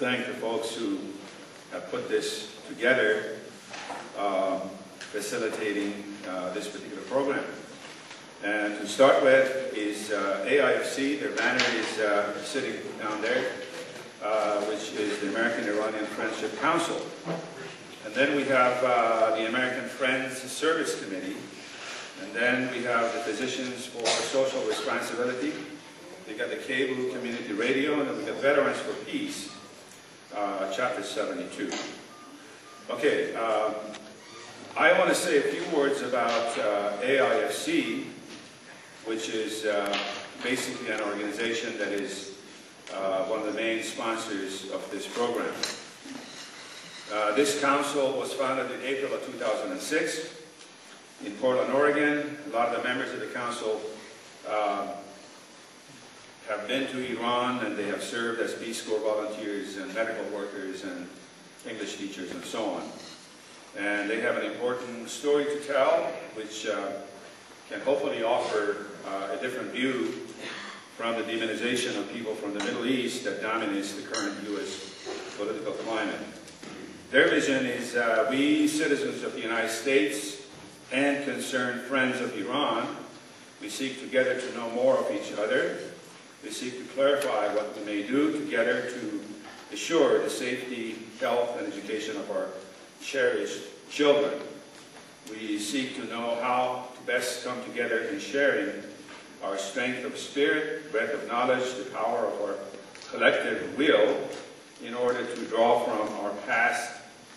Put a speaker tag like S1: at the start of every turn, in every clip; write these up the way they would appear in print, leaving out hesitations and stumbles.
S1: thank the folks who have put this together, facilitating this particular program. And to start with is AIFC. Their banner is sitting down there, which is the American Iranian Friendship Council. And then we have the American Friends Service Committee. And then we have the Physicians for Social Responsibility. We got the Cable Community Radio, and then we got Veterans for Peace, Chapter 72. Okay, I want to say a few words about AIFC, which is basically an organization that is one of the main sponsors of this program. This council was founded in April of 2006 in Portland, Oregon. A lot of the members of the council have been to Iran, and they have served as Peace Corps volunteers and medical workers and English teachers and so on. And they have an important story to tell, which can hopefully offer a different view from the demonization of people from the Middle East that dominates the current U.S. political climate. Their vision is we, citizens of the United States and concerned friends of Iran, we seek together to know more of each other. We seek to clarify what we may do together to assure the safety, health, and education of our cherished children. We seek to know how to best come together in sharing our strength of spirit, breadth of knowledge, the power of our collective will, in order to draw from our past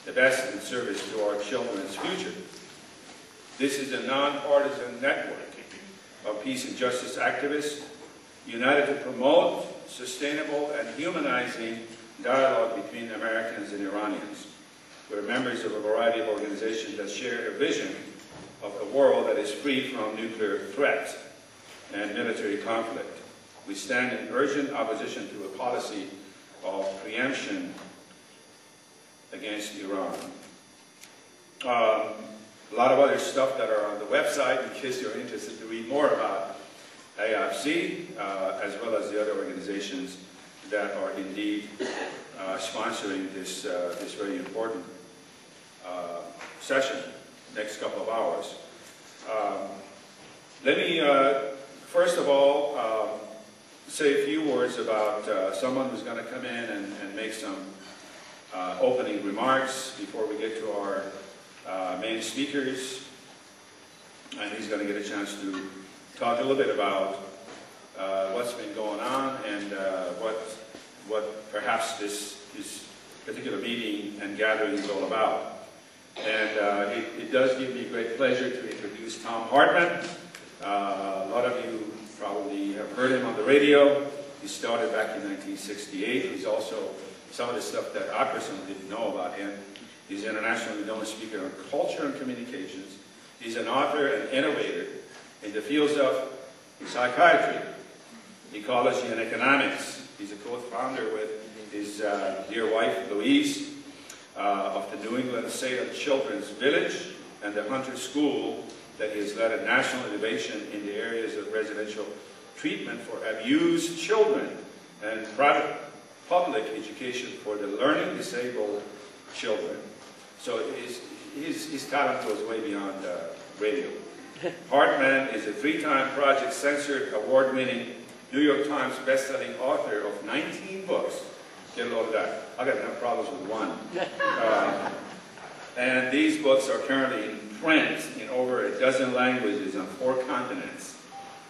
S1: the best in service to our children's future. This is a nonpartisan network of peace and justice activists united to promote sustainable and humanizing dialogue between Americans and Iranians. We're members of a variety of organizations that share a vision of a world that is free from nuclear threat and military conflict. We stand in urgent opposition to a policy of preemption against Iran. A lot of other stuff that are on the website in case you're interested to read more about AIFC, as well as the other organizations that are indeed sponsoring this, this very important session, next couple of hours. Let me, first of all, say a few words about someone who's going to come in and make some opening remarks before we get to our main speakers. And he's going to get a chance to talk a little bit about what's been going on and what perhaps this particular meeting and gathering is all about. And it does give me great pleasure to introduce Tom Hartman. A lot of you probably have heard him on the radio. He started back in 1968. He's also some of the stuff that I personally didn't know about him. He's an internationally known speaker on culture and communications. He's an author and innovator in the fields of psychiatry, ecology, and economics. He's a co-founder with his dear wife, Louise, of the New England Salem Children's Village and the Hunter School that has led a national innovation in the areas of residential treatment for abused children and private public education for the learning disabled children. So his talent goes way beyond radio. Hartman is a 3-time Project Censored award-winning New York Times best-selling author of 19 books. Get a load of that. I got enough problems with one. And these books are currently in print in over a dozen languages on 4 continents.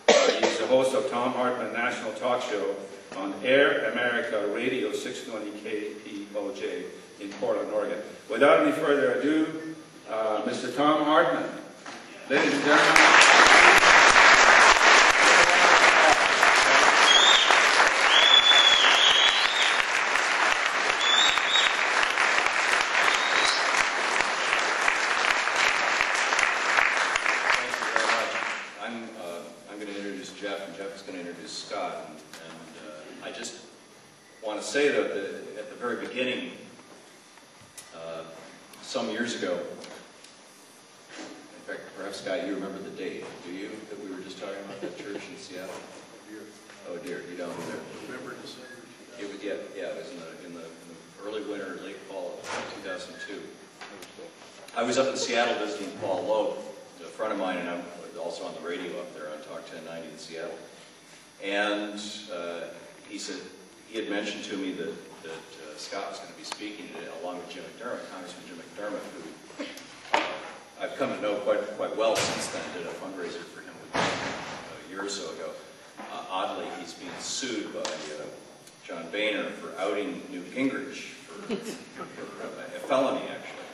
S1: He's the host of Tom Hartman National Talk Show on Air America Radio 620 KPOJ in Portland, Oregon. Without any further ado, Mr. Tom Hartman. Ladies and gentlemen.
S2: Say that at the very beginning, some years ago, in fact, perhaps Scott, you remember the date, do you, that we were just talking about that church in Seattle? Oh dear, you don't there.
S3: November, December.
S2: It was, yeah, it was in the early winter, late fall of 2002. I was up in Seattle visiting Paul Loeb, a friend of mine, and I'm also on the radio up there on Talk 1090 in Seattle. And he said, he had mentioned to me that Scott was going to be speaking today, along with Jim McDermott, Congressman Jim McDermott, who I've come to know quite well since then. Did a fundraiser for him a year or so ago. Oddly, he's being sued by John Boehner for outing Newt Gingrich for a felony, actually.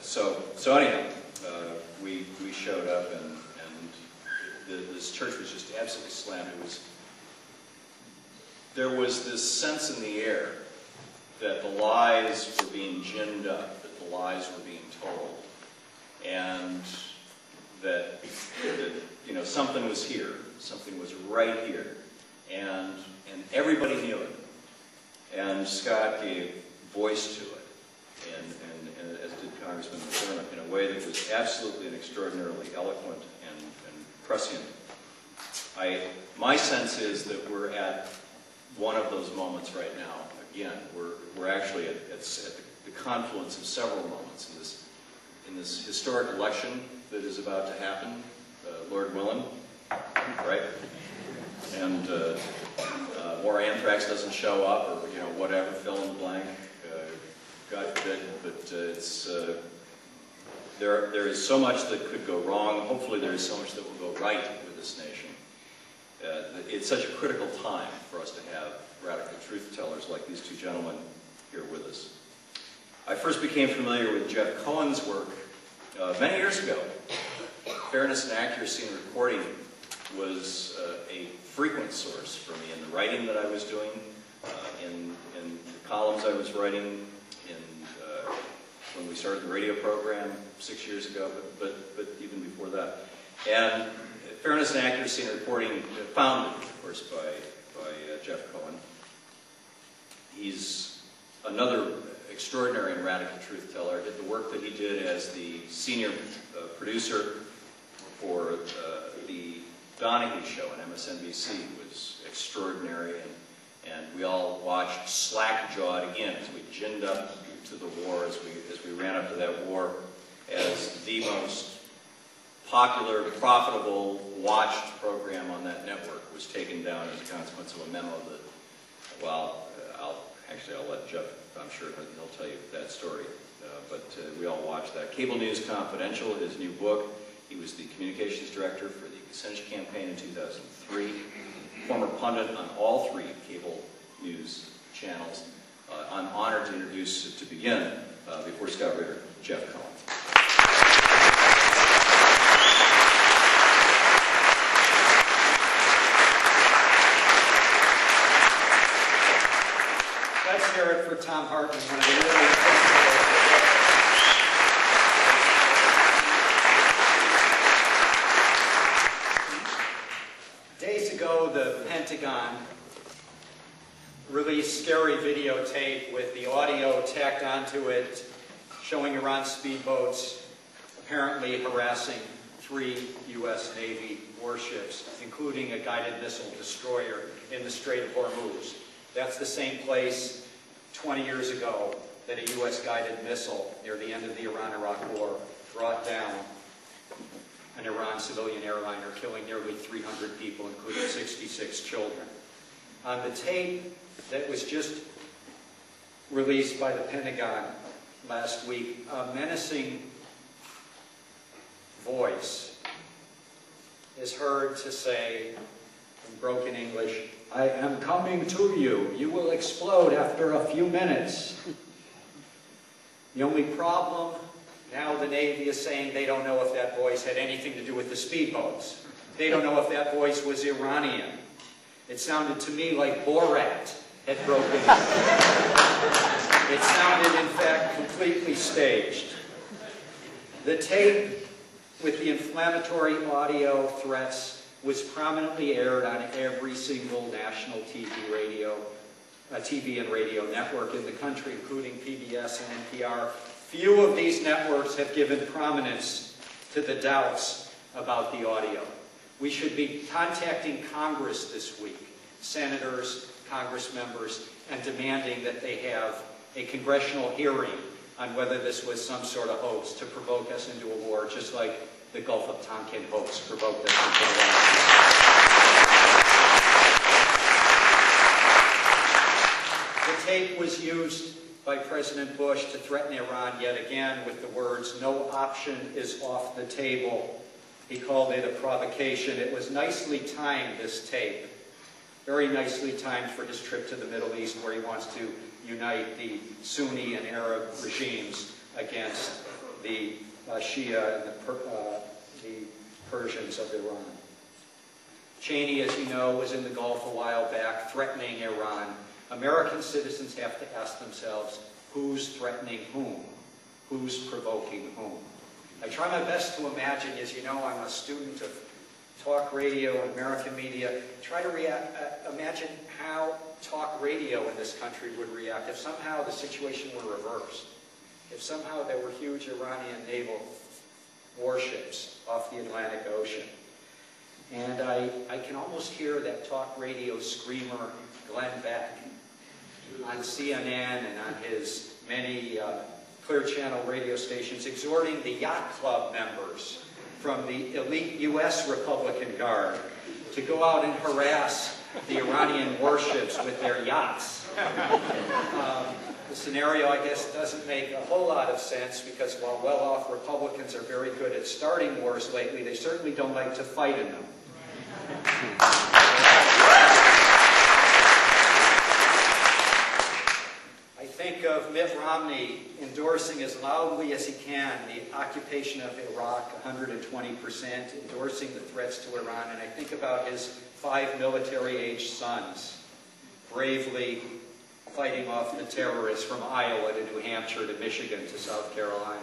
S2: So anyhow, we showed up, and this church was just absolutely slammed. There was this sense in the air that the lies were being ginned up, that the lies were being told, and that you know, something was here, something was right here, and everybody knew it. And Scott gave voice to it, and as did Congressman McDermott, in a way that was absolutely and extraordinarily eloquent and prescient. My sense is that we're at one of those moments right now. Again, we're actually at the confluence of several moments in this historic election that is about to happen, Lord willing, right? And more anthrax doesn't show up, or you know, whatever, fill in the blank. God forbid, but there is so much that could go wrong. Hopefully, there is so much that will go right with this nation. It's such a critical time for us to have radical truth tellers like these two gentlemen here with us. I first became familiar with Jeff Cohen's work many years ago. Fairness and accuracy in reporting was a frequent source for me in the writing that I was doing, in the columns I was writing, when we started the radio program 6 years ago, but even before that. And Fairness and Accuracy in Reporting, founded, of course, by Jeff Cohen. He's another extraordinary and radical truth teller. Did the work that he did as the senior producer for the Donahue show on MSNBC was extraordinary, and we all watched slack-jawed again as we ginned up to the war, as we ran up to that war, as the most popular, profitable, watched program on that network was taken down as a consequence of a memo that, well, I'll let Jeff, I'm sure he'll tell you that story, but we all watched that. Cable News Confidential, his new book. He was the communications director for the Kucinich campaign in 2003, former pundit on all three cable news channels. I'm honored to introduce, to begin, before Scott Ritter, Jeff Cohen.
S3: Let's hear it for Tom Hartman, one of the really Days ago, the Pentagon released scary videotape with the audio tacked onto it showing Iran speedboats apparently harassing 3 U.S. Navy warships, including a guided missile destroyer in the Strait of Hormuz. That's the same place 20 years ago that a U.S. guided missile near the end of the Iran-Iraq War brought down an Iran civilian airliner, killing nearly 300 people, including 66 children. On the tape that was just released by the Pentagon last week, a menacing voice is heard to say, in broken English, "I am coming to you. You will explode after a few minutes." The only problem, now the Navy is saying they don't know if that voice had anything to do with the speedboats. They don't know if that voice was Iranian. It sounded to me like Borat had broken in. It sounded, in fact, completely staged. The tape with the inflammatory audio threats was prominently aired on every single national TV and radio network in the country, including PBS and NPR. Few of these networks have given prominence to the doubts about the audio. We should be contacting Congress this week, senators, Congress members and demanding that they have a congressional hearing on whether this was some sort of hoax to provoke us into a war, just like the Gulf of Tonkin hoax provoked us into a war. The tape was used by President Bush to threaten Iran yet again with the words, "No option is off the table." He called it a provocation. It was nicely timed, this tape. Very nicely timed for his trip to the Middle East, where he wants to unite the Sunni and Arab regimes against the Shia and the Persians of Iran. Cheney, as you know, was in the Gulf a while back, threatening Iran. American citizens have to ask themselves, who's threatening whom? Who's provoking whom? I try my best to imagine, as you know, I'm a student of talk radio and American media, try to imagine how talk radio in this country would react if somehow the situation were reversed. If somehow there were huge Iranian naval warships off the Atlantic Ocean. And I can almost hear that talk radio screamer, Glenn Beck, on CNN and on his many Clear Channel radio stations, exhorting the yacht club members from the elite U.S. Republican Guard to go out and harass the Iranian warships with their yachts. The scenario, I guess, doesn't make a whole lot of sense because while well-off Republicans are very good at starting wars lately, they certainly don't like to fight in them. I think of Mitt Romney endorsing as loudly as he can the occupation of Iraq, 120%, endorsing the threats to Iran, and I think about his 5 military-aged sons bravely fighting off the terrorists from Iowa to New Hampshire to Michigan to South Carolina.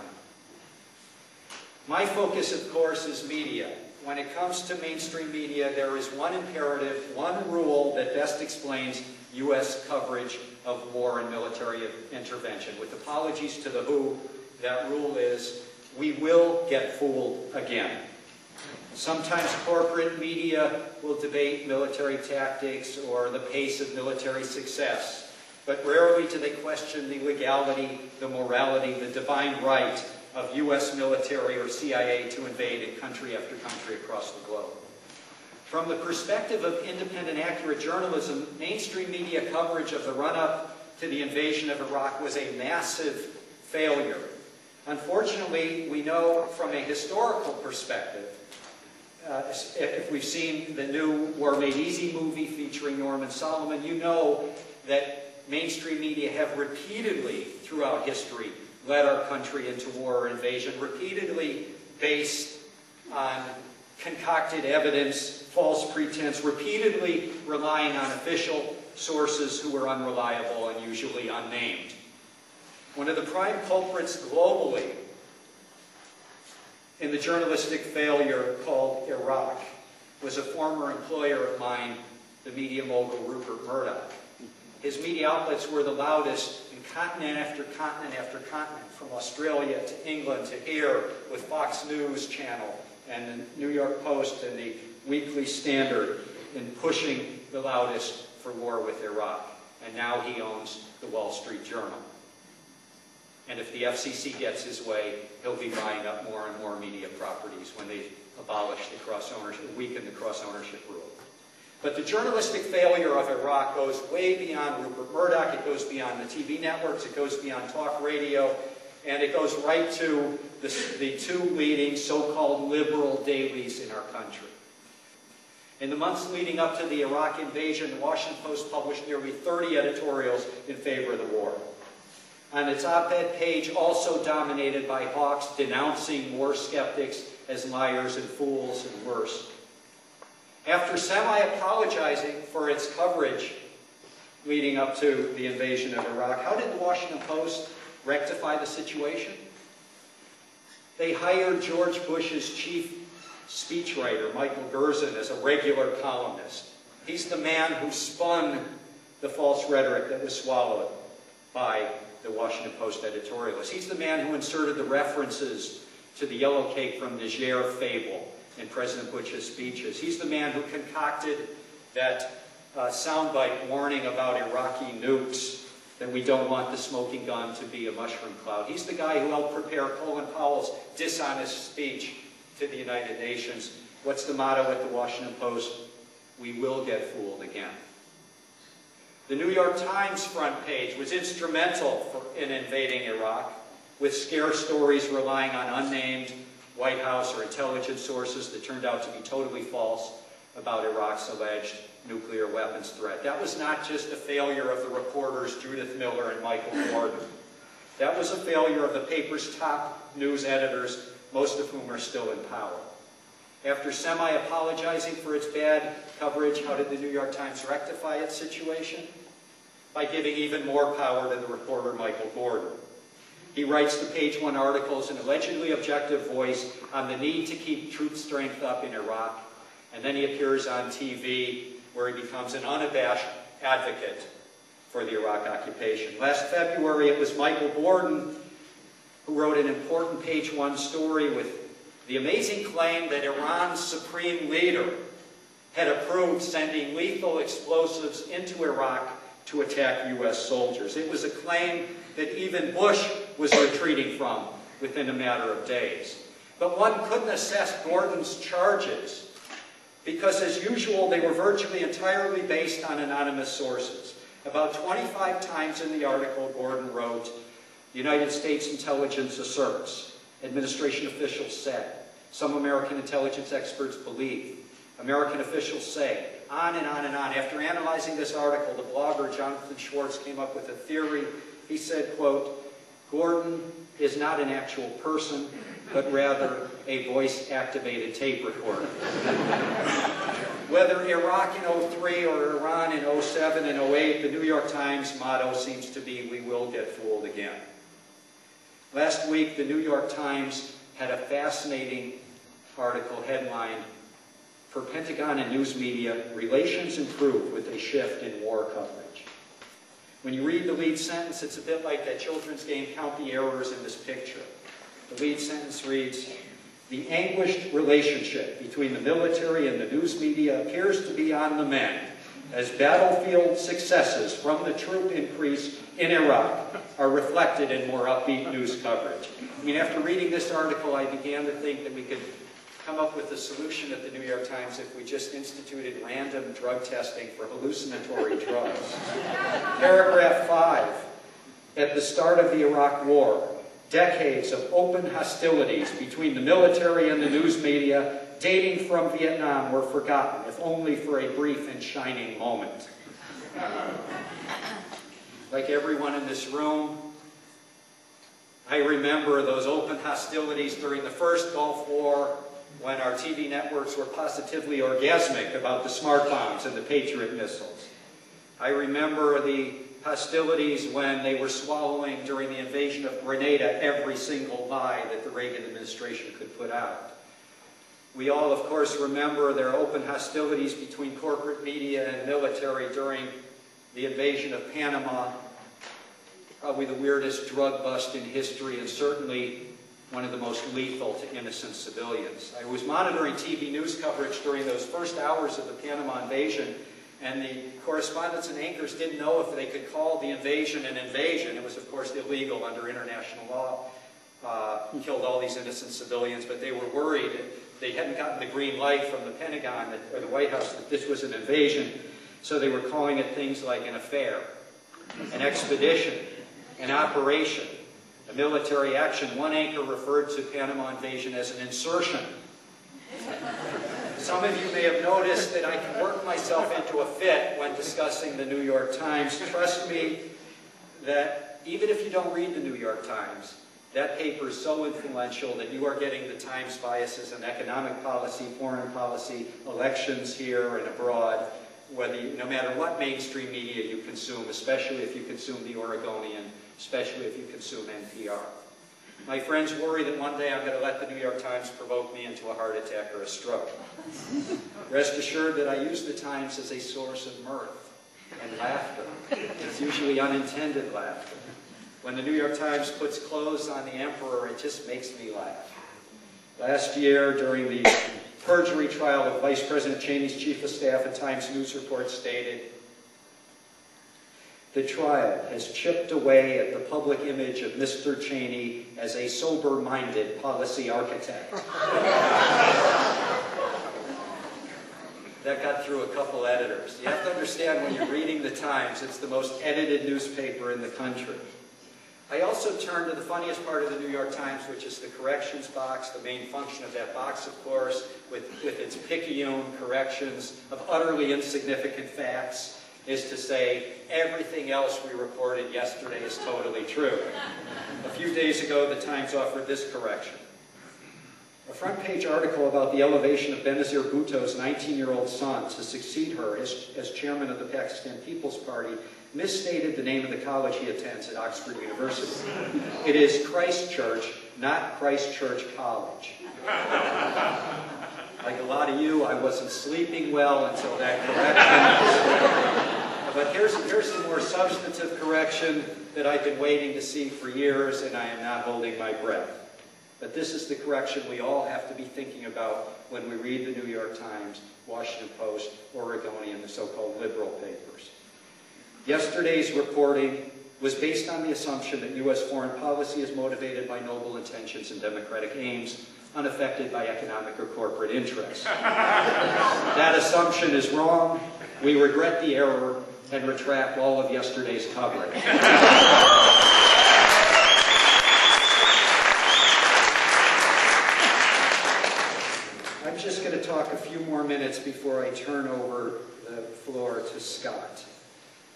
S3: My focus, of course, is media. When it comes to mainstream media, there is one imperative, one rule that best explains U.S. coverage of war and military intervention. With apologies to the WHO, that rule is, we will get fooled again. Sometimes corporate media will debate military tactics or the pace of military success, but rarely do they question the legality, the morality, the divine right of U.S. military or CIA to invade in country after country across the globe. From the perspective of independent, accurate journalism, mainstream media coverage of the run-up to the invasion of Iraq was a massive failure. Unfortunately, we know from a historical perspective, if we've seen the new War Made Easy movie featuring Norman Solomon, you know that mainstream media have repeatedly, throughout history, led our country into war or invasion, repeatedly based on concocted evidence, false pretense, repeatedly relying on official sources who were unreliable and usually unnamed. One of the prime culprits globally in the journalistic failure called Iraq was a former employer of mine, the media mogul Rupert Murdoch. His media outlets were the loudest in continent after continent after continent, from Australia to England to here, with Fox News Channel and the New York Post and the Weekly Standard in pushing the loudest for war with Iraq. And now he owns the Wall Street Journal. And if the FCC gets his way, he'll be buying up more and more media properties when they abolish the cross-ownership, weaken the cross-ownership rule. But the journalistic failure of Iraq goes way beyond Rupert Murdoch. It goes beyond the TV networks. It goes beyond talk radio. And it goes right to the two leading so-called liberal dailies in our country. In the months leading up to the Iraq invasion, the Washington Post published nearly 30 editorials in favor of the war. On its op-ed page, also dominated by hawks denouncing war skeptics as liars and fools and worse. After semi-apologizing for its coverage leading up to the invasion of Iraq, how did the Washington Post rectify the situation? They hired George Bush's chief speechwriter, Michael Gerzon, as a regular columnist. He's the man who spun the false rhetoric that was swallowed by the Washington Post editorialists. He's the man who inserted the references to the yellow cake from Niger fable in President Bush's speeches. He's the man who concocted that soundbite warning about Iraqi nukes, that we don't want the smoking gun to be a mushroom cloud. He's the guy who helped prepare Colin Powell's dishonest speech to the United Nations. What's the motto at the Washington Post? We will get fooled again. The New York Times front page was instrumental in invading Iraq, with scare stories relying on unnamed White House or intelligence sources that turned out to be totally false about Iraq's alleged nuclear weapons threat. That was not just a failure of the reporters Judith Miller and Michael Gordon. That was a failure of the paper's top news editors, most of whom are still in power. After semi-apologizing for its bad coverage, how did the New York Times rectify its situation? By giving even more power to the reporter Michael Gordon. He writes the page one articles in an allegedly objective voice on the need to keep troop strength up in Iraq, and then he appears on TV where he becomes an unabashed advocate for the Iraq occupation. Last February, it was Michael Gordon who wrote an important page one story with the amazing claim that Iran's supreme leader had approved sending lethal explosives into Iraq to attack U.S. soldiers. It was a claim that even Bush was retreating from within a matter of days. But one couldn't assess Gordon's charges because, as usual, they were virtually entirely based on anonymous sources. About 25 times in the article, Gordon wrote, "The United States intelligence asserts, administration officials said, some American intelligence experts believe, American officials say," on and on and on. After analyzing this article, the blogger Jonathan Schwartz came up with a theory. He said, quote, "Gordon is not an actual person, but rather a voice-activated tape recorder." Whether Iraq in 03 or Iran in 07 and 08, the New York Times motto seems to be, "We will get fooled again." Last week, the New York Times had a fascinating article headlined, "For Pentagon and news media, relations improve with a shift in war coverage." When you read the lead sentence, it's a bit like that children's game, Count the Errors in this picture. The lead sentence reads, "The anguished relationship between the military and the news media appears to be on the mend as battlefield successes from the troop increase in Iraq are reflected in more upbeat news coverage." I mean, after reading this article, I began to think that we could come up with a solution at the New York Times if we just instituted random drug testing for hallucinatory drugs. Paragraph 5. At the start of the Iraq War, decades of open hostilities between the military and the news media dating from Vietnam were forgotten, if only for a brief and shining moment. Like everyone in this room, I remember those open hostilities during the first Gulf War, when our TV networks were positively orgasmic about the smart bombs and the Patriot missiles. I remember the hostilities when they were swallowing, during the invasion of Grenada, every single lie that the Reagan administration could put out. We all, of course, remember their open hostilities between corporate media and military during the invasion of Panama, probably the weirdest drug bust in history, and certainly one of the most lethal to innocent civilians. I was monitoring TV news coverage during those first hours of the Panama invasion, and the correspondents and anchors didn't know if they could call the invasion an invasion. It was, of course, illegal under international law. Killed all these innocent civilians, but they were worried. They hadn't gotten the green light from the Pentagon or the White House that this was an invasion, so they were calling it things like an affair, an expedition, an operation, a military action. One anchor referred to Panama invasion as an insertion. Some of you may have noticed that I can work myself into a fit when discussing the New York Times. Trust me that even if you don't read the New York Times, that paper is so influential that you are getting the Times biases in economic policy, foreign policy, elections here and abroad, no matter what mainstream media you consume, especially if you consume the Oregonian, especially if you consume NPR. My friends worry that one day I'm going to let the New York Times provoke me into a heart attack or a stroke. Rest assured that I use the Times as a source of mirth and laughter. It's usually unintended laughter. When the New York Times puts clothes on the emperor, it just makes me laugh. Last year, during the perjury trial of Vice President Cheney's chief of staff, a Times News report stated, "The trial has chipped away at the public image of Mr. Cheney as a sober-minded policy architect." That got through a couple editors. You have to understand, when you're reading the Times, it's the most edited newspaper in the country. I also turned to the funniest part of the New York Times, which is the corrections box. The main function of that box, of course, with its picayune corrections of utterly insignificant facts, is to say everything else we reported yesterday is totally true. A few days ago, the Times offered this correction. A front-page article about the elevation of Benazir Bhutto's 19-year-old son to succeed her as chairman of the Pakistan People's Party misstated the name of the college he attends at Oxford University. It is Christ Church, not Christ Church College. Like a lot of you, I wasn't sleeping well until that correction. But here's a more substantive correction that I've been waiting to see for years, and I am not holding my breath. But this is the correction we all have to be thinking about when we read the New York Times, Washington Post, Oregonian, the so-called liberal papers. Yesterday's reporting was based on the assumption that U.S. foreign policy is motivated by noble intentions and democratic aims, unaffected by economic or corporate interests. That assumption is wrong. We regret the error and retract all of yesterday's coverage. I'm just going to talk a few more minutes before I turn over the floor to Scott.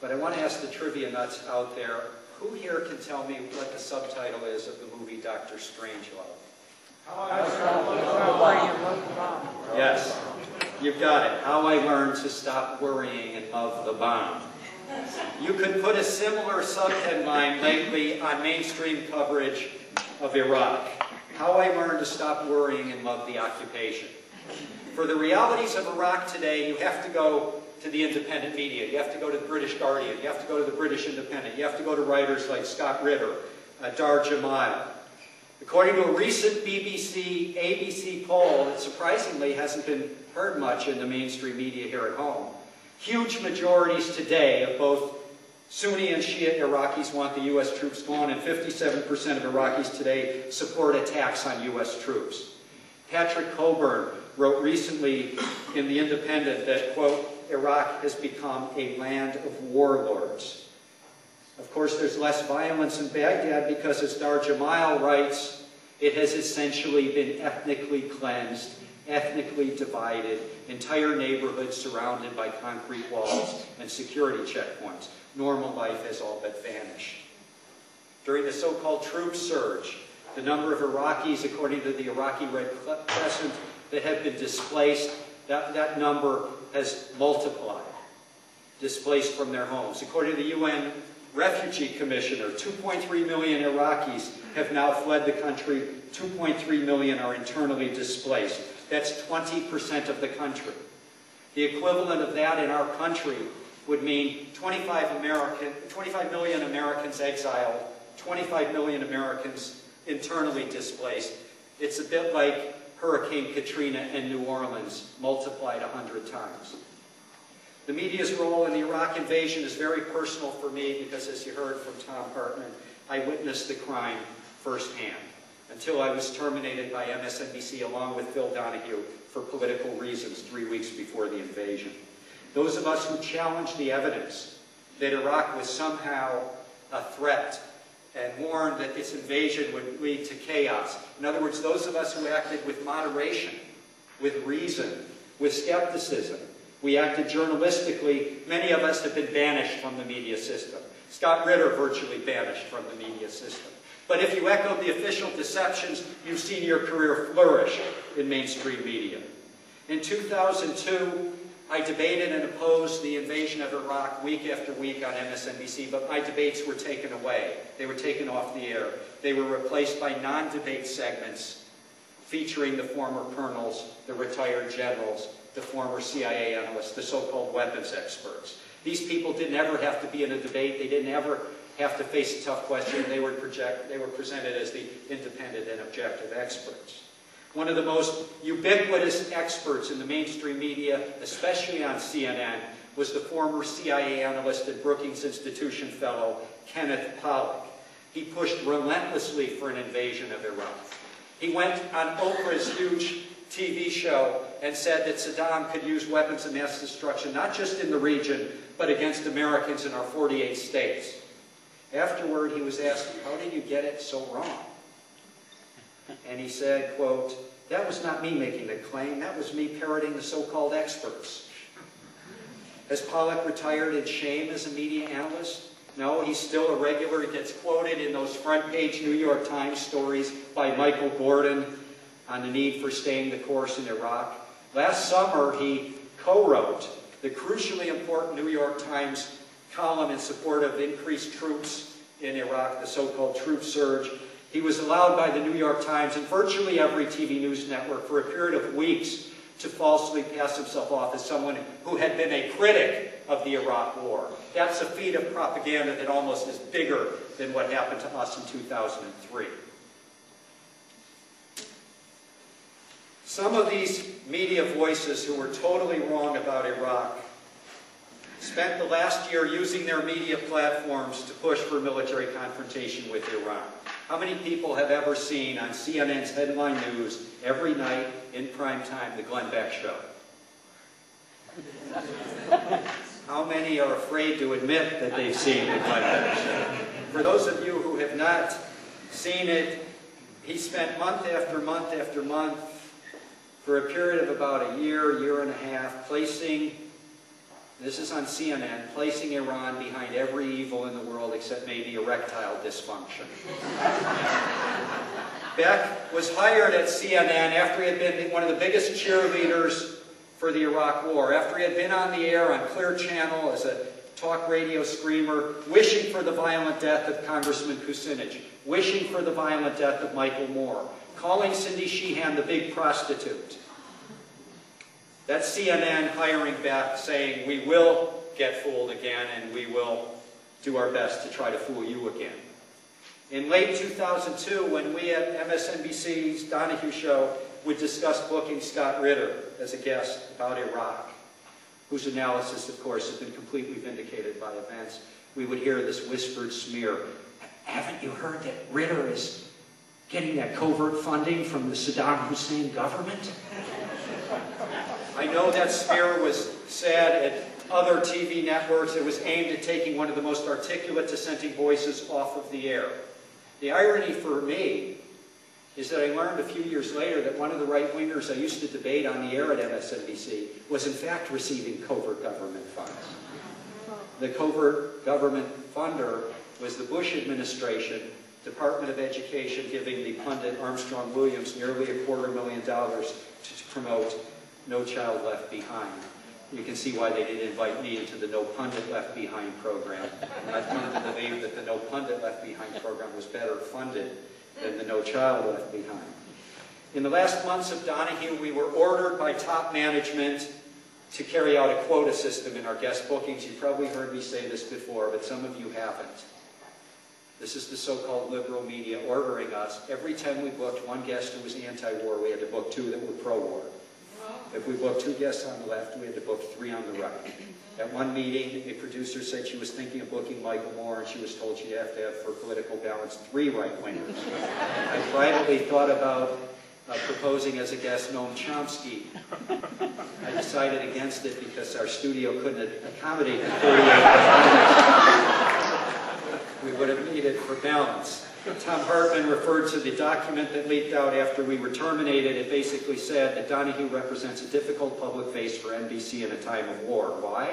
S3: But I want to ask the trivia nuts out there, who here can tell me what the subtitle is of the movie Dr. Strangelove? Yes, you've got it. How I Learned to Stop Worrying and Love the Bomb. You could put a similar subheadline lately on mainstream coverage of Iraq. How I Learned to Stop Worrying and Love the Occupation. For the realities of Iraq today, you have to go to the independent media. You have to go to the British Guardian. You have to go to the British Independent. You have to go to writers like Scott Ritter, Dar Jamal. According to a recent BBC, ABC poll that surprisingly hasn't been heard much in the mainstream media here at home, huge majorities today of both Sunni and Shia Iraqis want the U.S. troops gone, and 57% of Iraqis today support attacks on U.S. troops. Patrick Coburn wrote recently in The Independent that, quote, Iraq has become a land of warlords. Of course, there's less violence in Baghdad because, as Dar Jamal writes, it has essentially been ethnically cleansed, ethnically divided, entire neighborhoods surrounded by concrete walls and security checkpoints. Normal life has all but vanished. During the so-called troop surge, the number of Iraqis, according to the Iraqi Red Crescent, that have been displaced, that number has multiplied, displaced from their homes. According to the UN Refugee Commissioner, 2.3 million Iraqis have now fled the country. 2.3 million are internally displaced. That's 20% of the country. The equivalent of that in our country would mean 25 million Americans exiled, 25 million Americans internally displaced. It's a bit like Hurricane Katrina in New Orleans, multiplied 100 times. The media's role in the Iraq invasion is very personal for me because, as you heard from Tom Hartman, I witnessed the crime firsthand until I was terminated by MSNBC along with Phil Donahue for political reasons 3 weeks before the invasion. Those of us who challenged the evidence that Iraq was somehow a threat and warned that this invasion would lead to chaos. In other words, those of us who acted with moderation, with reason, with skepticism, we acted journalistically. Many of us have been banished from the media system. Scott Ritter virtually banished from the media system. But if you echoed the official deceptions, you've seen your career flourish in mainstream media. In 2002, I debated and opposed the invasion of Iraq week after week on MSNBC, but my debates were taken away. They were taken off the air. They were replaced by non-debate segments featuring the former colonels, the retired generals, the former CIA analysts, the so-called weapons experts. These people didn't ever have to be in a debate. They didn't ever have to face a tough question. They were presented as the independent and objective experts. One of the most ubiquitous experts in the mainstream media, especially on CNN, was the former CIA analyst and Brookings Institution fellow, Kenneth Pollack. He pushed relentlessly for an invasion of Iraq. He went on Oprah's huge TV show and said that Saddam could use weapons of mass destruction, not just in the region, but against Americans in our 48 states. Afterward, he was asked, how did you get it so wrong? And he said, quote, that was not me making the claim, that was me parroting the so-called experts. Has Pollack retired in shame as a media analyst? No, he's still a regular. He gets quoted in those front-page New York Times stories by Michael Gordon on the need for staying the course in Iraq. Last summer, he co-wrote the crucially important New York Times column in support of increased troops in Iraq, the so-called troop surge. He was allowed by the New York Times and virtually every TV news network for a period of weeks to falsely pass himself off as someone who had been a critic of the Iraq War. That's a feat of propaganda that almost is bigger than what happened to us in 2003. Some of these media voices who were totally wrong about Iraq spent the last year using their media platforms to push for military confrontation with Iran. How many people have ever seen on CNN's headline news every night in prime time the Glenn Beck show? How many are afraid to admit that they've seen the Glenn Beck show? For those of you who have not seen it, he spent month after month after month for a period of about a year and a half, placing, this is on CNN, placing Iran behind every evil in the world except maybe erectile dysfunction. Beck was hired at CNN after he had been one of the biggest cheerleaders for the Iraq War, after he had been on the air on Clear Channel as a talk radio screamer, wishing for the violent death of Congressman Kucinich, wishing for the violent death of Michael Moore, calling Cindy Sheehan the big prostitute. That's CNN hiring Beck, saying, we will get fooled again and we will do our best to try to fool you again. In late 2002, when we at MSNBC's Donahue show would discuss booking Scott Ritter as a guest about Iraq, whose analysis, of course, has been completely vindicated by events, we would hear this whispered smear. Haven't you heard that Ritter is getting that covert funding from the Saddam Hussein government? I know that smear was said at other TV networks. It was aimed at taking one of the most articulate dissenting voices off of the air. The irony for me is that I learned a few years later that one of the right-wingers I used to debate on the air at MSNBC was in fact receiving covert government funds. The covert government funder was the Bush administration, Department of Education, giving the pundit Armstrong Williams nearly $250,000 to promote No Child Left Behind. You can see why they didn't invite me into the No Pundit Left Behind program. And I've come to believe that the No Pundit Left Behind program was better funded than the No Child Left Behind. In the last months of Donahue, we were ordered by top management to carry out a quota system in our guest bookings. You probably heard me say this before, but some of you haven't. This is the so-called liberal media ordering us. Every time we booked one guest who was anti-war, we had to book two that were pro-war. If we booked two guests on the left, we had to book three on the right. At one meeting, a producer said she was thinking of booking Michael Moore, and she was told she'd have to have, for political balance, 3 right-wingers. I privately thought about proposing as a guest Noam Chomsky. I decided against it because our studio couldn't accommodate the 38 we would have needed for balance. Tom Hartman referred to the document that leaked out after we were terminated. It basically said that Donahue represents a difficult public face for NBC in a time of war. Why?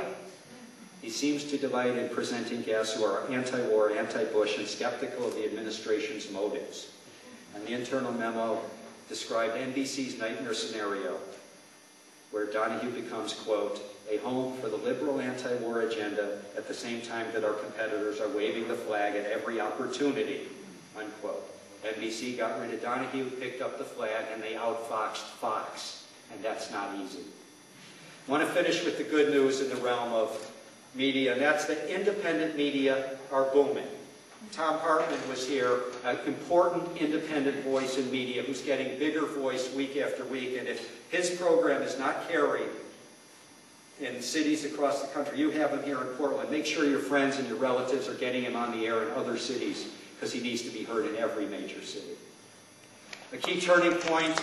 S3: He seems to delight in presenting guests who are anti-war, anti-Bush, and skeptical of the administration's motives. And the internal memo described NBC's nightmare scenario, where Donahue becomes, quote, a home for the liberal anti-war agenda at the same time that our competitors are waving the flag at every opportunity, unquote. NBC got rid of Donahue, picked up the flag, and they outfoxed Fox. And that's not easy. I want to finish with the good news in the realm of media, and that's that independent media are booming. Tom Hartman was here, an important independent voice in media who's getting bigger voice week after week. And if his program is not carried in cities across the country, you have him here in Portland, make sure your friends and your relatives are getting him on the air in other cities, because he needs to be heard in every major city. A key turning point.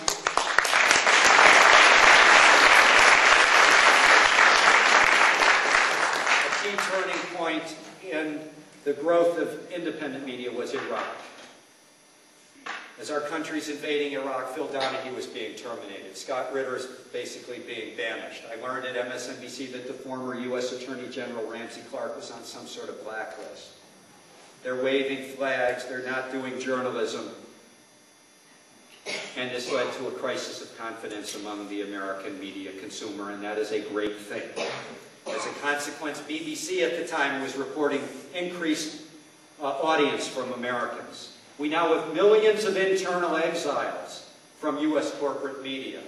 S3: A key turning point in the growth of independent media was Iraq. As our country's invading Iraq, Phil Donahue was being terminated. Scott Ritter is basically being banished. I learned at MSNBC that the former U.S. Attorney General Ramsey Clark was on some sort of blacklist. They're waving flags, they're not doing journalism, and this led to a crisis of confidence among the American media consumer, and that is a great thing. As a consequence, BBC at the time was reporting increased audience from Americans. We now have millions of internal exiles from U.S. corporate media.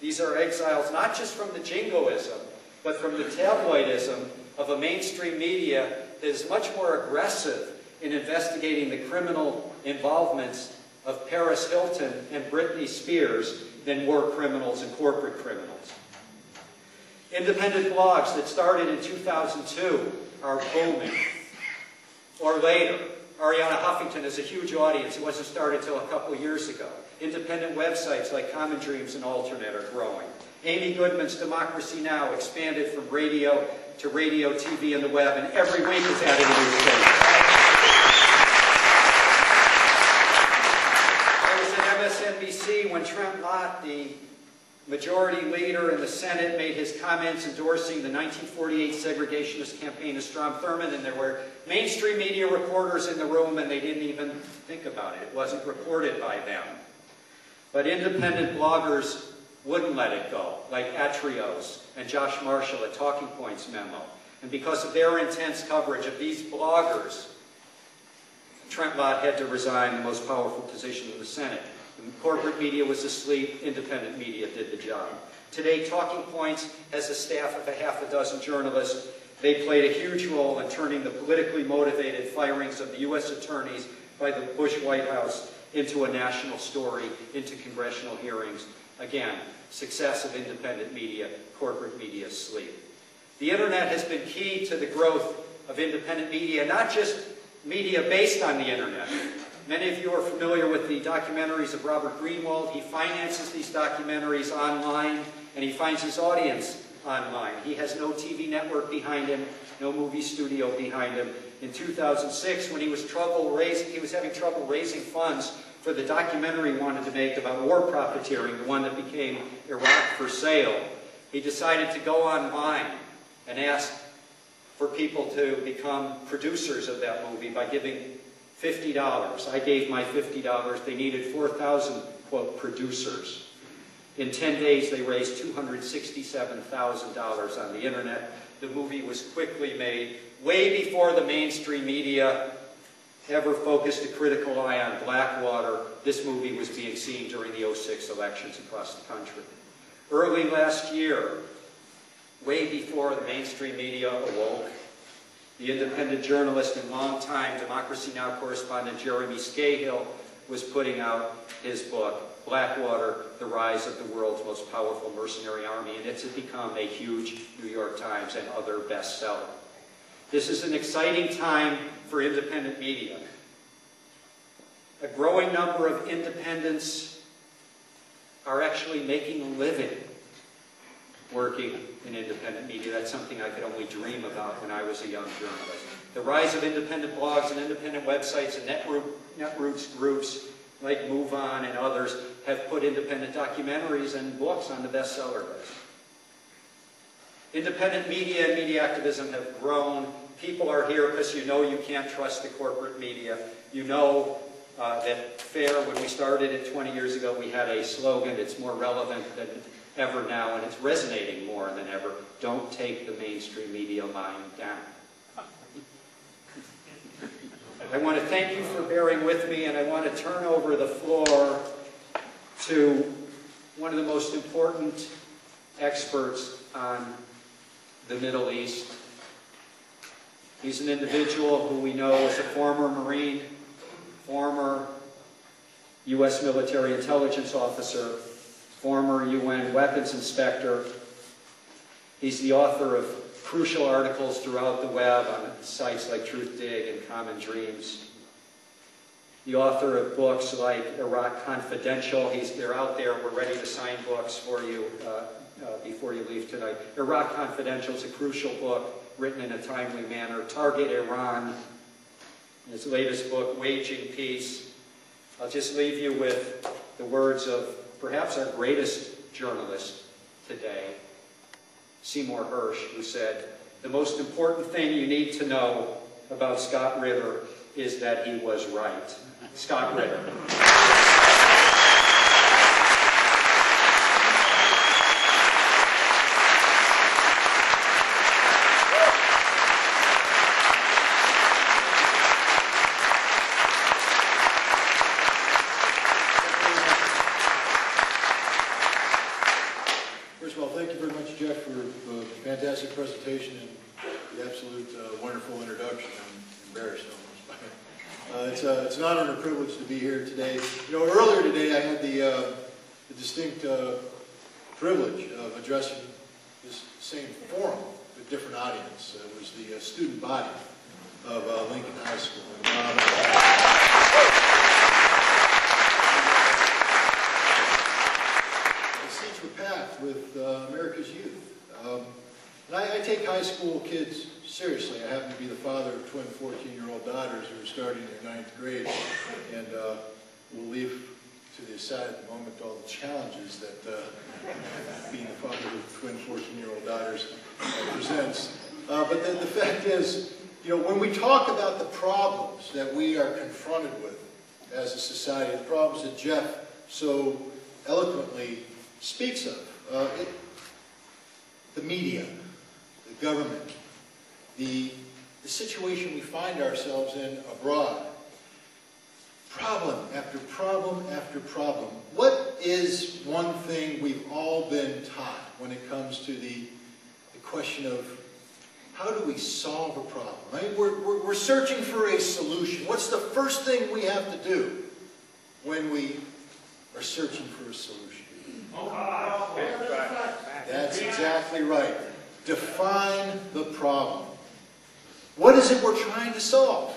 S3: These are exiles not just from the jingoism, but from the tabloidism of a mainstream media that is much more aggressive in investigating the criminal involvements of Paris Hilton and Britney Spears than war criminals and corporate criminals. Independent blogs that started in 2002 are booming. Or later, Ariana Huffington has a huge audience. It wasn't started until a couple of years ago. Independent websites like Common Dreams and Alternate are growing. Amy Goodman's Democracy Now! Expanded from radio to radio, TV, and the web, and every week is added a new state. I was at MSNBC when Trent Lott, the majority leader in the Senate, made his comments endorsing the 1948 segregationist campaign of Strom Thurmond, and there were mainstream media reporters in the room, and they didn't even think about it. It wasn't reported by them. But independent bloggers wouldn't let it go, like Atrios and Josh Marshall at Talking Points Memo. And because of their intense coverage of these bloggers, Trent Lott had to resign the most powerful position in the Senate. When corporate media was asleep, independent media did the job. Today, Talking Points has a staff of a half a dozen journalists. They played a huge role in turning the politically motivated firings of the U.S. attorneys by the Bush White House into a national story, into congressional hearings. Again, success of independent media, corporate media sleep. The internet has been key to the growth of independent media, not just media based on the internet. Many of you are familiar with the documentaries of Robert Greenwald. He finances these documentaries online, and he finds his audience online. He has no TV network behind him, no movie studio behind him. In 2006, when he was having trouble raising funds for the documentary he wanted to make about war profiteering, the one that became Iraq for Sale, he decided to go online and ask for people to become producers of that movie by giving $50. I gave my $50. They needed 4,000, quote, producers. In 10 days, they raised $267,000 on the internet. The movie was quickly made, way before the mainstream media ever focused a critical eye on Blackwater. This movie was being seen during the '06 elections across the country. Early last year, way before the mainstream media awoke, the independent journalist and longtime Democracy Now! Correspondent Jeremy Scahill was putting out his book, Blackwater, The Rise of the World's Most Powerful Mercenary Army, and it's become a huge New York Times and other bestseller. This is an exciting time for independent media. A growing number of independents are actually making a living working in independent media. That's something I could only dream about when I was a young journalist. The rise of independent blogs and independent websites and netroots groups like Move On and others have put independent documentaries and books on the bestseller list. Independent media and media activism have grown. People are here because you know you can't trust the corporate media. You know that FAIR, when we started it 20 years ago, we had a slogan that's more relevant than ever now, and it's resonating more than ever. Don't take the mainstream media line down. I want to thank you for bearing with me, and I want to turn over the floor to one of the most important experts on the Middle East. He's an individual who we know is a former Marine, former U.S. military intelligence officer, former UN weapons inspector. He's the author of crucial articles throughout the web on sites like TruthDig and Common Dreams. The author of books like Iraq Confidential. They're out there. We're ready to sign books for you before you leave tonight. Iraq Confidential is a crucial book written in a timely manner. Target Iran, his latest book, Waging Peace. I'll just leave you with the words of perhaps our greatest journalist today, Seymour Hersh, who said, "The most important thing you need to know about Scott Ritter is that he was right." Scott Ritter.
S4: First of all, thank you very much, Jeff, for a fantastic presentation and the absolute wonderful introduction. I'm embarrassed almost. It's an honor and a privilege to be here today. You know, earlier today I had the distinct privilege of addressing this same forum with a different audience. It was the student body of Lincoln High School. The seats were packed with America's youth. And I take high school kids seriously. I happen to be the father of twin 14-year-old daughters who are starting their 9th grade, and we'll leave to the side at the moment all the challenges that being the father of twin 14-year-old daughters presents. But the fact is, you know, when we talk about the problems that we are confronted with as a society, the problems that Jeff so eloquently speaks of, the media, the government, the situation we find ourselves in abroad, problem after problem after problem. What is one thing we've all been taught when it comes to the question of how do we solve a problem? Right? We're searching for a solution. What's the first thing we have to do when we are searching for a solution? That's exactly right. Define the problem. What is it we're trying to solve?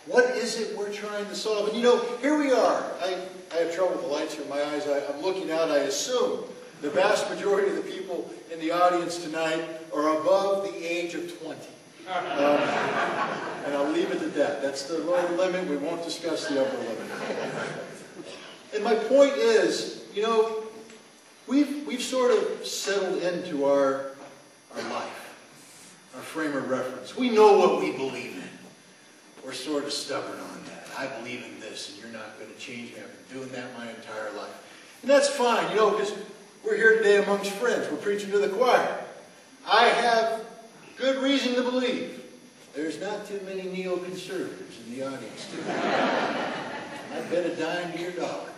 S4: What is it we're trying to solve? And you know, here we are. I have trouble with the lights here in my eyes. I'm looking out. I assume the vast majority of the people in the audience tonight are above the age of 20. And I'll leave it at that. That's the lower limit. We won't discuss the upper limit. And my point is, you know, we've sort of settled into our life, our frame of reference. We know what we believe in. We're sort of stubborn on that. I believe in this, and you're not going to change me. I've been doing that my entire life. And that's fine, you know, because we're here today amongst friends. We're preaching to the choir. I have good reason to believe there's not too many neoconservatives in the audience today. I'd bet a dime to your dollar,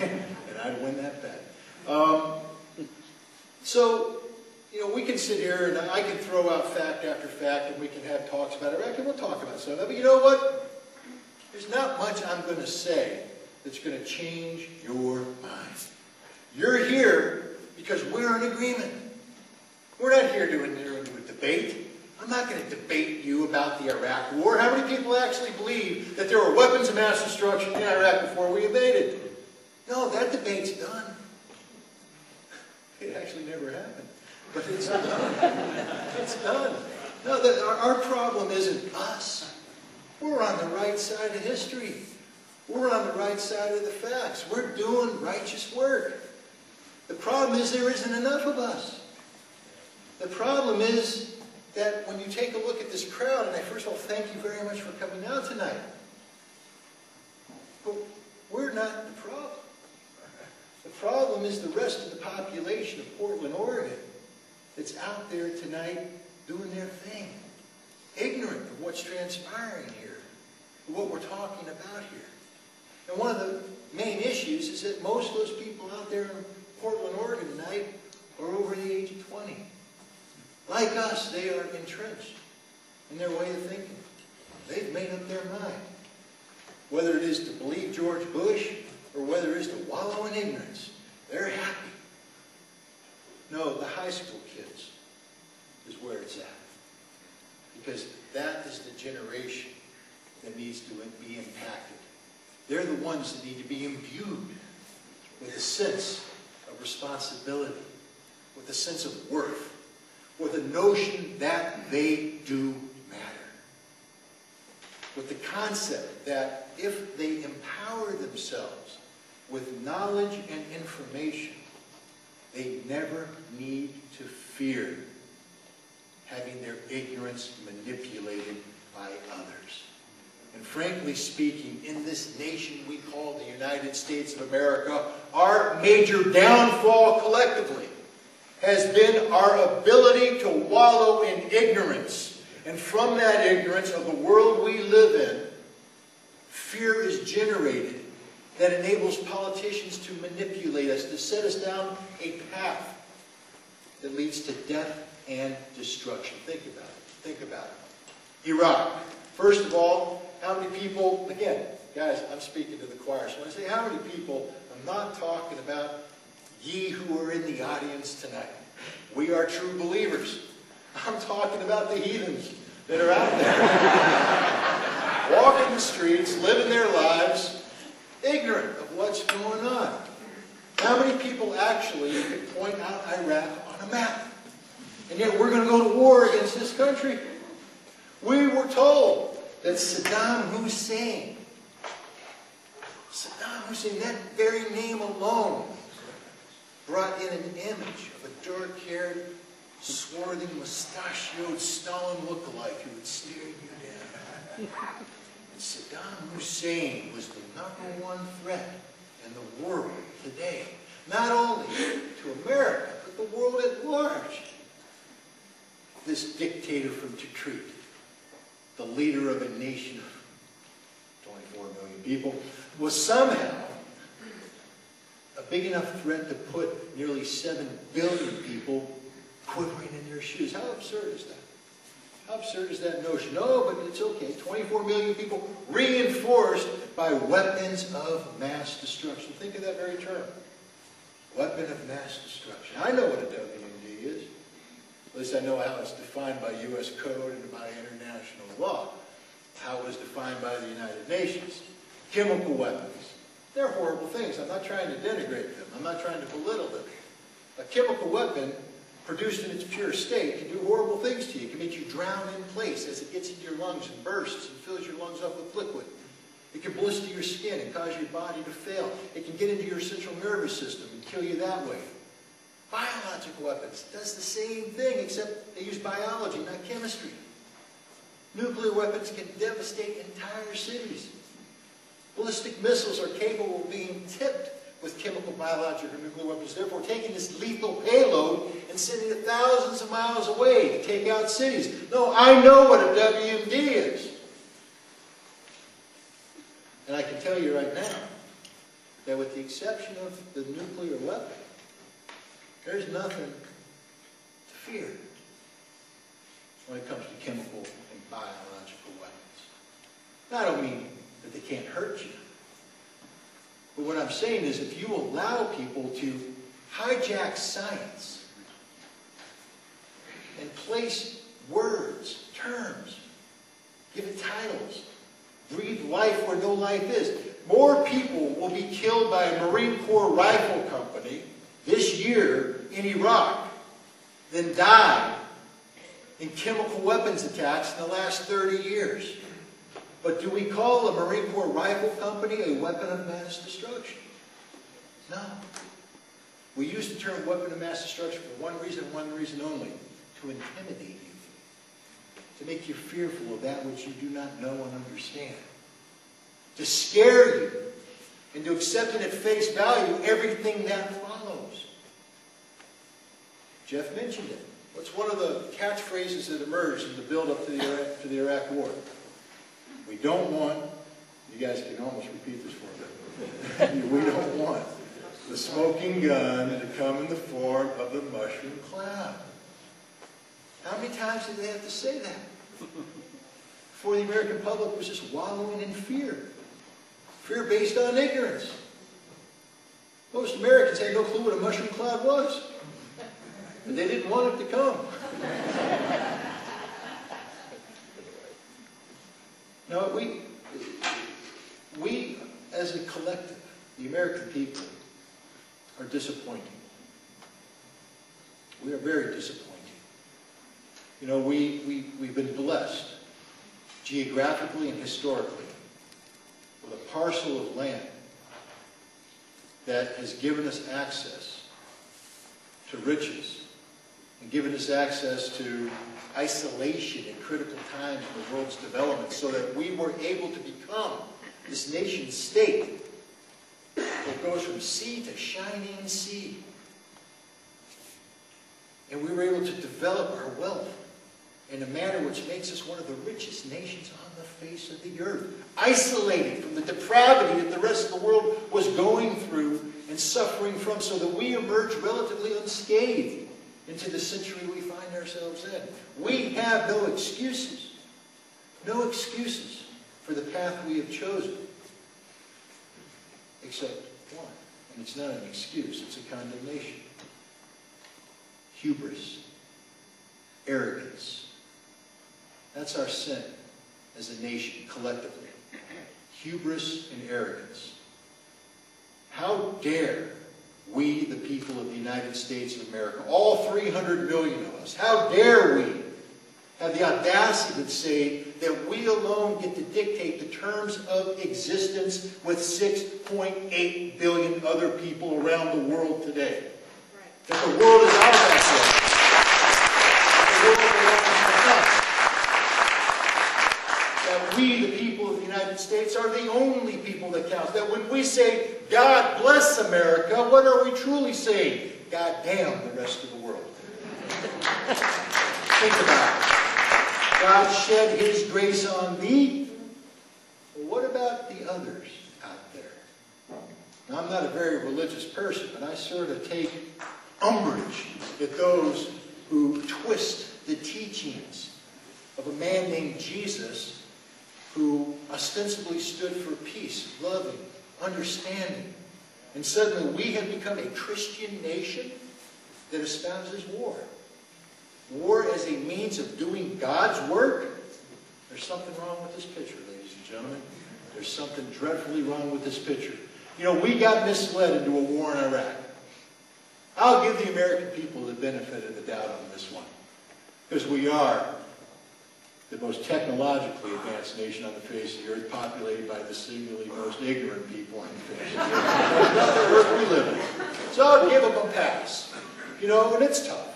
S4: and I'd win that bet. So, you know, we can sit here and I can throw out fact after fact and we can have talks about Iraq and we'll talk about some of it. But you know what? There's not much I'm going to say that's going to change your mind. You're here because we're in agreement. We're not here to enter into a debate. I'm not going to debate you about the Iraq War. How many people actually believe that there were weapons of mass destruction in Iraq before we invaded? No, that debate's done. It actually never happened. But it's done. It's done. No, our problem isn't us. We're on the right side of history. We're on the right side of the facts. We're doing righteous work. The problem is there isn't enough of us. The problem is that when you take a look at this crowd, and I first of all thank you very much for coming out tonight, but we're not the problem. The problem is the rest of the population of Portland, Oregon, that's out there tonight doing their thing, ignorant of what's transpiring here, of what we're talking about here. And one of the main issues is that most of those people out there in Portland, Oregon tonight are over the age of 20. Like us, they are entrenched. in their way of thinking. They've made up their mind. Whether it is to believe George Bush or whether it is to wallow in ignorance, they're happy. No, the high school kids is where it's at. Because that is the generation that needs to be impacted. They're the ones that need to be imbued with a sense of responsibility, with a sense of worth, with a notion that they do matter. With the concept that if they empower themselves with knowledge and information, they never need to fear having their ignorance manipulated by others. And frankly speaking, in this nation we call the United States of America, our major downfall collectively has been our ability to wallow in ignorance. And from that ignorance of the world we live in, fear is generated that enables politicians to manipulate us, to set us down a path that leads to death and destruction. Think about it. Think about it. Iraq. First of all, how many people, again, guys, I'm speaking to the choir, so when I say how many people, I'm not talking about ye who are in the audience tonight. We are true believers. I'm talking about the heathens that are out there, walking the streets, living their lives, ignorant of what's going on. How many people actually can point out Iraq on a map? And yet we're going to go to war against this country. We were told that Saddam Hussein, that very name alone, brought in an image of a dark-haired, swarthy, mustachioed Stalin lookalike who would stare you down. And Saddam Hussein was the #1 threat in the world today. Not only to America, but the world at large. This dictator from Tikrit, the leader of a nation of 24 million people, was somehow a big enough threat to put nearly 7 billion people quivering in their shoes. How absurd is that? How absurd is that notion? No, but it's okay. 24 million people reinforced by weapons of mass destruction. Think of that very term. Weapon of mass destruction. I know what a WMD is. At least I know how it's defined by U.S. code and by international law. How it was defined by the United Nations. Chemical weapons. They're horrible things. I'm not trying to denigrate them. I'm not trying to belittle them. A chemical weapon produced in its pure state can do horrible things to you. It can make you drown in place as it gets into your lungs and bursts and fills your lungs up with liquid. It can blister your skin and cause your body to fail. It can get into your central nervous system and kill you that way. Biological weapons does the same thing, except they use biology, not chemistry. Nuclear weapons can devastate entire cities. Ballistic missiles are capable of being tipped with chemical, biological, or nuclear weapons, therefore taking this lethal payload and sending it thousands of miles away to take out cities. No, I know what a WMD is. And I can tell you right now that with the exception of the nuclear weapon, there's nothing to fear when it comes to chemical and biological weapons. Now, I don't mean that they can't hurt you. But what I'm saying is if you allow people to hijack science and place words, terms, give it titles, breathe life where no life is, more people will be killed by a Marine Corps rifle company this year in Iraq than died in chemical weapons attacks in the last 30 years. But do we call a Marine Corps rifle company a weapon of mass destruction? No. We use the term weapon of mass destruction for one reason only, to intimidate you, to make you fearful of that which you do not know and understand, to scare you into accepting at face value everything that follows. Jeff mentioned it. What's one of the catchphrases that emerged in the build-up to the Iraq War? We don't want, you guys can almost repeat this for me. We don't want the smoking gun to come in the form of the mushroom cloud. How many times did they have to say that? Before the American public was just wallowing in fear. Fear based on ignorance. Most Americans had no clue what a mushroom cloud was. And they didn't want it to come. No, we as a collective, the American people, are disappointing. We are very disappointing. You know, we've been blessed, geographically and historically, with a parcel of land that has given us access to riches and given us access to isolation at critical times in the world's development so that we were able to become this nation state that goes from sea to shining sea. And we were able to develop our wealth in a manner which makes us one of the richest nations on the face of the earth, isolated from the depravity that the rest of the world was going through and suffering from, so that we emerged relatively unscathed into the century we find ourselves in. We have no excuses for the path we have chosen, except one. And it's not an excuse, it's a condemnation. Hubris, arrogance. That's our sin as a nation, collectively. Hubris and arrogance. How dare we, the people of the United States of America, all 300 million of us, how dare we have the audacity to say that we alone get to dictate the terms of existence with 6.8 billion other people around the world today? Right. That the world is our backyard. The world belongs to us. That we, the people of the United States, are the only people that count. That when we say, God bless America, what are we truly saying? God damn the rest of the world. Think about it. God shed His grace on thee. Well, what about the others out there? Now, I'm not a very religious person, but I sort of take umbrage at those who twist the teachings of a man named Jesus, who ostensibly stood for peace, loving, understanding. And suddenly we have become a Christian nation that espouses war. War as a means of doing God's work? There's something wrong with this picture, ladies and gentlemen. There's something dreadfully wrong with this picture. You know, we got misled into a war in Iraq. I'll give the American people the benefit of the doubt on this one, because we are the most technologically advanced nation on the face of the earth, populated by the singularly most ignorant people on the face of the earth. That's the earth we live in. So I'll give them a pass. You know, and it's tough.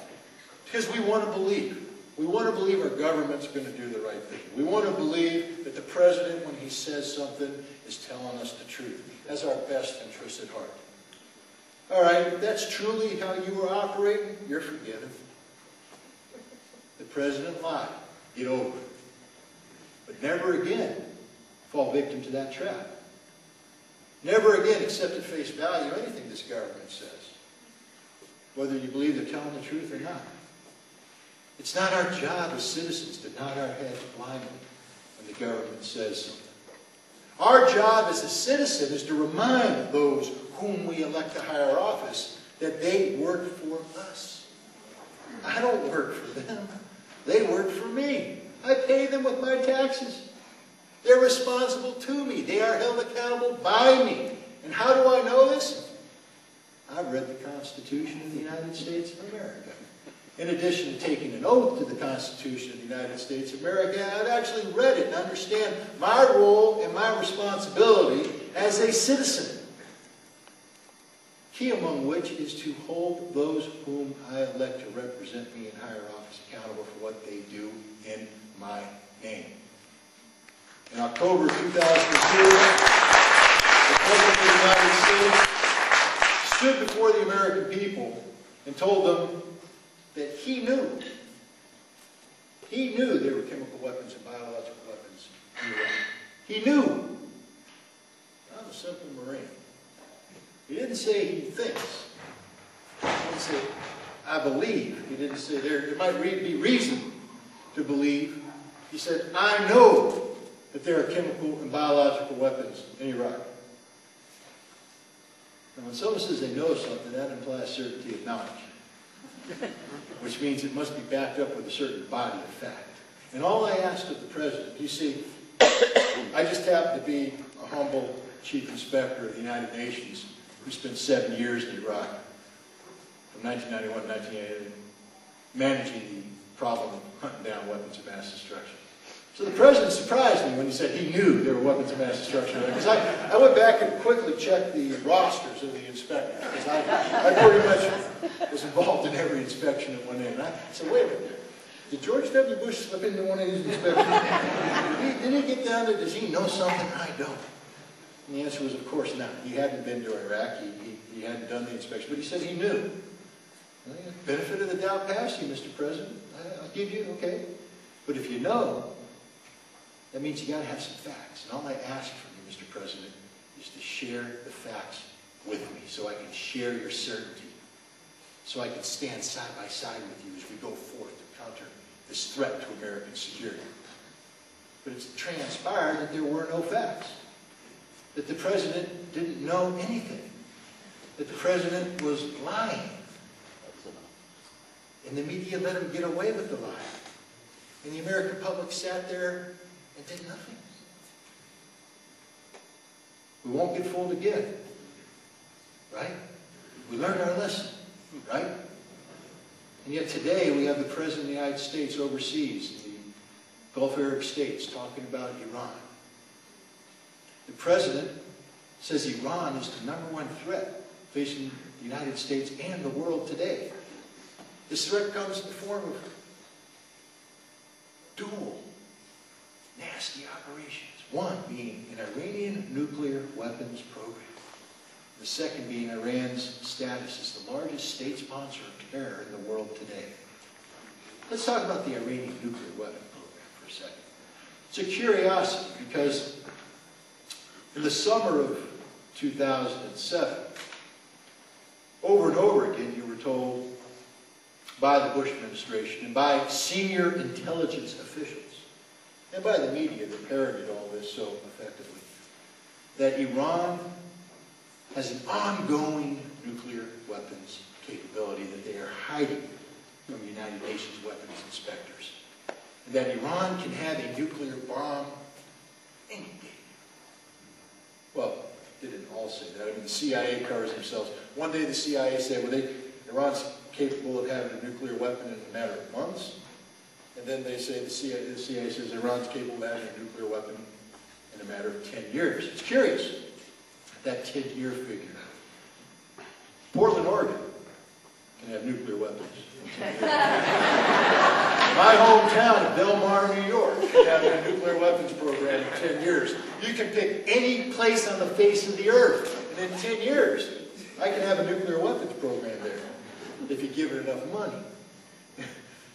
S4: Because we want to believe. We want to believe our government's going to do the right thing. We want to believe that the president, when he says something, is telling us the truth. Has our best interests at heart. All right, if that's truly how you were operating, you're forgiven. The president lied. Get over it. But never again fall victim to that trap. Never again accept at face value anything this government says, whether you believe they're telling the truth or not. It's not our job as citizens to nod our heads blindly when the government says something. Our job as a citizen is to remind those whom we elect to higher office that they work for us. I don't work for them. They work for me. I pay them with my taxes. They're responsible to me. They are held accountable by me. And how do I know this? I've read the Constitution of the United States of America. In addition to taking an oath to the Constitution of the United States of America, I've actually read it and understand my role and my responsibility as a citizen. Key among which is to hold those whom I elect to represent me in higher office accountable for what they do in my name. In October 2002, the President of the United States stood before the American people and told them that he knew there were chemical weapons and biological weapons in Iraq. He knew. I'm a simple Marine. He didn't say he thinks. He didn't say, I believe. He didn't say there might be reason to believe. He said, I know that there are chemical and biological weapons in Iraq. Now, when someone says they know something, that implies certainty of knowledge, which means it must be backed up with a certain body of fact. And all I asked of the president, you see, I just happen to be a humble chief inspector of the United Nations who spent 7 years in Iraq, from 1991 to 1988, managing the problem of hunting down weapons of mass destruction. So the president surprised me when he said he knew there were weapons of mass destruction there. Because I went back and quickly checked the rosters of the inspectors. Because I pretty much was involved in every inspection that went in. And I said, wait a minute. Did George W. Bush slip into one of these inspections? Did he get down there? Does he know something I don't? And the answer was, of course not. He hadn't been to Iraq. He hadn't done the inspection. But he said he knew. Well, benefit of the doubt passed you, Mr. President. I'll give you, okay. But if you know, that means you got to have some facts. And all I ask from you, Mr. President, is to share the facts with me so I can share your certainty. So I can stand side by side with you as we go forth to counter this threat to American security. But it's transpired that there were no facts. That the president didn't know anything. That the president was lying. And the media let him get away with the lie. And the American public sat there and did nothing. We won't get fooled again. Right? We learned our lesson. Right? And yet today we have the President of the United States overseas, the Gulf Arab states, talking about Iran. The President says Iran is the #1 threat facing the United States and the world today. This threat comes in the form of dual nasty operations. One being an Iranian nuclear weapons program. The second being Iran's status as the largest state sponsor of terror in the world today. Let's talk about the Iranian nuclear weapon program for a second. It's a curiosity because in the summer of 2007, over and over again you were told by the Bush administration and by senior intelligence officials and by the media that parodied all this so effectively that Iran has an ongoing nuclear weapons capability that they are hiding from the United Nations weapons inspectors. And that Iran can have a nuclear bomb any day. Well, they didn't all say that. I mean, the CIA covers themselves. One day the CIA said, well, Iran's capable of having a nuclear weapon in a matter of months. And then they say, the CIA says Iran's capable of having a nuclear weapon in a matter of 10 years. It's curious, that 10-year figure. Portland, Oregon can have nuclear weapons. My hometown of Del Mar, New York can have a nuclear weapons program in 10 years. You can pick any place on the face of the earth, and in 10 years, I can have a nuclear weapons program there, if you give it enough money.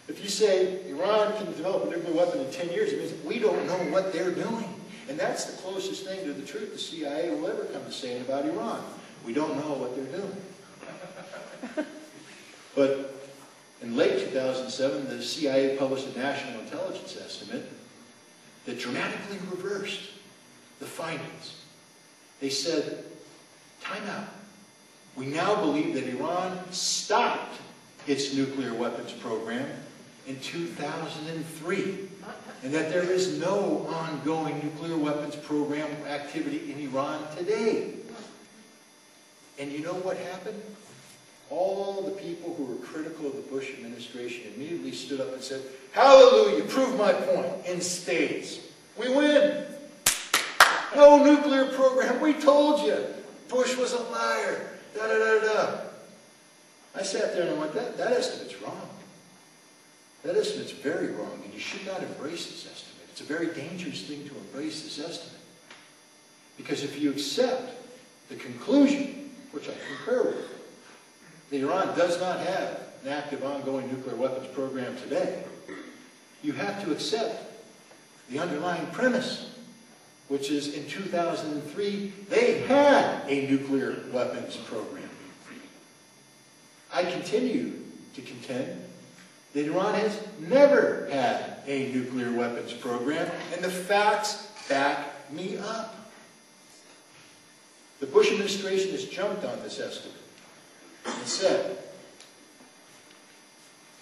S4: If you say Iran can develop a nuclear weapon in 10 years, it means we don't know what they're doing. And that's the closest thing to the truth the CIA will ever come to saying about Iran. We don't know what they're doing. But in late 2007, the CIA published a national intelligence estimate that dramatically reversed the findings. They said, time out. We now believe that Iran stopped its nuclear weapons program in 2003, and that there is no ongoing nuclear weapons program activity in Iran today. And you know what happened? All the people who were critical of the Bush administration immediately stood up and said, hallelujah, prove my point, in spades. We win. No nuclear program, we told you. Bush was a liar. Da da da da. I sat there and I went, that estimate's wrong. That estimate's very wrong, and you should not embrace this estimate. It's a very dangerous thing to embrace this estimate. Because if you accept the conclusion, which I concur with, that Iran does not have an active ongoing nuclear weapons program today, you have to accept the underlying premise, which is in 2003, they had a nuclear weapons program. I continue to contend that Iran has never had a nuclear weapons program, and the facts back me up. The Bush administration has jumped on this estimate and said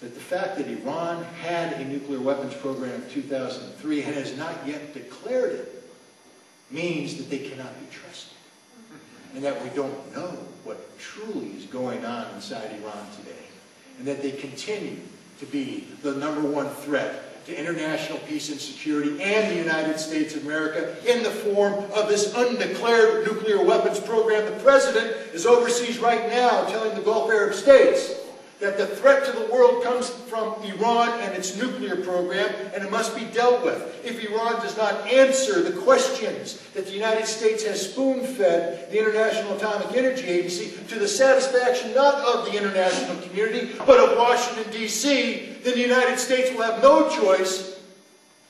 S4: that the fact that Iran had a nuclear weapons program in 2003 and has not yet declared it means that they cannot be trusted, and that we don't know what truly is going on inside Iran today, and that they continue to be the #1 threat to international peace and security and the United States of America in the form of this undeclared nuclear weapons program. The President is overseas right now telling the Gulf Arab states that the threat to the world comes from Iran and its nuclear program, and it must be dealt with. If Iran does not answer the questions that the United States has spoon-fed the International Atomic Energy Agency to the satisfaction not of the international community, but of Washington, D.C., then the United States will have no choice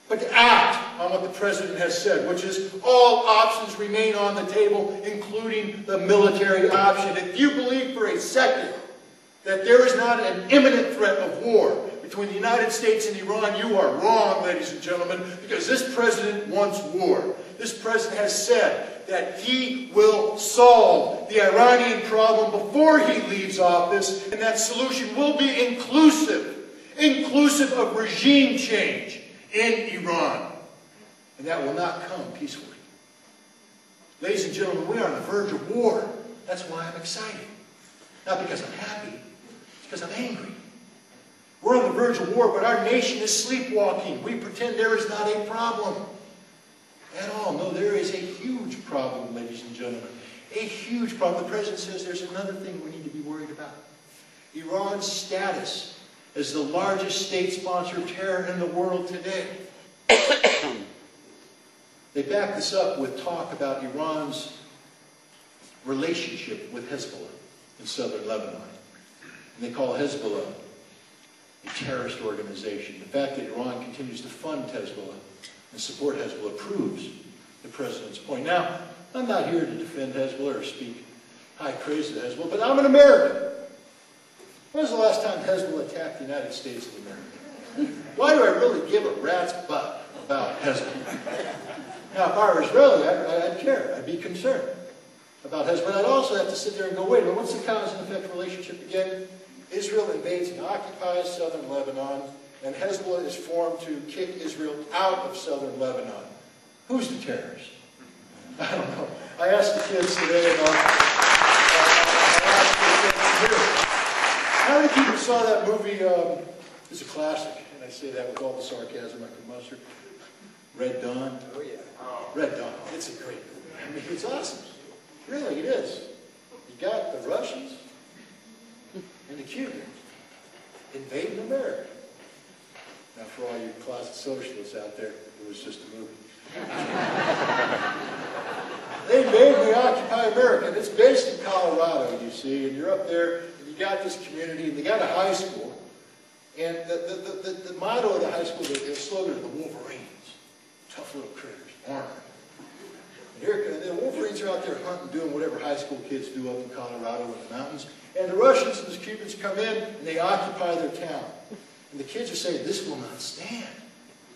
S4: but to act on what the President has said, which is all options remain on the table, including the military option. If you believe for a second that there is not an imminent threat of war between the United States and Iran, you are wrong, ladies and gentlemen, because this President wants war. This President has said that he will solve the Iranian problem before he leaves office, and that solution will be inclusive of regime change in Iran. And that will not come peacefully. Ladies and gentlemen, we are on the verge of war. That's why I'm excited. Not because I'm happy, it's because I'm angry. We're on the verge of war, but our nation is sleepwalking. We pretend there is not a problem at all. No, there is a huge problem, ladies and gentlemen. A huge problem. The President says there's another thing we need to be worried about. Iran's status as the largest state sponsor of terror in the world today. They back this up with talk about Iran's relationship with Hezbollah in southern Lebanon. And they call Hezbollah a terrorist organization. The fact that Iran continues to fund Hezbollah and support Hezbollah proves the President's point. Now, I'm not here to defend Hezbollah or speak high praise of Hezbollah, but I'm an American. When was the last time Hezbollah attacked the United States of America? Why do I really give a rat's butt about Hezbollah? Now, if I were Israeli, I'd care. I'd be concerned about Hezbollah. I'd also have to sit there and go, wait a minute, what's the cause and effect relationship again? Israel invades and occupies southern Lebanon, and Hezbollah is formed to kick Israel out of southern Lebanon. Who's the terrorist? I don't know. I asked the kids today, how many people saw that movie? It's a classic, and I say that with all the sarcasm I can muster. Red Dawn. Oh yeah. Red Dawn. It's a great movie. I mean, it's awesome. Really, it is. You got the Russians and the Cubans invading America. Now, for all you closet socialists out there, it was just a movie. They invade and they occupy America. And it's based in Colorado, you see, and you're up there, and you got this community, and they got a high school. And the motto of the high school, the slogan is the Wolverines. Tough little critters, armored. And here, the Wolverines are out there hunting, doing whatever high school kids do up in Colorado in the mountains. And the Russians and the Cubans come in, and they occupy their town. And the kids are saying, this will not stand.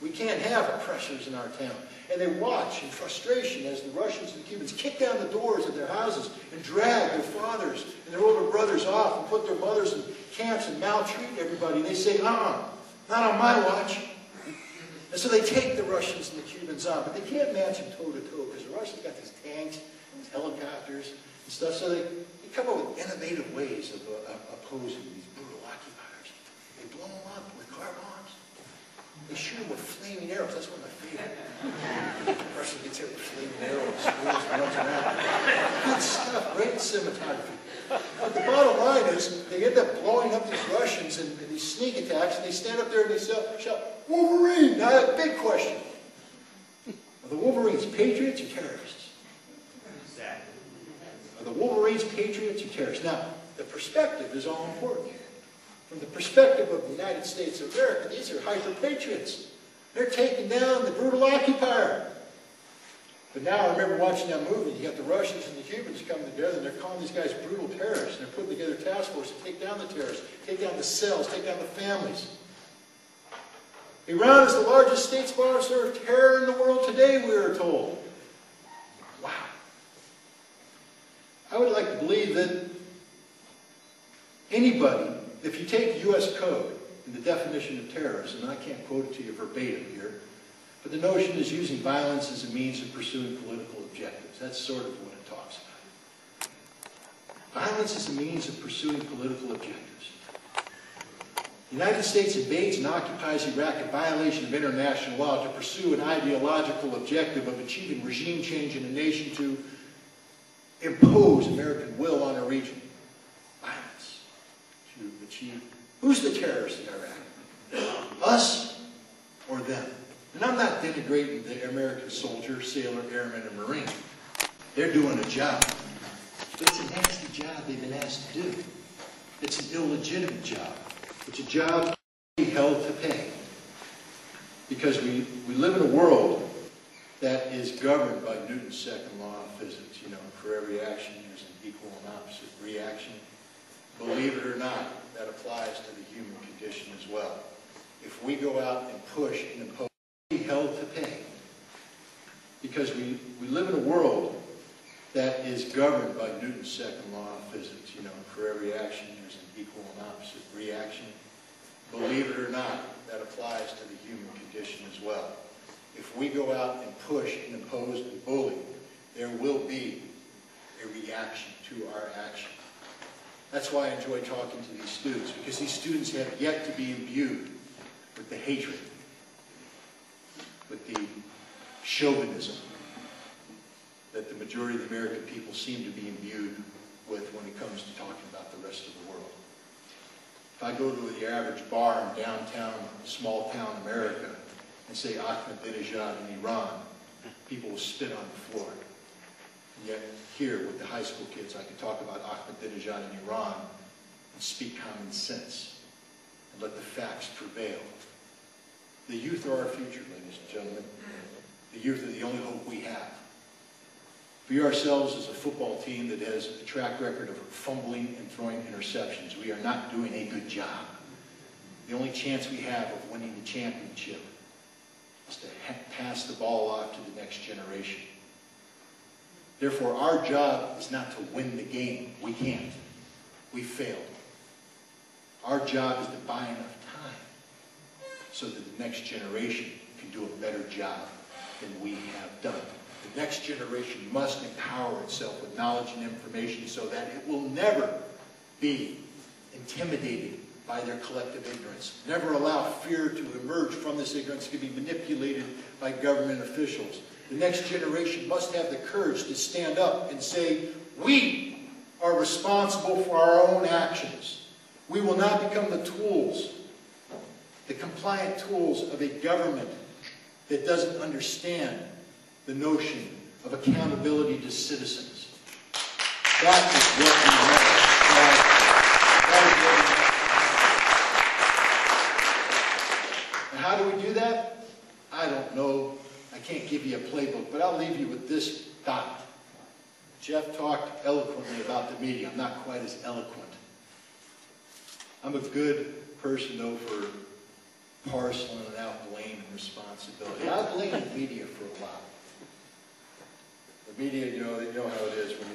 S4: We can't have oppressors in our town. And they watch in frustration as the Russians and the Cubans kick down the doors of their houses and drag their fathers and their older brothers off and put their mothers in camps and maltreat everybody. And they say, not on my watch. And so they take the Russians and the Cubans on, but they can't match them toe-to-toe because the Russians got these tanks, these helicopters and stuff. So they come up with innovative ways of opposing these brutal occupiers. They blow them up with car bombs. They shoot them with flaming arrows. That's one of my favorite. The Russian gets hit with flaming arrows, swirls and runs around. Good stuff, great cinematography. But the bottom line is, they end up blowing up these Russians in these sneak attacks, and they stand up there and they shout, Wolverine! Now, a big question. Are the Wolverines patriots or terrorists? Are the Wolverines patriots or terrorists? Now, the perspective is all important. From the perspective of the United States of America, these are hyper-patriots. They're taking down the brutal occupier. But now I remember watching that movie. You got the Russians and the Cubans coming together, and they're calling these guys brutal terrorists. And they're putting together a task force to take down the terrorists, take down the cells, take down the families. Iran is the largest state sponsor of terror in the world today, we are told. Wow. I would like to believe that anybody, if you take U.S. code and the definition of terrorism, and I can't quote it to you verbatim here, but the notion is using violence as a means of pursuing political objectives. That's sort of what it talks about. Violence is a means of pursuing political objectives. The United States invades and occupies Iraq in violation of international law to pursue an ideological objective of achieving regime change in a nation to impose American will on a region. Violence to achieve. Who's the terrorist in Iraq? Us or them? And I'm not denigrating the American soldier, sailor, airman, and marine. They're doing a job. But it's a nasty job they've been asked to do. It's an illegitimate job. It's a job we held to pay. Because we live in a world that is governed by Newton's second law of physics. You know, for every action there's an equal and opposite reaction. Believe it or not, that applies to the human condition as well. If we go out and push and impose, we held to pay. Because we live in a world that is governed by Newton's second law of physics. You know, for every action there's an equal and opposite reaction. Believe it or not, that applies to the human condition as well. If we go out and push and impose and bully, there will be a reaction to our action. That's why I enjoy talking to these students, because these students have yet to be imbued with the hatred, with the chauvinism that the majority of the American people seem to be imbued with when it comes to talking about the rest of the world. If I go to the average bar in downtown, small town America, and say Ahmadinejad in Iran, people will spit on the floor. And yet here with the high school kids, I can talk about Ahmadinejad in Iran and speak common sense and let the facts prevail. The youth are our future, ladies and gentlemen. The youth are the only hope we have. We ourselves as a football team that has a track record of fumbling and throwing interceptions, we are not doing a good job. The only chance we have of winning the championship is to pass the ball off to the next generation. Therefore, our job is not to win the game. We can't. We failed. Our job is to buy enough time so that the next generation can do a better job than we have done. The next generation must empower itself with knowledge and information so that it will never be intimidated by their collective ignorance. Never allow fear to emerge from this ignorance to be manipulated by government officials. The next generation must have the courage to stand up and say, we are responsible for our own actions. We will not become the tools, the compliant tools of a government that doesn't understand the notion of accountability to citizens. That is what we want. And how do we do that? I don't know. I can't give you a playbook, but I'll leave you with this thought. Jeff talked eloquently about the media. I'm not quite as eloquent. I'm a good person, though, for parceling out blame and responsibility. I blame the media for a while. The media, you know how it is when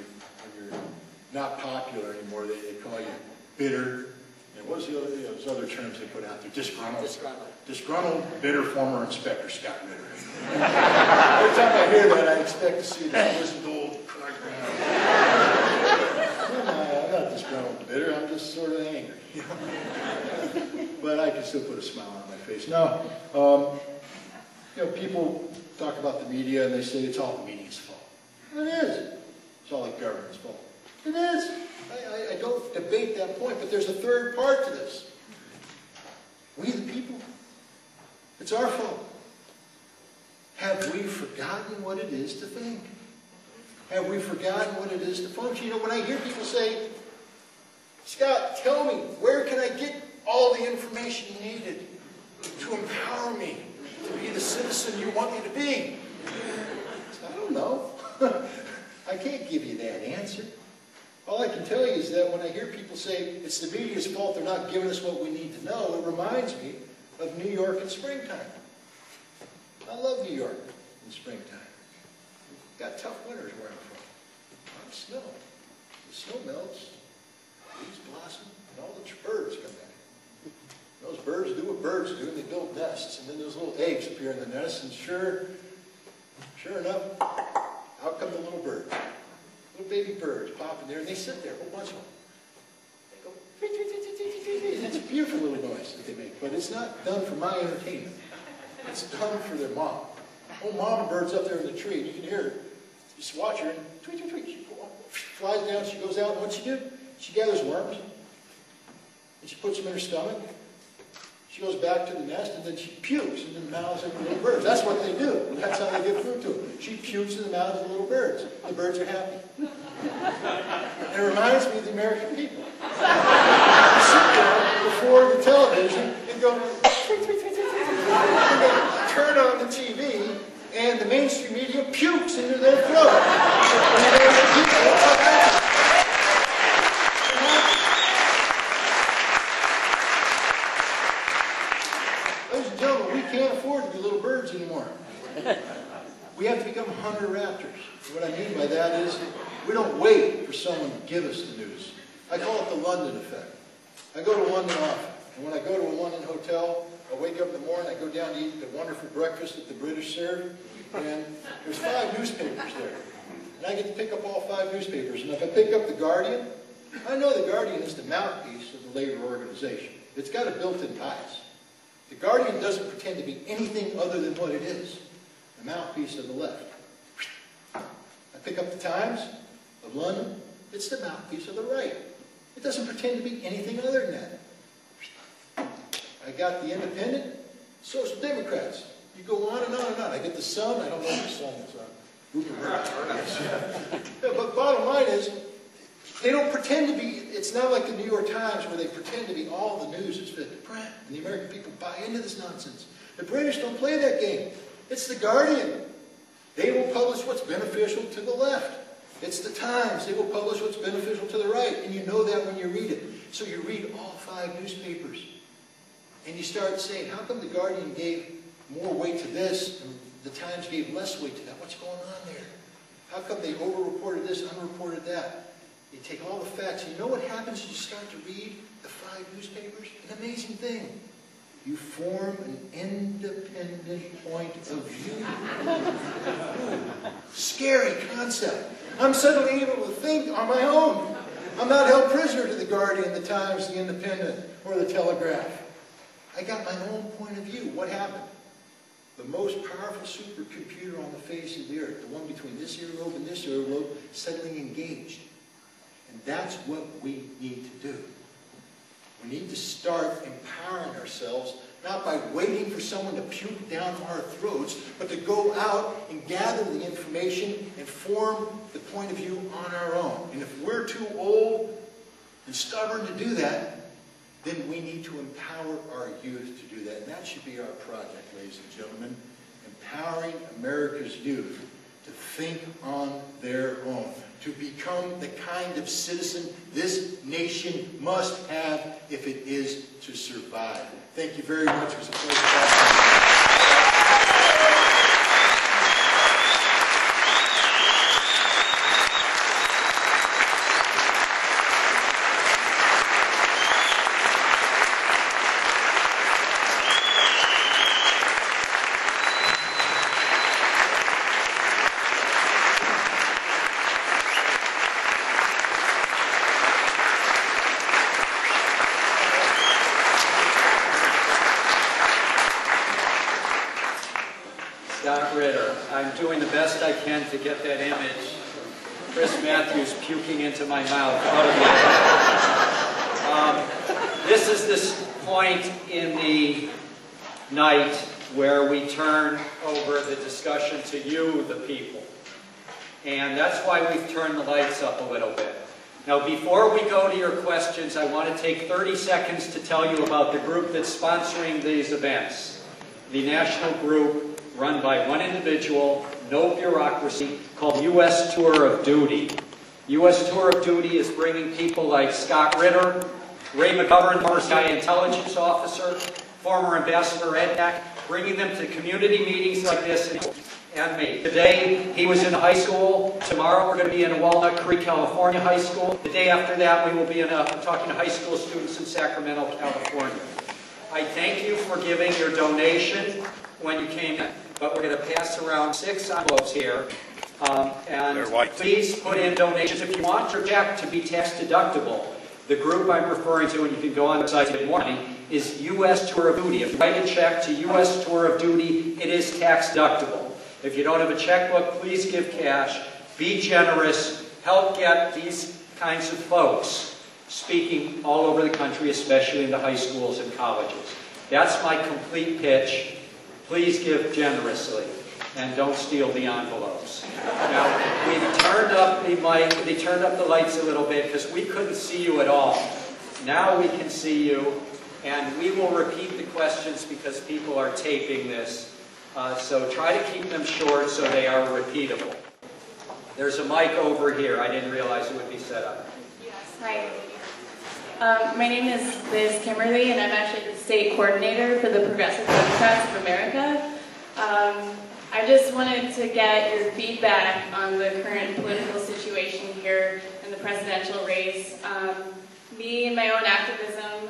S4: you're not popular anymore. They call you bitter. And what's the other, those other terms they put out there? Disgruntled. Disgruntled, bitter former Inspector Scott Ritter. Every time I hear that, I expect to see this old crack. I'm not disgruntled and bitter. I'm just sort of angry. But I can still put a smile on my face. Now, people talk about the media and they say it's all the media's fault. It is. It's all the government's fault. It is. I don't debate that point, but there's a third part to this. We the people. It's our fault. Have we forgotten what it is to think? Have we forgotten what it is to function? You know, when I hear people say, Scott, tell me, where can I get all the information needed to empower me to be the citizen you want me to be? I don't know. I can't give you that answer. All I can tell you is that when I hear people say it's the media's fault, they're not giving us what we need to know, it reminds me of New York in springtime. I love New York in springtime. We've got tough winters where I'm from. A lot of snow. The snow melts, leaves blossom, and all the birds come back. Those birds do what birds do, and they build nests, and then those little eggs appear in the nest, and sure enough, out come the little birds. Little baby birds pop in there, and they sit there, a whole bunch of them. They go, and it's a beautiful little noise that they make, but it's not done for my entertainment. It's done for their mom. Oh, mama bird's up there in the tree, and you can hear her. You just watch her, and tweet, tweet, tweet. She flies down, she goes out, and what's she do? She gathers worms, and she puts them in her stomach. She goes back to the nest, and then she pukes into the mouths of the little birds. That's what they do. That's how they give food to them. She pukes in the mouths of the little birds. The birds are happy. And it reminds me of the American people. They sit there before the television and go, tweet, tweet, tweet, tweet, tweet. And they turn on the TV, and the mainstream media pukes into their throat. And the American people are happy. Ladies and gentlemen, we can't afford to be little birds anymore. We have to become hunter-raptors. What I mean by that is we don't wait for someone to give us the news. I call it the London effect. I go to London often, and when I go to a London hotel, I wake up in the morning, I go down to eat the wonderful breakfast that the British serve, and there's 5 newspapers there. And I get to pick up all 5 newspapers, and if I pick up the Guardian, I know the Guardian is the mouthpiece of the labor organization. It's got a built-in bias. The Guardian doesn't pretend to be anything other than what it is, the mouthpiece of the left. I pick up the Times of London, it's the mouthpiece of the right. It doesn't pretend to be anything other than that. I got the Independent, Social Democrats. You go on and on and on. I get the Sun, I don't know what the Sun is on. But bottom line is, they don't pretend to be, it's not like the New York Times where they pretend to be all the news is fit to print. And the American people buy into this nonsense. The British don't play that game. It's the Guardian. They will publish what's beneficial to the left. It's the Times. They will publish what's beneficial to the right. And you know that when you read it. So you read all 5 newspapers. And you start saying, how come the Guardian gave more weight to this and the Times gave less weight to that? What's going on there? How come they over-reported this, under-reported that? You take all the facts. You know what happens when you start to read the 5 newspapers? An amazing thing. You form an independent point of view. Scary concept. I'm suddenly able to think on my own. I'm not held prisoner to the Guardian, the Times, the Independent, or the Telegraph. I got my own point of view. What happened? The most powerful supercomputer on the face of the earth, the one between this earlobe and this earlobe, suddenly engaged. And that's what we need to do. We need to start empowering ourselves, not by waiting for someone to puke down our throats, but to go out and gather the information and form the point of view on our own. And if we're too old and stubborn to do that, then we need to empower our youth to do that. And that should be our project, ladies and gentlemen. Empowering America's youth to think on their own, to become the kind of citizen this nation must have if it is to survive. Thank you very much. It was a pleasure.
S3: Ritter. I'm doing the best I can to get that image, Chris Matthews puking into my mouth, out of me. This is this point in the night where we turn over the discussion to you, the people. And that's why we've turned the lights up a little bit. Now, before we go to your questions, I want to take 30 seconds to tell you about the group that's sponsoring these events. The national group run by one individual, no bureaucracy, called U.S. Tour of Duty. U.S. Tour of Duty is bringing people like Scott Ritter, Ray McGovern, former CIA intelligence officer, former Ambassador Ednak, bringing them to community meetings like this, and me. Today, he was in a high school. Tomorrow, we're going to be in Walnut Creek, California high school. The day after that, we will be talking to high school students in Sacramento, California. I thank you for giving your donation when you came in, but we're going to pass around 6 envelopes here. And please put in donations. If you want your check to be tax deductible, the group I'm referring to, and you can go on the site and get more money, is U.S. Tour of Duty. If you write a check to U.S. Tour of Duty, it is tax deductible. If you don't have a checkbook, please give cash. Be generous. Help get these kinds of folks speaking all over the country, especially in the high schools and colleges. That's my complete pitch. Please give generously. And don't steal the envelopes. Now, we've turned up the mic, they turned up the lights a little bit because we couldn't see you at all. Now we can see you, and we will repeat the questions because people are taping this. So try to keep them short so they are repeatable. There's a mic over here. I didn't realize it would be set up.
S5: Yes, hi. My name is Liz Kimberly, and I'm actually the state coordinator for the Progressive Democrats of America. I just wanted to get your feedback on the current political situation here in the presidential race. Me and my own activism,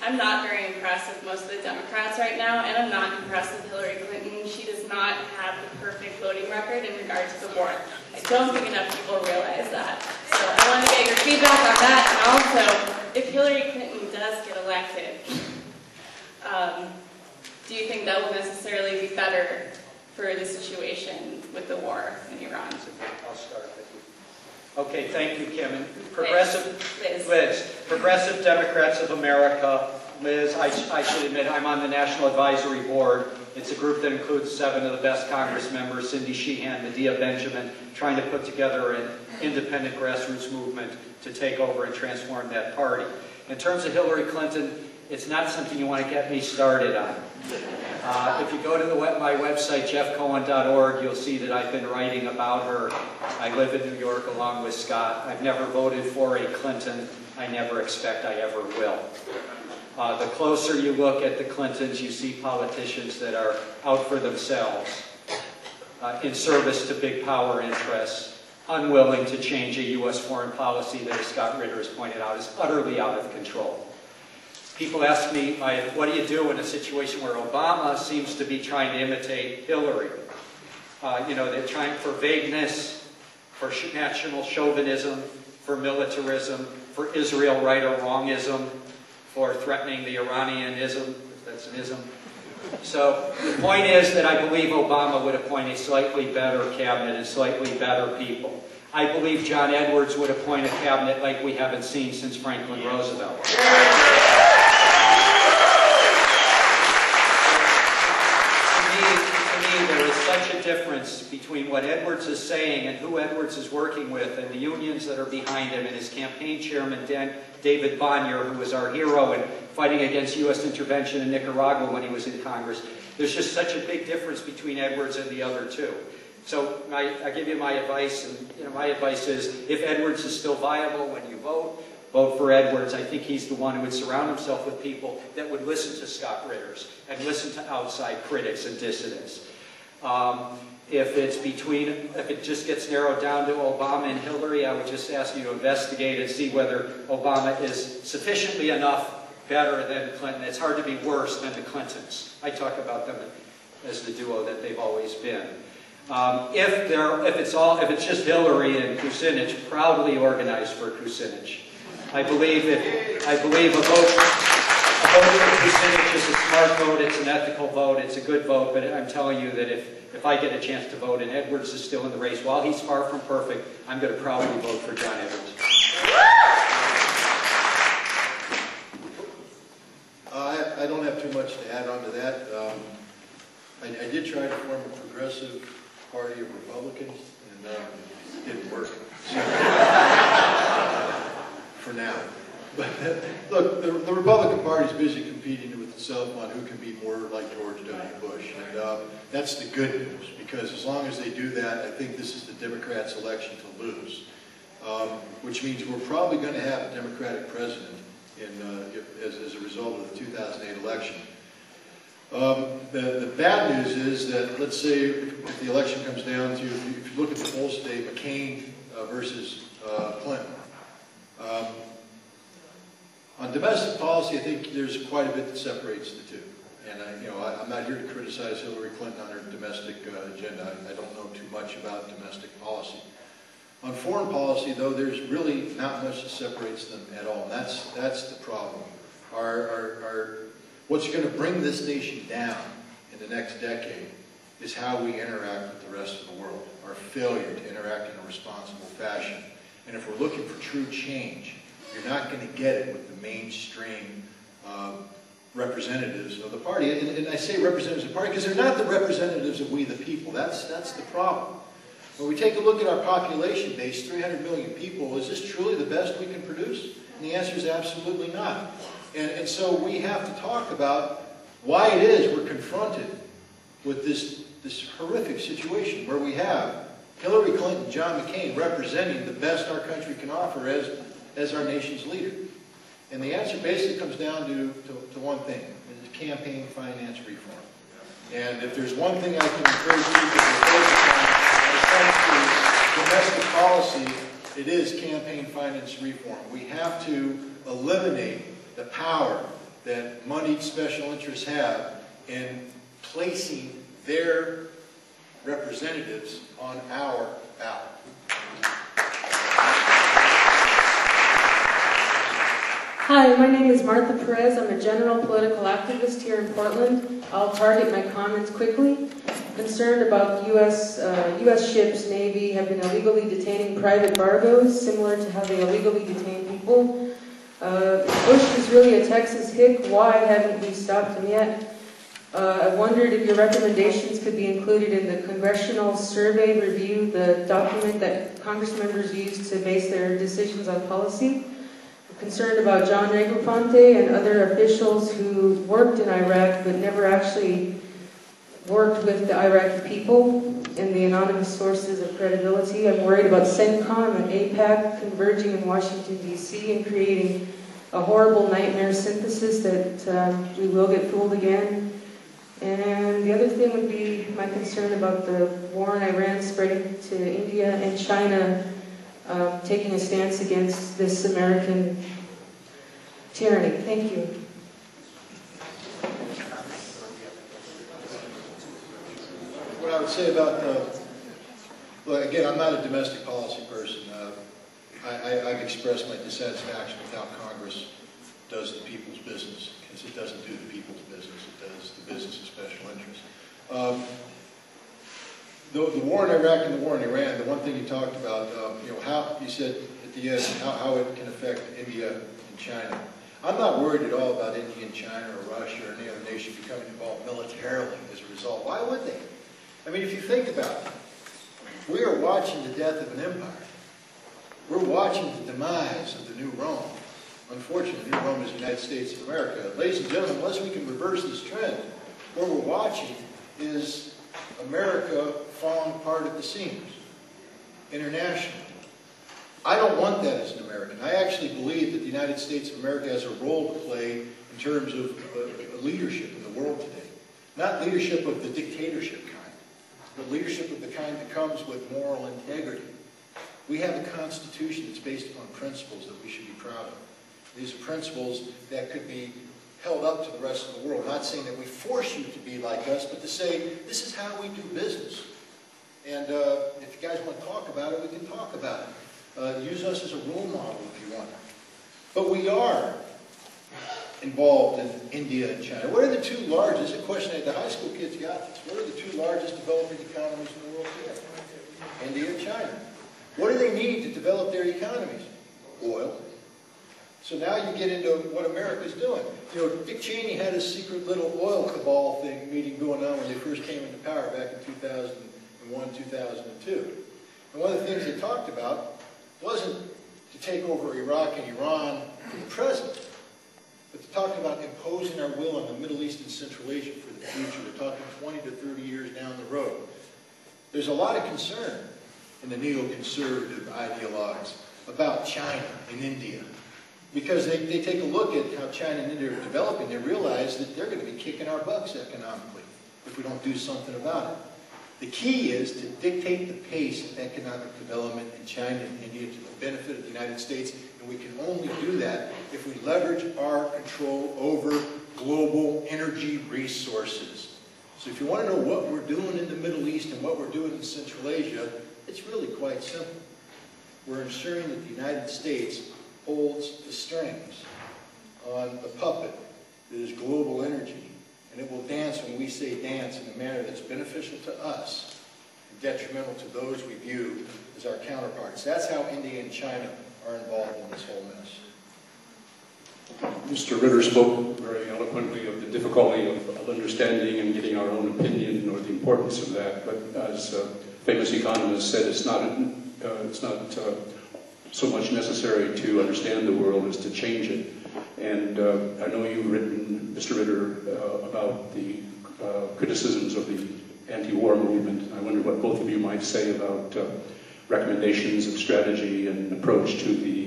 S5: I'm not very impressed with most of the Democrats right now, and I'm not impressed with Hillary Clinton. She does not have the perfect voting record in regards to the war. I don't think enough people realize that. So I want to get your feedback on that, and also, if Hillary Clinton does get elected, do you think that will necessarily be better for the situation with the war in Iran?
S3: I'll start with you. Okay, thank you, Kim. And
S5: Liz.
S3: Progressive Democrats of America. Liz, I should admit, I'm on the National Advisory Board. It's a group that includes 7 of the best Congress members, Cindy Sheehan, Medea Benjamin, trying to put together an independent grassroots movement to take over and transform that party. In terms of Hillary Clinton, it's not something you want to get me started on. If you go to my website, jeffcohen.org, you'll see that I've been writing about her. I live in New York along with Scott. I've never voted for a Clinton. I never expect I ever will. The closer you look at the Clintons, you see politicians that are out for themselves, in service to big power interests, unwilling to change a U.S. foreign policy that, as Scott Ritter has pointed out, is utterly out of control. People ask me, what do you do in a situation where Obama seems to be trying to imitate Hillary? They're trying for vagueness, for national chauvinism, for militarism, for Israel right or wrongism, for threatening the Iranianism, if that's an ism. So the point is that I believe Obama would appoint a slightly better cabinet and slightly better people. I believe John Edwards would appoint a cabinet like we haven't seen since Franklin Roosevelt. There is such a difference between what Edwards is saying and who Edwards is working with and the unions that are behind him and his campaign chairman, David Bonnier, who was our hero in fighting against U.S. intervention in Nicaragua when he was in Congress. There's just such a big difference between Edwards and the other two. So I give you my advice, and my advice is if Edwards is still viable when you vote for Edwards. I think he's the one who would surround himself with people that would listen to Scott Ritters and listen to outside critics and dissidents. If it just gets narrowed down to Obama and Hillary, I would just ask you to investigate and see whether Obama is sufficiently enough better than Clinton. It's hard to be worse than the Clintons. I talk about them as the duo that they've always been. If it's just Hillary and Kucinich, proudly organized for Kucinich. I believe a vote for Kucinich is a smart vote, it's an ethical vote, it's a good vote, but I'm telling you that if I get a chance to vote and Edwards is still in the race, while he's far from perfect, I'm going to proudly vote for John Edwards.
S4: I don't have too much to add on to that. I did try to form a progressive party of Republicans, and it didn't work. For now. But look, the Republican Party is busy competing with itself on who can be more like George W. Bush. And that's the good news, because as long as they do that, I think this is the Democrats' election to lose. Which means we're probably going to have a Democratic president as a result of the 2008 election. The bad news is that, let's say, if the election comes down to, if you look at the polls today, McCain versus Clinton. On domestic policy, I think there's quite a bit that separates the two. And I'm not here to criticize Hillary Clinton on her domestic agenda. I don't know too much about domestic policy. On foreign policy, though, there's really not much that separates them at all. And that's the problem. What's going to bring this nation down in the next decade is how we interact with the rest of the world. Our failure to interact in a responsible fashion. And if we're looking for true change, you're not going to get it with the mainstream representatives of the party. And I say representatives of the party because they're not the representatives of we the people. That's the problem. When we take a look at our population base, 300 million people, is this truly the best we can produce? And the answer is absolutely not. And so we have to talk about why it is we're confronted with this horrific situation where we have Hillary Clinton, John McCain representing the best our country can offer as our nation's leader. And the answer basically comes down to one thing, and it's campaign finance reform. And if there's one thing I can encourage people to focus on when it comes to domestic policy, it is campaign finance reform. We have to eliminate the power that moneyed special interests have in placing their representatives on our ballot.
S6: Hi, my name is Martha Perez. I'm a general political activist here in Portland. I'll target my comments quickly. Concerned about U.S. ships, Navy, have been illegally detaining private bargos, similar to how they illegally detain people. Bush is really a Texas hick. Why haven't we stopped him yet? I wondered if your recommendations could be included in the Congressional Survey Review, the document that Congress members use to base their decisions on policy. I'm concerned about John Negroponte and other officials who worked in Iraq but never actually worked with the Iraqi people and the anonymous sources of credibility. I'm worried about CENTCOM and AIPAC converging in Washington, D.C. and creating a horrible nightmare synthesis that we will get fooled again. And the other thing would be my concern about the war in Iran spreading to India and China taking a stance against this American tyranny. Thank you.
S4: What I would say about, well, again, I'm not a domestic policy person. I've expressed my dissatisfaction with how Congress does the people's business, because it doesn't do the people's business, it does the business of special interests. The war in Iraq and the war in Iran, the one thing you talked about, how, you said at the end, how it can affect India and China. I'm not worried at all about India and China or Russia or any other nation becoming involved militarily as a result. Why would they? I mean, if you think about it, we are watching the death of an empire. We're watching the demise of the new Rome. Unfortunately, the new Rome is the United States of America. Ladies and gentlemen, unless we can reverse this trend, what we're watching is America falling apart at the seams, internationally. I don't want that as an American. I actually believe that the United States of America has a role to play in terms of leadership in the world today. Not leadership of the dictatorship kind, but leadership of the kind that comes with moral integrity. We have a Constitution that's based upon principles that we should be proud of. These are principles that could be held up to the rest of the world. Not saying that we force you to be like us, but to say, this is how we do business. And if you guys want to talk about it, we can talk about it. Use us as a role model if you want. But we are involved in India and China. What are the two largest, this is a question that the high school kids got this, what are the two largest developing economies in the world today? India and China. What do they need to develop their economies? Oil. So now you get into what America's doing. You know, Dick Cheney had a secret little oil cabal meeting going on when they first came into power back in 2001, 2002. And one of the things they talked about wasn't to take over Iraq and Iran for the present, but to talk about imposing our will on the Middle East and Central Asia for the future. We're talking 20 to 30 years down the road. There's a lot of concern in the neoconservative ideologues about China and India Because they take a look at how China and India are developing, they realize that they're going to be kicking our butts economically if we don't do something about it. The key is to dictate the pace of economic development in China and India to the benefit of the United States, and we can only do that if we leverage our control over global energy resources. So if you want to know what we're doing in the Middle East and what we're doing in Central Asia, it's really quite simple. We're ensuring that the United States holds the strings on the puppet that is global energy. And it will dance when we say dance in a manner that's beneficial to us and detrimental to those we view as our counterparts. That's how India and China are involved in this whole mess.
S7: Mr. Ritter spoke very eloquently of the difficulty of understanding and getting our own opinion or the importance of that. But as a famous economist said, it's not so much necessary to understand the world as to change it. And I know you've written, Mr. Ritter, about the criticisms of the anti-war movement. I wonder what both of you might say about recommendations of strategy and approach to the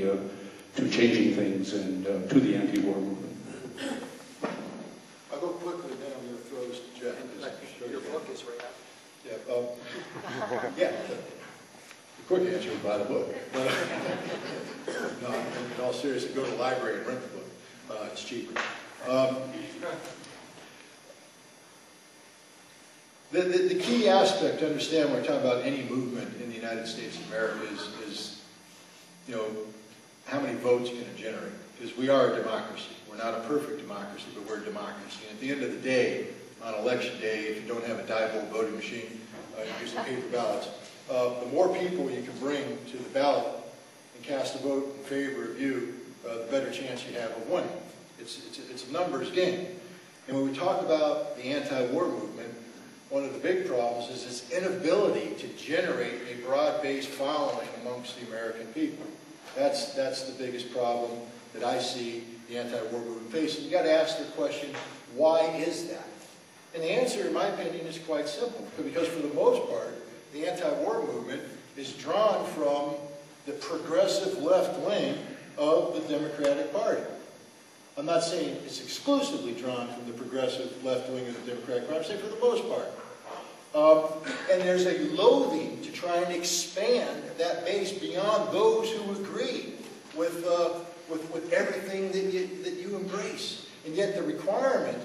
S7: to changing things and to the anti-war movement.
S4: I'll go quickly, then I'm going to throw this to Jeff.
S3: Your book is right up.
S4: Yeah, yeah. The quick answer is buy the book. No, in all seriousness, go to the library and rent the book. It's cheaper. The key aspect to understand when we're talking about any movement in the United States of America is you know, how many votes can it generate? Because we are a democracy. We're not a perfect democracy, but we're a democracy. And at the end of the day, on election day, if you don't have a die-bolt voting machine, you use some paper ballots. The more people you can bring to the ballot and cast a vote in favor of you, the better chance you have of winning. It's a numbers game. And when we talk about the anti-war movement, one of the big problems is its inability to generate a broad-based following amongst the American people. That's the biggest problem that I see the anti-war movement facing. You've got to ask the question, why is that? And the answer, in my opinion, is quite simple. Because for the most part, the anti-war movement is drawn from the progressive left wing of the Democratic Party. I'm not saying it's exclusively drawn from the progressive left wing of the Democratic Party. I'm saying for the most part. And there's a loathing to try and expand that base beyond those who agree with everything that you embrace. And yet the requirement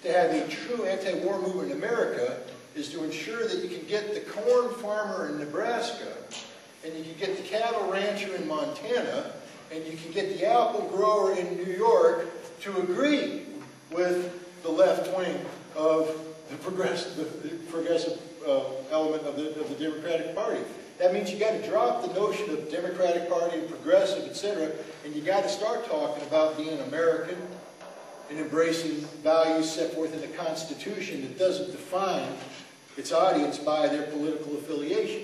S4: to have a true anti-war movement in America is to ensure that you can get the corn farmer in Nebraska, and you can get the cattle rancher in Montana, and you can get the apple grower in New York to agree with the left wing of the progressive element of the Democratic Party. That means you got to drop the notion of Democratic Party and progressive, etc., and you got to start talking about being American and embracing values set forth in the Constitution that doesn't define its audience by their political affiliation.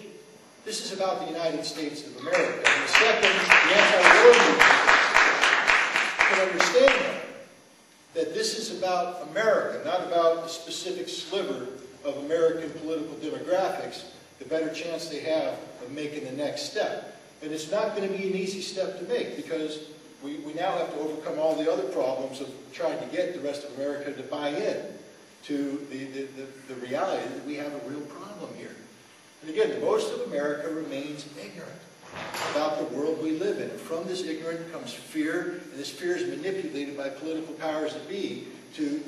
S4: This is about the United States of America. And the second, the anti-war movement can understand that this is about America, not about a specific sliver of American political demographics, the better chance they have of making the next step. And it's not going to be an easy step to make, because we now have to overcome all the other problems of trying to get the rest of America to buy in to the reality that we have a real problem here. And again, most of America remains ignorant about the world we live in. And from this ignorance comes fear, and this fear is manipulated by political powers that be to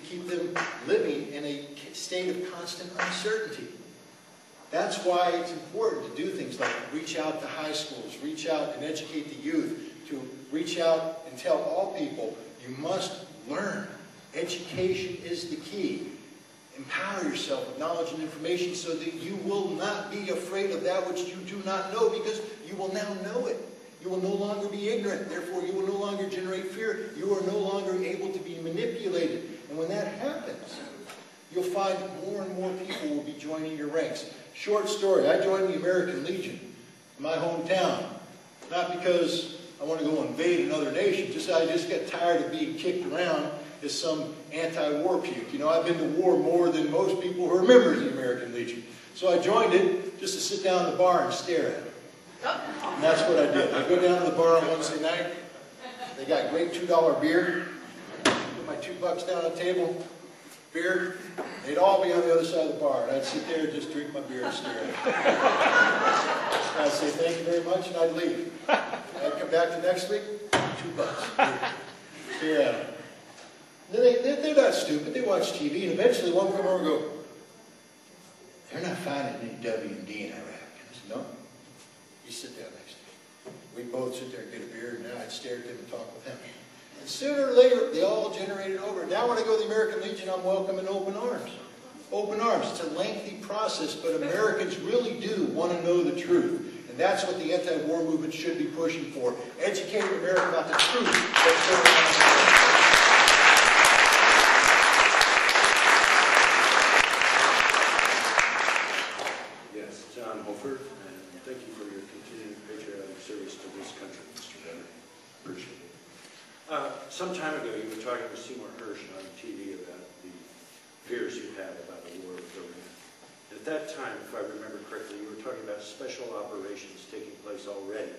S4: keep them living in a state of constant uncertainty. That's why it's important to do things like reach out to high schools, reach out and educate the youth, to reach out and tell all people, you must learn. Education is the key. Empower yourself with knowledge and information so that you will not be afraid of that which you do not know, because you will now know it. You will no longer be ignorant. Therefore, you will no longer generate fear. You are no longer able to be manipulated. And when that happens, you'll find more and more people will be joining your ranks. Short story, I joined the American Legion in my hometown, not because I want to go invade another nation, I just got tired of being kicked around as some anti-war puke. You know, I've been to war more than most people who are members of the American Legion. So I joined it just to sit down in the bar and stare at it. And that's what I did. I go down to the bar on Wednesday night, They got great $2 beer. Put my $2 down on the table, beer. They'd all be on the other side of the bar. And I'd sit there and just drink my beer and stare at them. I'd say thank you very much, and I'd leave. I'd come back the next week, $2. Stare at them. They're not stupid. They watch TV, and eventually one will come over and go, they're not finding any W&D in Iraq. I said, no. You sit down next to me. We'd both sit there and get a beer, and now I'd stare at them and talk with them. And sooner or later, they all generated over. Now when I go to the American Legion, I'm welcome in open arms. Open arms. It's a lengthy process, but Americans really do want to know the truth. And that's what the anti-war movement should be pushing for. Educating America about the truth that's going on.
S7: Yes, John Holford, and thank you for your continued patriotic service to this country, Mr. Ritter. Appreciate it. Some time ago, you were talking with Seymour Hersh on TV about the fears you had about the war with Iran. At that time, if I remember correctly, you were talking about special operations taking place already.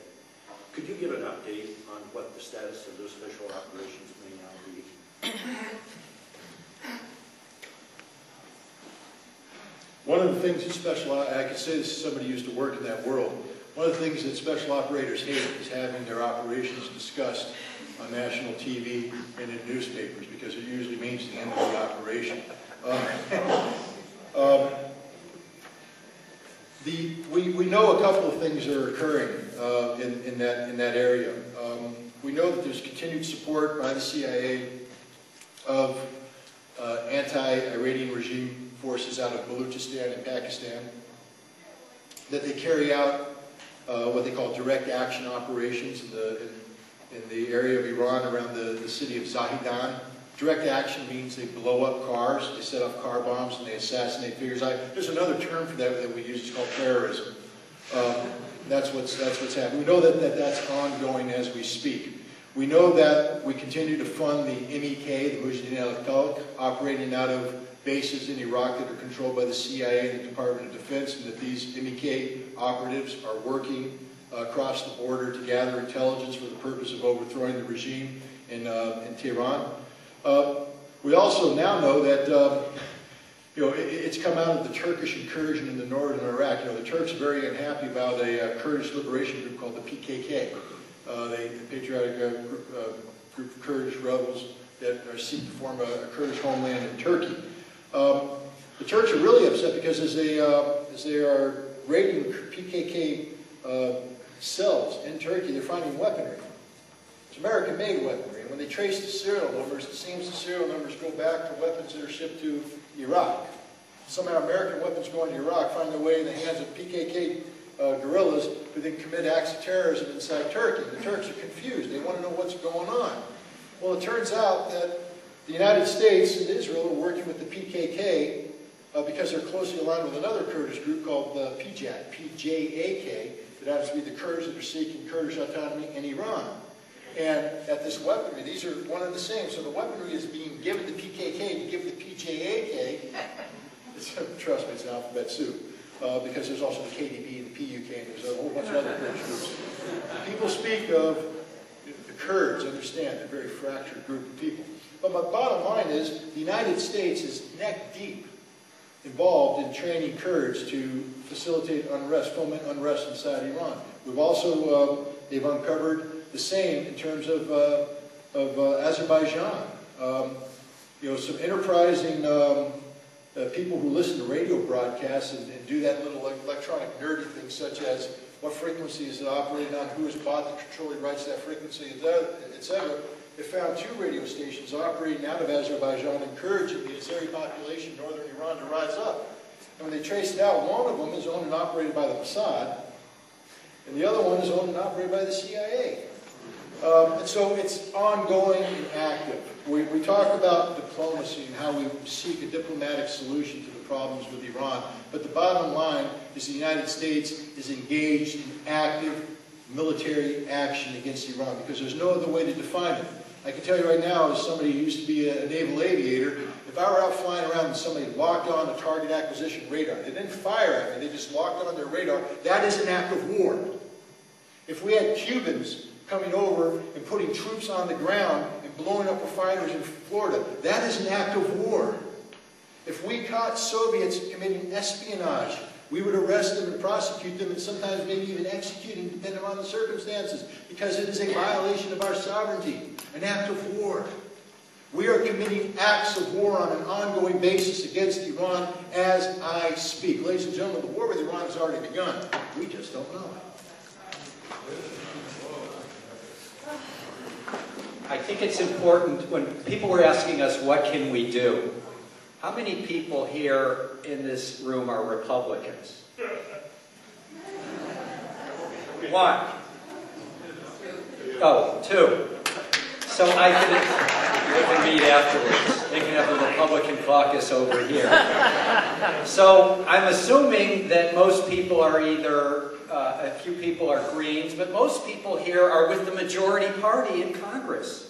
S7: Could you give an update on what the status of those special operations may now be?
S4: One of the things that I could say this is somebody who used to work in that world. One of the things that special operators hate is having their operations discussed on national TV and in newspapers, because it usually means the end of the operation. We know a couple of things are occurring in that area. We know that there's continued support by the CIA of anti-Iranian regime forces out of Baluchistan and Pakistan, that they carry out what they call direct action operations in the area of Iran around the city of Zahedan. Direct action means they blow up cars, they set off car bombs, and they assassinate figures. There's another term for that we use, it's called terrorism. That's what's happening. We know that that's ongoing as we speak. We know that we continue to fund the MEK, the Mujahideen al-Khalq, operating out of bases in Iraq that are controlled by the CIA and the Department of Defense, and that these MEK operatives are working across the border to gather intelligence for the purpose of overthrowing the regime in Tehran. We also now know that it's come out of the Turkish incursion in the northern Iraq. The Turks are very unhappy about a Kurdish liberation group called the PKK. The patriotic group of Kurdish rebels that are seeking to form a Kurdish homeland in Turkey. The Turks are really upset because as they are raiding PKK cells in Turkey, they're finding weaponry. It's American-made weaponry. And when they trace the serial numbers, it seems the serial numbers go back to weapons that are shipped to Iraq. Somehow American weapons going to Iraq find their way in the hands of PKK guerrillas who then commit acts of terrorism inside Turkey. The Turks are confused. They want to know what's going on. Well, it turns out that the United States and Israel are working with the PKK because they're closely aligned with another Kurdish group called the PJAK, P-J-A-K, that happens to be the Kurds that are seeking Kurdish autonomy in Iran. And at this weaponry, these are one and the same. So the weaponry is being given to PKK to give the PJAK. Trust me, it's an alphabet soup. Because there's also the KDB and the PUK, and there's a whole bunch of other Kurdish groups. People speak of the Kurds, understand, they're a very fractured group of people. But my bottom line is, the United States is neck deep involved in training Kurds to facilitate unrest, foment unrest inside Iran. We've also, they've uncovered the same in terms of Azerbaijan. Some enterprising people who listen to radio broadcasts and do that little electronic nerdy thing, such as what frequency is it operating on, who has bought the controlling rights to that frequency, etc. They found 2 radio stations operating out of Azerbaijan, encouraging the Azeri population in northern Iran to rise up. And when they traced it out, one of them is owned and operated by the Mossad, and the other one is owned and operated by the CIA. And so it's ongoing and active. We talk about diplomacy and how we seek a diplomatic solution to the problems with Iran, but the bottom line is the United States is engaged in active military action against Iran, because there's no other way to define it. I can tell you right now, as somebody who used to be a naval aviator, if I were out flying around and somebody locked on a target acquisition radar, they didn't fire at me, they just locked on their radar, that is an act of war. If we had Cubans coming over and putting troops on the ground and blowing up refineries in Florida. That is an act of war. If we caught Soviets committing espionage, we would arrest them and prosecute them and sometimes maybe even execute them depending on the circumstances, because it is a violation of our sovereignty, an act of war. We are committing acts of war on an ongoing basis against Iran as I speak. Ladies and gentlemen, the war with Iran has already begun. We just don't know.
S3: I think it's important when people were asking us, what can we do? How many people here in this room are Republicans? One. Oh, two. So I can meet afterwards. They can have the Republican caucus over here. So I'm assuming that most people are either, a few people are Greens, but most people here are with the majority party in Congress.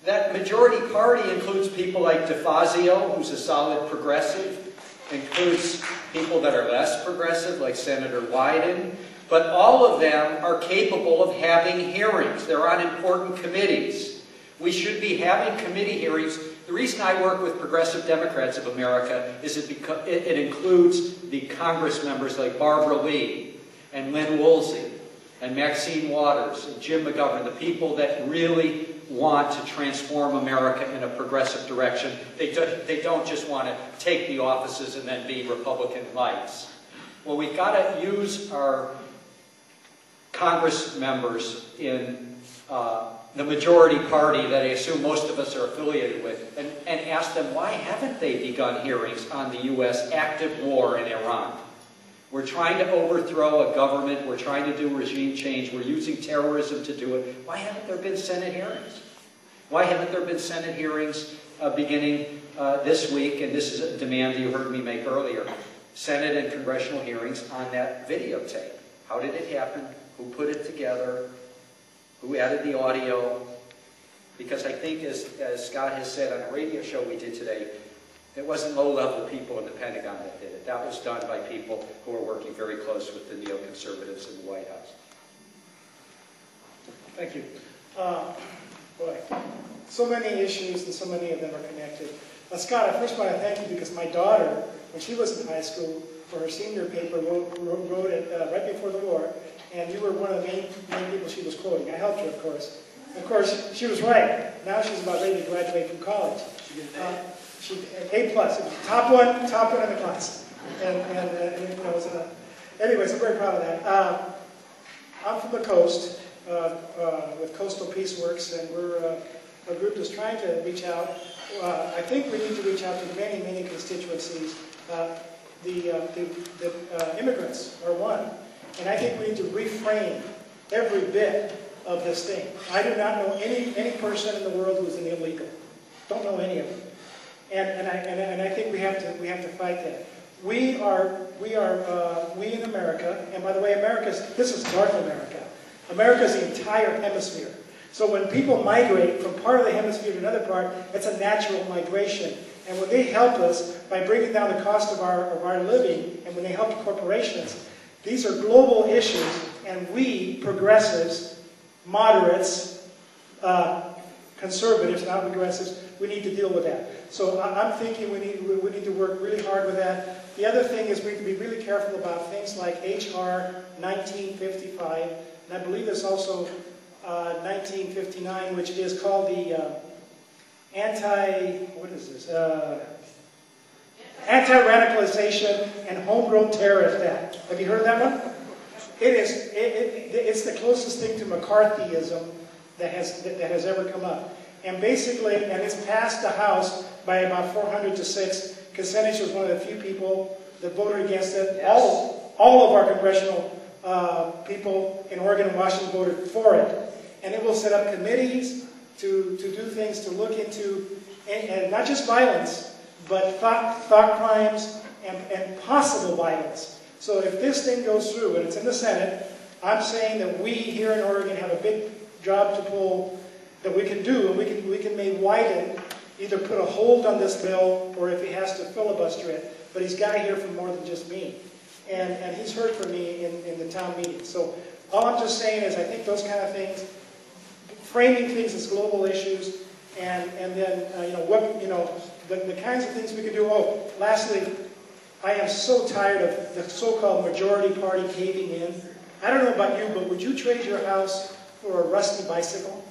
S3: That majority party includes people like DeFazio, who's a solid progressive, includes people that are less progressive, like Senator Wyden, but all of them are capable of having hearings. They're on important committees. We should be having committee hearings. The reason I work with Progressive Democrats of America is it includes the Congress members like Barbara Lee and Lynn Woolsey and Maxine Waters and Jim McGovern, the people that really want to transform America in a progressive direction. They don't just want to take the offices and then be Republican lights. Well, we've got to use our Congress members in the majority party that I assume most of us are affiliated with and ask them, why haven't they begun hearings on the U.S. active war in Iran? We're trying to overthrow a government. We're trying to do regime change. We're using terrorism to do it. Why haven't there been Senate hearings? Why haven't there been Senate hearings beginning this week? And this is a demand you heard me make earlier. Senate and congressional hearings on that videotape. How did it happen? Who put it together? Who added the audio? Because I think, as Scott has said on a radio show we did today, it wasn't low-level people in the Pentagon that did it. That was done by people who are working very close with the neoconservatives in the White House.
S8: Thank you. Boy, so many issues and so many of them are connected. Scott, I first want to thank you because my daughter, when she was in high school, for her senior paper, wrote it right before the war, and you were one of the main people she was quoting. I helped her, of course. Of course, she was right. Now she's about ready to graduate from college. She A+, top one in the class. Anyways, I'm very proud of that. I'm from the coast with Coastal Peace Works, and we're a group that's trying to reach out. I think we need to reach out to many, many constituencies. The immigrants are one, and I think we need to reframe every bit of this thing. I do not know any person in the world who's an illegal. Don't know any of them. And I think we have to fight that. We in America, and by the way, this is North America. America's the entire hemisphere. So when people migrate from part of the hemisphere to another part, it's a natural migration. And when they help us by bringing down the cost of our living, and when they help corporations, these are global issues, and we, progressives, moderates, conservatives, not progressives, we need to deal with that. So I'm thinking we need to work really hard with that. The other thing is we need to be really careful about things like H.R. 1955, and I believe there's also 1959, which is called the Anti-Radicalization and Homegrown Terrorist Act. Have you heard of that one? It's the closest thing to McCarthyism that has ever come up. And basically, and it's passed the House by about 400 to 6. Kucinich was one of the few people that voted against it. Yes. All of our congressional people in Oregon and Washington voted for it. And it will set up committees to do things, to look into, and not just violence, but thought crimes and possible violence. So if this thing goes through, and it's in the Senate, I'm saying that we here in Oregon have a big job to pull that we can do, and we can make Wyden either put a hold on this bill, or if he has to filibuster it. But he's got to hear from more than just me. And he's heard from me in the town meeting. So All I'm just saying is I think those kind of things, framing things as global issues, and then the kinds of things we could do. Oh, lastly, I am so tired of the so-called majority party caving in. I don't know about you, but would you trade your house for a rusty bicycle?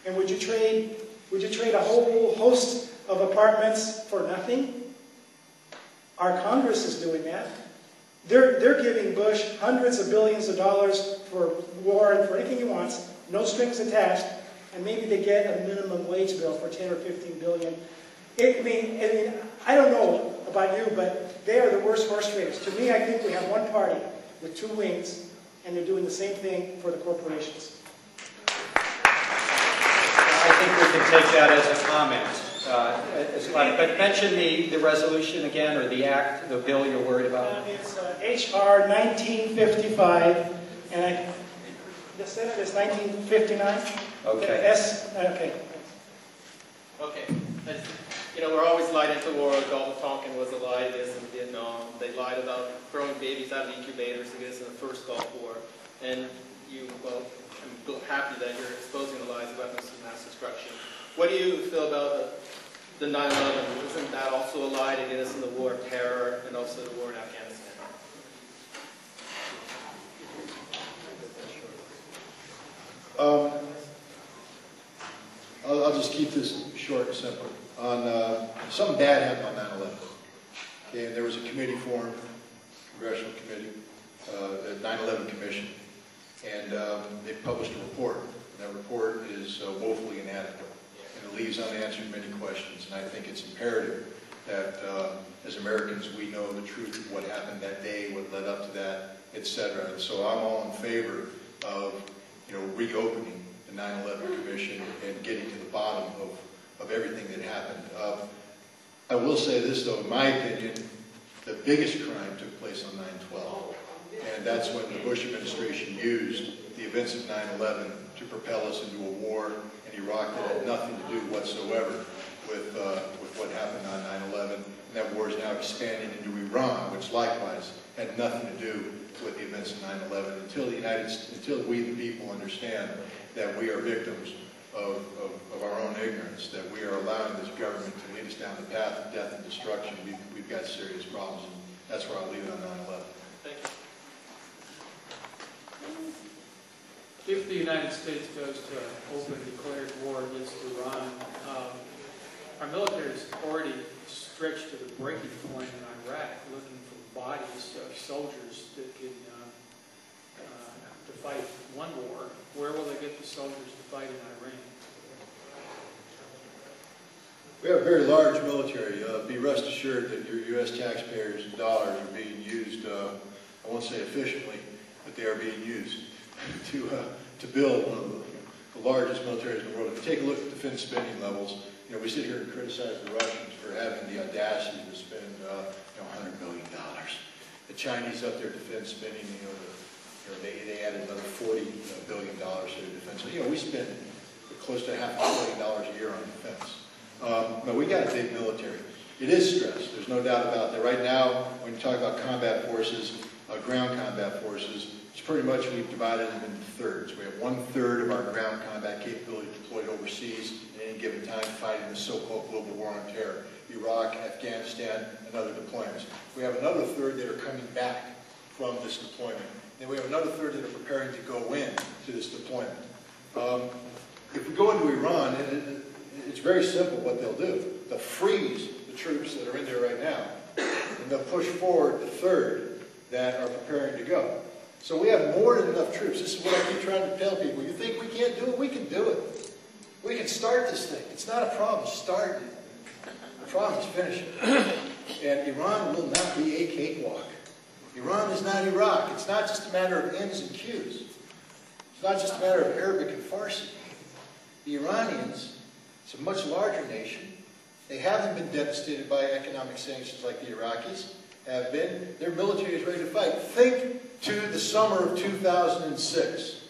S8: And would you trade a whole host of apartments for nothing? Our Congress is doing that. They're giving Bush hundreds of billions of dollars for war and for anything he wants, no strings attached, and maybe they get a minimum wage bill for 10 or 15 billion. I don't know about you, but they are the worst horse traders. To me, I think we have one party with two wings, and they're doing the same thing for the corporations.
S3: I think we can take that as a comment. But mention the resolution again, or the act, the bill you're worried about.
S8: It's H.R. 1955, and the Senate is 1959.
S3: Okay.
S8: Okay.
S9: Okay. We're always lied into the war. Gulf Tonkin was a lie. This in Vietnam. They lied about throwing babies out of incubators against in the first Gulf War. And I'm happy that you're exposing the lies of weapons of mass destruction. What do you feel about the 9/11? Isn't that also a lie to get us in the war of terror and also the war in Afghanistan?
S4: I'll just keep this short and simple. Something bad happened on 9/11. Okay, and there was a committee formed, congressional committee, the 9/11 Commission, and they published a report. And that report is woefully inadequate, and it leaves unanswered many questions. And I think it's imperative that as Americans we know the truth of what happened that day, what led up to that, etc. And so I'm all in favor of reopening the 9/11 Commission and getting to the bottom of everything that happened. I will say this, though, in my opinion, the biggest crime took place on 9/12, and that's when the Bush administration used the events of 9/11 to propel us into a war in Iraq that had nothing to do whatsoever with what happened on 9/11. And that war is now expanding into Iran, which likewise had nothing to do with the events of 9/11. Until we the people understand that we are victims of our own ignorance, that we are allowing this government to lead us down the path of death and destruction, we've got serious problems. And that's where I'll leave it on 9/11.
S9: Thank you.
S10: If the United States goes to open declared war against Iran, our military is already stretched to the breaking point in Iraq, looking for bodies of soldiers that could to fight one war. Where will they get the soldiers to fight in Iran?
S4: We have a very large military. Be rest assured that your U.S. taxpayers' dollars are being used, I won't say efficiently, but they are being used to build one of the largest militaries in the world. If you take a look at defense spending levels, we sit here and criticize the Russians for having the audacity to spend $100 billion. The Chinese up their defense spending, they added another $40 billion to their defense. So, we spend close to $500 billion a year on defense. But we got a big military. It is stressed. There's no doubt about that. Right now, when you talk about combat forces, ground combat forces, it's pretty much we've divided them into thirds. We have 1/3 of our ground combat capability deployed overseas at any given time, fighting the so-called global war on terror, Iraq, Afghanistan, and other deployments. We have another third that are coming back from this deployment. Then we have another third that are preparing to go in to this deployment. If we go into Iran, it's very simple what they'll do. They'll freeze the troops that are in there right now, and they'll push forward the third that are preparing to go. So we have more than enough troops. This is what I keep trying to tell people. You think we can't do it? We can do it. We can start this thing. It's not a problem. Start it. The problem is finish it. And Iran will not be a cakewalk. Iran is not Iraq. It's not just a matter of N's and Q's. It's not just a matter of Arabic and Farsi. The Iranians, it's a much larger nation. They haven't been devastated by economic sanctions like the Iraqis have been. Their military is ready to fight. Think to the summer of 2006.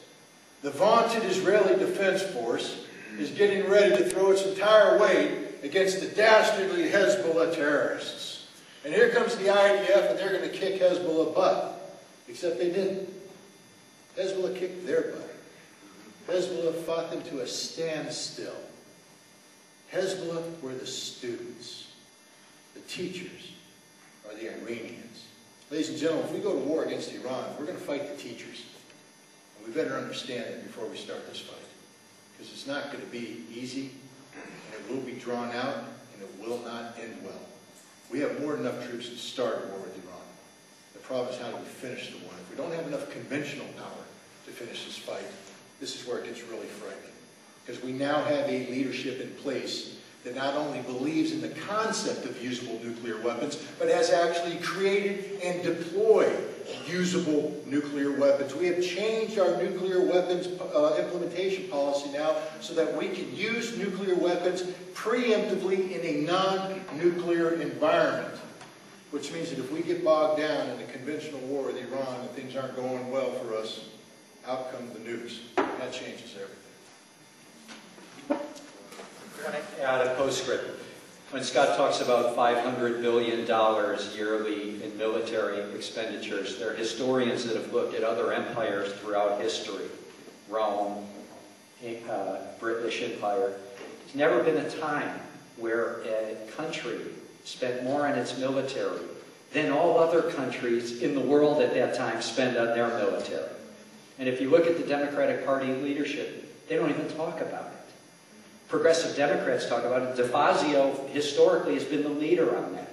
S4: The vaunted Israeli Defense Force is getting ready to throw its entire weight against the dastardly Hezbollah terrorists. And here comes the IDF, and they're going to kick Hezbollah butt. Except they didn't. Hezbollah kicked their butt. Hezbollah fought them to a standstill. Hezbollah were the students. The teachers are the Iranians. Ladies and gentlemen, if we go to war against Iran, we're going to fight the teachers. And we better understand that before we start this fight. Because it's not going to be easy, and it will be drawn out, and it will not end well. We have more than enough troops to start a war with Iran. The problem is how do we finish the war? If we don't have enough conventional power to finish this fight, this is where it gets really frightening. Because we now have a leadership in place that not only believes in the concept of usable nuclear weapons, but has actually created and deployed usable nuclear weapons. We have changed our nuclear weapons implementation policy now so that we can use nuclear weapons preemptively in a non-nuclear environment. Which means that if we get bogged down in a conventional war with Iran and things aren't going well for us, out come the nukes. That changes everything.
S3: I want to add a postscript. When Scott talks about $500 billion yearly in military expenditures, there are historians that have looked at other empires throughout history. Rome, British Empire. There's never been a time where a country spent more on its military than all other countries in the world at that time spend on their military. And if you look at the Democratic Party leadership, they don't even talk about it. Progressive Democrats talk about it. DeFazio historically has been the leader on that.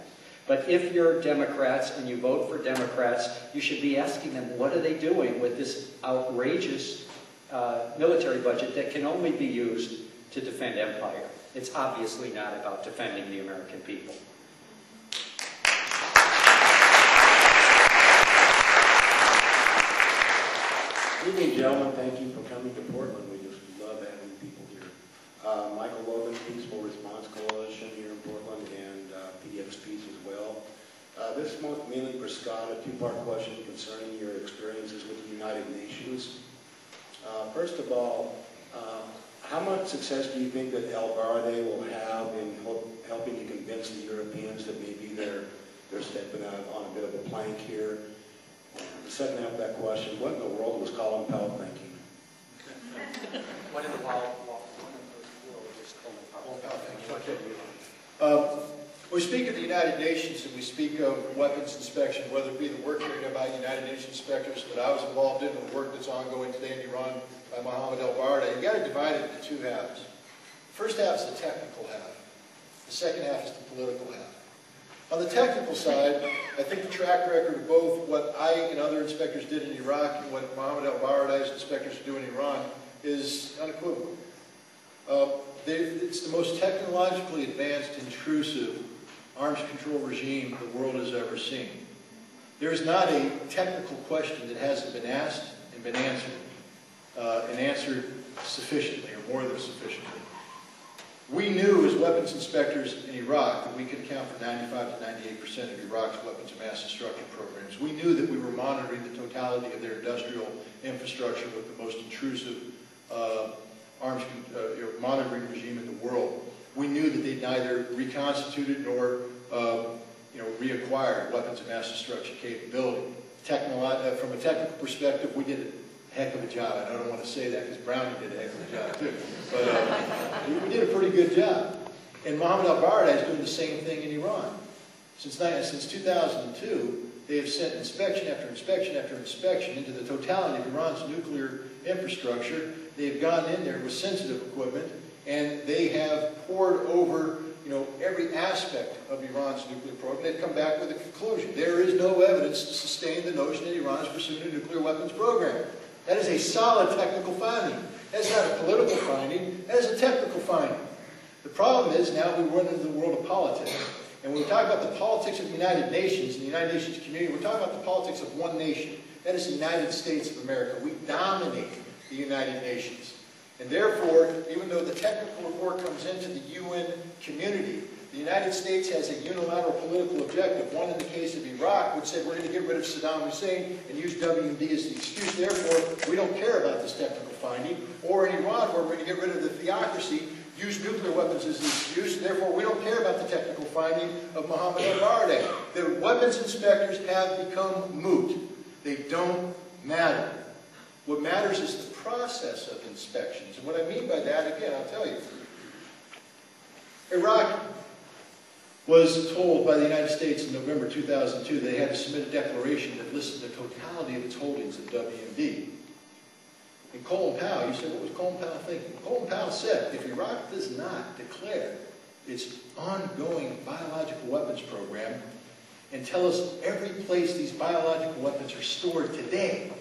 S3: But if you're Democrats and you vote for Democrats, you should be asking them, what are they doing with this outrageous military budget that can only be used to defend empire? It's obviously not about defending the American people.
S11: Good evening, gentlemen. Thank you for coming to Portland. We just love having people here. Michael Logan, Peaceful Response Coalition here in Portland, and PDX Peace as well. This month, mainly for Scott, a two-part question concerning your experiences with the United Nations. First of all, how much success do you think that El Baradei will have in helping to convince the Europeans that maybe they're stepping out on a bit of a plank here? The second half of that question, what in the world was Colin Powell thinking?
S3: What in the world?
S4: We speak of the United Nations and we speak of weapons inspection, whether it be the work carried by United Nations inspectors that I was involved in, or the work that's ongoing today in Iran by Mohammed El Baradei. You've got to divide it into two halves. The first half is the technical half. The second half is the political half. On the technical side, I think the track record of both what I and other inspectors did in Iraq and what Mohammed El Baradei's inspectors do in Iran is unequivocal. It's the most technologically advanced, intrusive arms control regime the world has ever seen. There is not a technical question that hasn't been asked and been answered, and answered sufficiently or more than sufficiently. We knew as weapons inspectors in Iraq that we could account for 95 to 98% of Iraq's weapons of mass destruction programs. We knew that we were monitoring the totality of their industrial infrastructure with the most intrusive arms monitoring regime in the world. We knew that they'd neither reconstituted nor reacquired weapons of mass destruction capability. From a technical perspective, we did a heck of a job. I don't want to say that because Browning did a heck of a job too. But we did a pretty good job. And Mohammed El Baradei is doing the same thing in Iran. Since 2002, they have sent inspection after inspection after inspection into the totality of Iran's nuclear infrastructure. They've gone in there with sensitive equipment, and they have poured over every aspect of Iran's nuclear program. They've come back with a conclusion. There is no evidence to sustain the notion that Iran is pursuing a nuclear weapons program. That is a solid technical finding. That's not a political finding. That is a technical finding. The problem is now we run into the world of politics. And when we talk about the politics of the United Nations and the United Nations community, we're talking about the politics of one nation. That is the United States of America. We dominate the United Nations. And therefore, even though the technical report comes into the UN community, the United States has a unilateral political objective. One in the case of Iraq, which said we're going to get rid of Saddam Hussein and use WMD as the excuse. Therefore, we don't care about this technical finding. Or in Iran, where we're going to get rid of the theocracy, use nuclear weapons as the excuse. Therefore, we don't care about the technical finding of Mohammed El Baradei. The weapons inspectors have become moot. They don't matter. What matters is the process of inspections. And what I mean by that, again, I'll tell you. Iraq was told by the United States in November 2002 they had to submit a declaration that listed the totality of its holdings of WMD. And Colin Powell, you said, what was Colin Powell thinking? Colin Powell said, if Iraq does not declare its ongoing biological weapons program and tell us every place these biological weapons are stored today,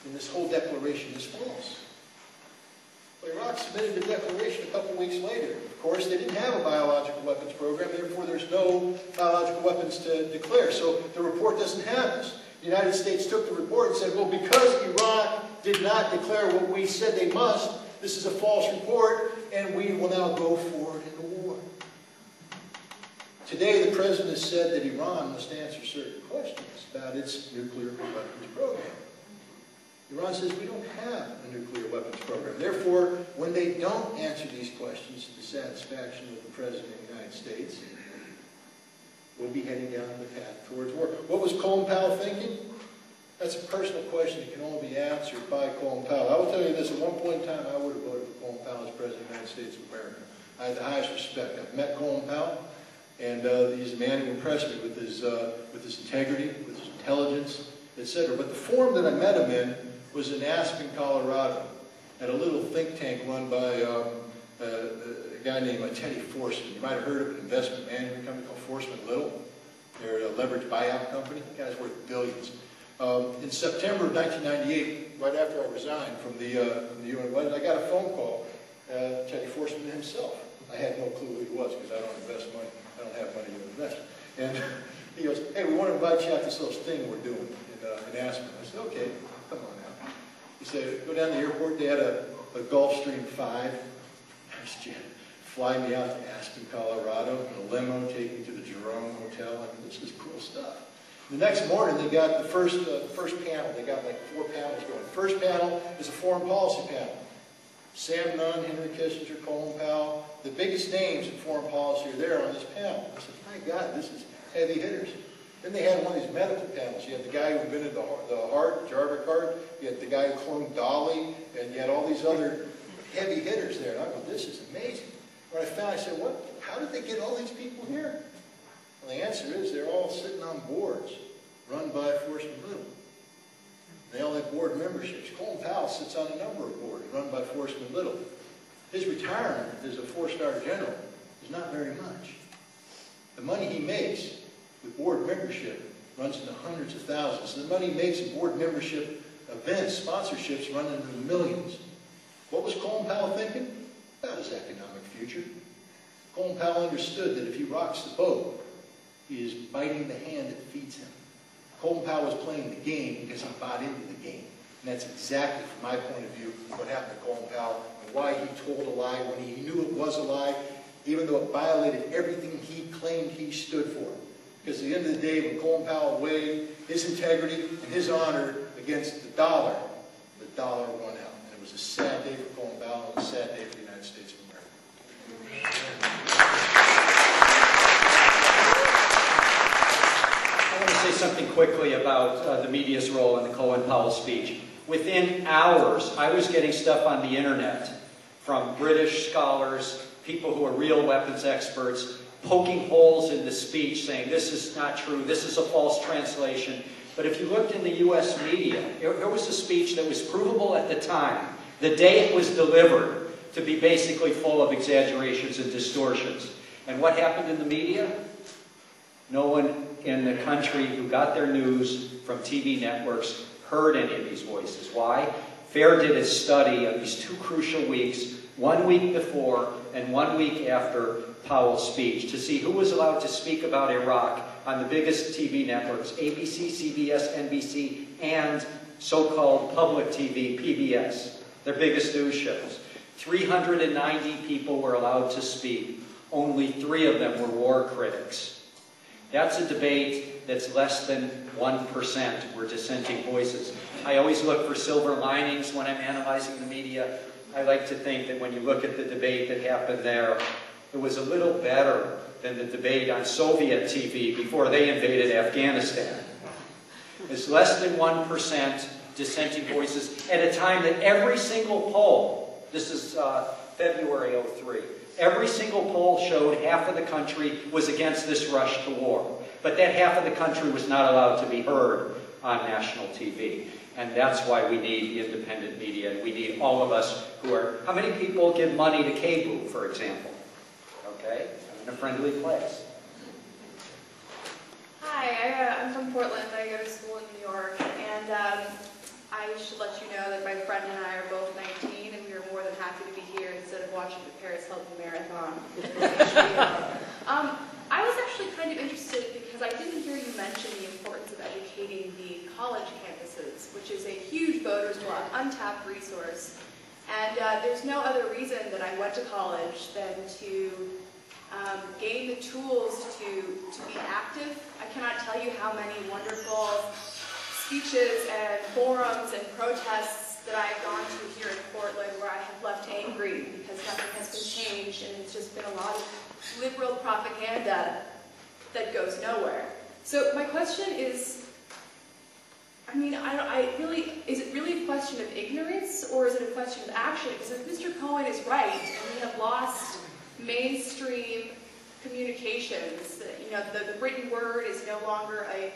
S4: then this whole declaration is false. Well, Iraq submitted a declaration a couple weeks later. Of course, they didn't have a biological weapons program, therefore there's no biological weapons to declare. So the report doesn't have this. The United States took the report and said, well, because Iraq did not declare what we said they must, this is a false report, and we will now go forward in the war. Today, the President has said that Iran must answer certain questions about its nuclear weapons program. Iran says we don't have a nuclear weapons program. Therefore, when they don't answer these questions to the satisfaction of the President of the United States, we'll be heading down the path towards war. What was Colin Powell thinking? That's a personal question that can only be answered by Colin Powell. I will tell you this, at one point in time, I would have voted for Colin Powell as President of the United States of America. I had the highest respect. I've met Colin Powell, and he's a man who impressed me with his integrity, with his intelligence, etc. But the forum that I met him in was in Aspen, Colorado, at a little think tank run by a guy named Teddy Forsman. You might have heard of an investment management company called Forsman Little. They're a leveraged buyout company. The guy's worth billions. In September of 1998, right after I resigned from the UN, I got a phone call, Teddy Forsman himself. I had no clue who he was because I don't invest money. I don't have money to invest. And he goes, hey, we want to invite you out to this little thing we're doing in Aspen. I said, okay, come on now. He said, go down to the airport. They had a Gulfstream 5. Fly me out to Aspen, Colorado, in a limo, take me to the Jerome Hotel. I mean, this is cool stuff. The next morning, they got the first panel. They got like 4 panels going. First panel is a foreign policy panel. Sam Nunn, Henry Kissinger, Colin Powell, the biggest names in foreign policy are there on this panel. I said, my God, this is heavy hitters. Then they had one of these medical panels. You had the guy who invented the heart, Jarvik heart. You had the guy who cloned Dolly, and you had all these other heavy hitters there. And I go, this is amazing. When I found, I said, what? How did they get all these people here? Well, the answer is they're all sitting on boards run by Forsman Little. They all have board memberships. Colin Powell sits on a number of boards run by Forsman Little. His retirement as a 4-star general is not very much. The money he makes with board membership runs into hundreds of thousands. The money he makes in board membership events, sponsorships, run into the millions. What was Colin Powell thinking? About his economic future. Colin Powell understood that if he rocks the boat, he is biting the hand that feeds him. Colin Powell was playing the game because he bought into the game. And that's exactly, from my point of view, what happened to Colin Powell and why he told a lie when he knew it was a lie, even though it violated everything he claimed he stood for. Because at the end of the day, when Colin Powell weighed his integrity and his honor against the dollar won out. And it was a sad day for Colin Powell and a sad day for the United States of America.
S3: I want to say something quickly about the media's role in the Cohen Powell speech. Within hours, I was getting stuff on the internet from British scholars, people who are real weapons experts, poking holes in the speech, saying this is not true, this is a false translation. But if you looked in the U.S. media, here was a speech that was provable at the time, the day it was delivered, to be basically full of exaggerations and distortions. And what happened in the media? No one in the country who got their news from TV networks heard any of these voices. Why? FAIR did a study of these 2 crucial weeks, 1 week before and 1 week after Powell's speech, to see who was allowed to speak about Iraq on the biggest TV networks, ABC, CBS, NBC, and so-called public TV, PBS, their biggest news shows. 390 people were allowed to speak. Only 3 of them were war critics. That's a debate that's less than 1% were dissenting voices. I always look for silver linings when I'm analyzing the media. I like to think that when you look at the debate that happened there, it was a little better than the debate on Soviet TV before they invaded Afghanistan. It's less than 1% dissenting voices at a time that every single poll, this is February '03, every single poll showed half of the country was against this rush to war. But that half of the country was not allowed to be heard on national TV. And that's why we need independent media, and we need all of us who are... How many people give money to cable, for example? Okay, I'm in a friendly place.
S5: Hi, I'm from Portland. I go to school in New York, and I should let you know that my friend and I are both 19, and we are more than happy to be here instead of watching the Paris Hilton Marathon. I was actually kind of interested because I didn't hear you mention the importance of educating the college campuses, which is a huge voters block, untapped resource. And there's no other reason that I went to college than to gain the tools to be active. I cannot tell you how many wonderful speeches and forums and protests that I've gone to here in Portland where I have left angry because nothing has been changed, and it's just been a lot of liberal propaganda that goes nowhere. So my question is, I mean, is it really a question of ignorance, or is it a question of action? Because if Mr. Cohen is right, and we have lost mainstream communications, you know, the written word is no longer a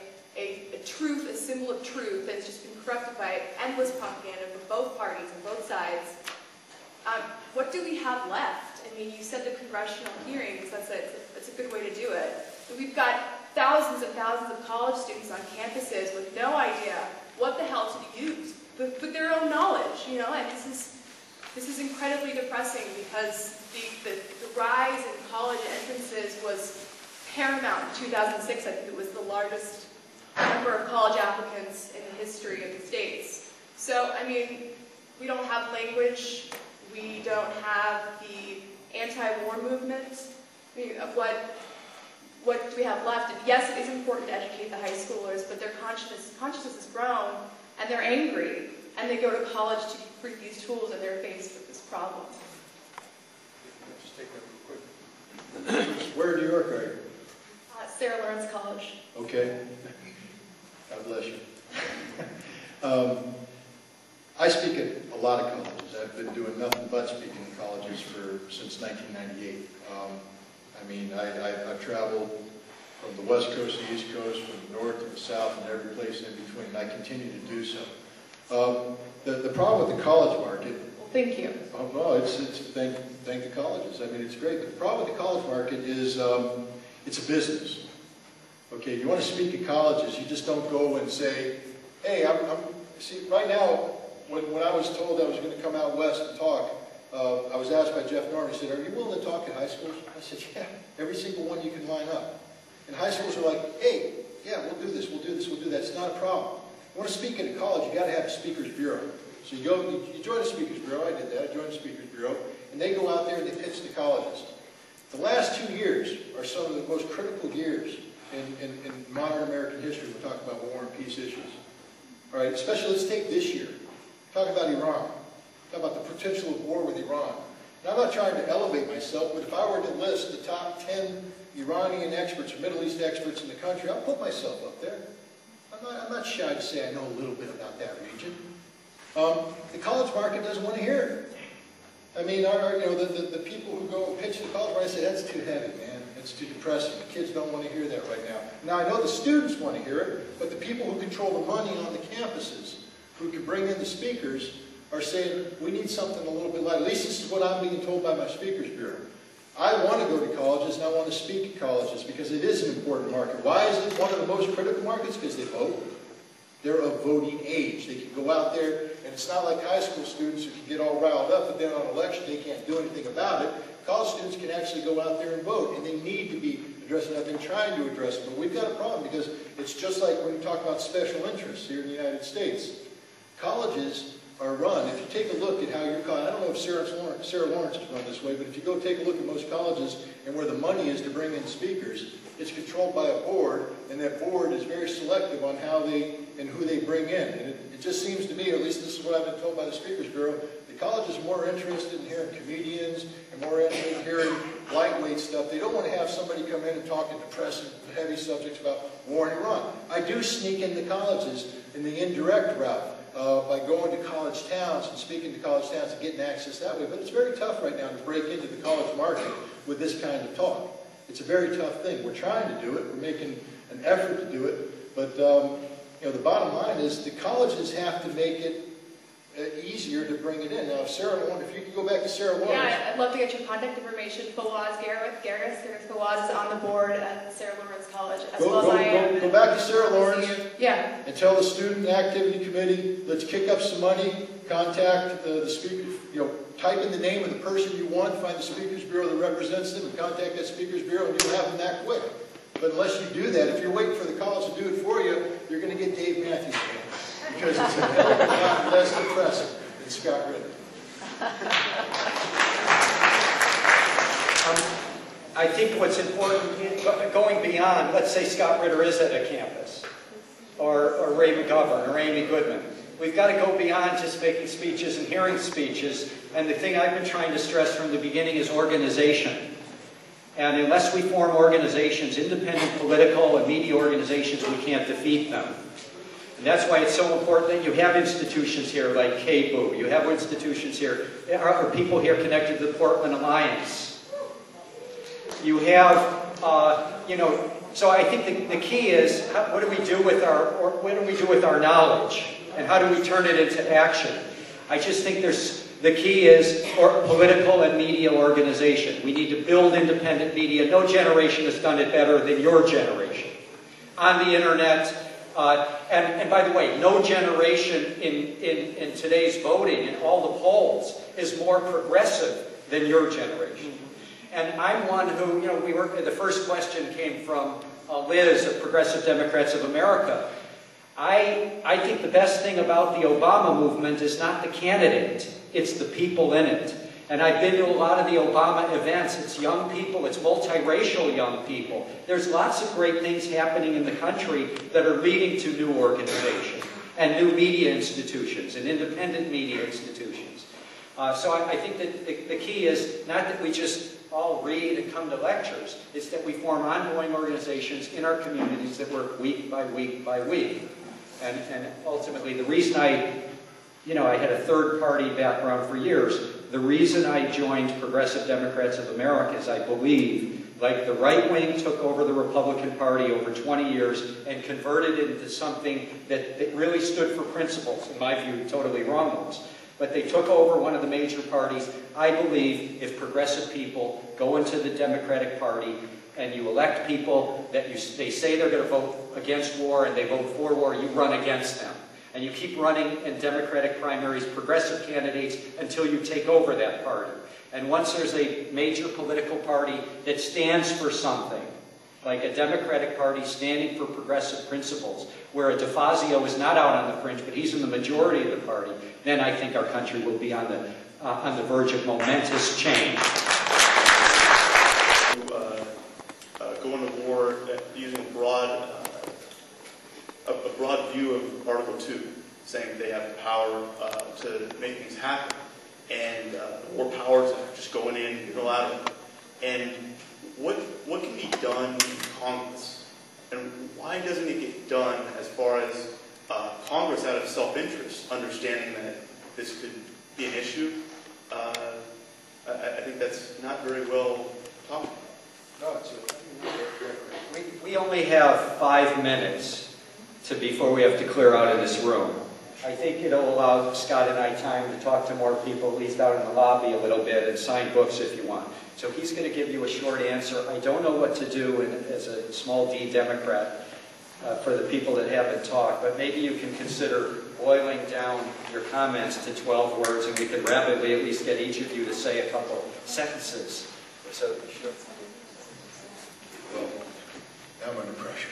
S5: truth, a symbol of truth, that's just been corrupted by endless propaganda from both parties and both sides. What do we have left? I mean, you said the congressional hearings, that's a good way to do it. But we've got thousands and thousands of college students on campuses with no idea what the hell to use with their own knowledge, you know, and this is incredibly depressing because the rise in college entrances was paramount in 2006. I think it was the largest number of college applicants in the history of the States. So, I mean, we don't have language, we don't have the anti-war movement. I mean, what do we have left? And yes, it is important to educate the high schoolers, but their consciousness has grown, and they're angry, and they go to college to free these tools, and they're faced with this problem.
S4: Just take that real quick. Where in New York are you?
S5: Sarah Lawrence College.
S4: Okay. God bless you. I speak at a lot of colleges. I've been doing nothing but speaking in colleges since 1998. I mean, I've traveled from the West Coast to the East Coast, from the North to the South, and every place in between. And I continue to do so. The problem with the college market...
S5: Well, thank you.
S4: Well, thank the colleges. I mean, it's great. But the problem with the college market is it's a business. Okay, if you want to speak at colleges, you just don't go and say, hey, see, right now, when I was told I was going to come out west and talk, I was asked by Jeff Norman, he said, are you willing to talk at high schools? I said, yeah, every single one you can line up. And high schools are like, hey, yeah, we'll do this, we'll do this, we'll do that. It's not a problem. You want to speak at a college, you got to have a speaker's bureau. So you join a speaker's bureau. I did that. I joined a speaker's bureau, and they go out there and they pitch the colleges. The last 2 years are some of the most critical years in modern American history. We're talking about war and peace issues. All right, especially let's take this year. Talk about Iran. Talk about the potential of war with Iran. And I'm not trying to elevate myself, but if I were to list the top 10 Iranian experts or Middle East experts in the country, I'll put myself up there. I'm not shy to say I know a little bit about that region. The college market doesn't want to hear it. I mean, the people who go and pitch the college market say, that's too heavy, man. It's too depressing. The kids don't want to hear that right now. Now, I know the students want to hear it, but the people who control the money on the campuses, who can bring in the speakers, are saying, we need something a little bit light. At least this is what I'm being told by my speakers bureau. I want to go to colleges and I want to speak at colleges because it is an important market. Why is it one of the most critical markets? Because they vote. They're of voting age. They can go out there, and it's not like high school students who can get all riled up, but then on election they can't do anything about it. College students can actually go out there and vote, and they need to be addressing that. They're trying to address it, but we've got a problem because it's just like when you talk about special interests here in the United States. Colleges are run, if you take a look at how your college, I don't know if Sarah Lawrence is run this way, but if you go take a look at most colleges and where the money is to bring in speakers, it's controlled by a board, and that board is very selective on how they and who they bring in. And it just seems to me, or at least this is what I've been told by the Speakers Bureau, the college is more interested in hearing comedians and more interested in hearing lightweight stuff. They don't want to have somebody come in and talk in depressing, heavy subjects about war in Iran. I do sneak into colleges in the indirect route. by going to college towns and speaking to college towns and getting access that way. But it's very tough right now to break into the college market with this kind of talk. It's a very tough thing. We're trying to do it. We're making an effort to do it. But you know, the bottom line is the colleges have to make it easier to bring it in. Now, if you could go back to Sarah Lawrence.
S5: Yeah, I'd love to get your contact information. Fawaz Gareth Fawaz is on the board at Sarah Lawrence College, as well as I am.
S4: Go back to Sarah Lawrence.
S5: Yeah.
S4: And tell the Student Activity Committee, let's kick up some money, contact the speaker, you know, type in the name of the person you want, find the Speakers Bureau that represents them, and contact that Speakers Bureau, and you'll have them that quick. But unless you do that, if you're waiting for the college to do it for you, you're going to get Dave Matthews again. Because it's a hell of a lot less impressive than Scott Ritter.
S3: I think what's important, going beyond, let's say Scott Ritter is at a campus, or Ray McGovern, or Amy Goodman. We've got to go beyond just making speeches and hearing speeches. And the thing I've been trying to stress from the beginning is organization. And unless we form organizations, independent political and media organizations, we can't defeat them. And that's why it's so important that you have institutions here like KBOO. You have institutions here. There are people here connected to the Portland Alliance. You have, you know, so I think the key is what do we do with our knowledge, and how do we turn it into action? I just think the key is political and media organization. We need to build independent media. No generation has done it better than your generation. On the internet, and by the way, no generation in today's voting, in all the polls, is more progressive than your generation. And I'm one who, you know, the first question came from Liz of Progressive Democrats of America. I think the best thing about the Obama movement is not the candidate, it's the people in it. And I've been to a lot of the Obama events. It's young people, it's multiracial young people. There's lots of great things happening in the country that are leading to new organization and new media institutions and independent media institutions. So I think that the key is not that we just all read and come to lectures. It's that we form ongoing organizations in our communities that work week by week by week. And ultimately, the reason I had a third-party background for years. The reason I joined Progressive Democrats of America is I believe, like the right wing took over the Republican Party over 20 years and converted it into something that really stood for principles, in my view, totally wrong ones. But they took over one of the major parties. I believe if progressive people go into the Democratic Party and you elect people that they say they're going to vote against war and they vote for war, you run against them. And you keep running in Democratic primaries, progressive candidates, until you take over that party. And once there's a major political party that stands for something, like a Democratic Party standing for progressive principles, where a DeFazio is not out on the fringe, but he's in the majority of the party, then I think our country will be on the verge of momentous change.
S12: Go into war using a broad view of Article 2, saying they have the power to make things happen, and the war powers are just going in unilaterally. And what can be done in Congress, and why doesn't it get done as far as Congress, out of self-interest, understanding that this could be an issue? I think that's not very well talked about.
S3: No, we only have 5 minutes before we have to clear out of this room. I think it'll allow Scott and I time to talk to more people, at least out in the lobby a little bit, and sign books if you want. So he's going to give you a short answer. I don't know what to do as a small D Democrat for the people that haven't talked, but maybe you can consider boiling down your comments to 12 words, and we could rapidly at least get each of you to say a couple sentences. So, sure.
S4: Well, I'm under pressure.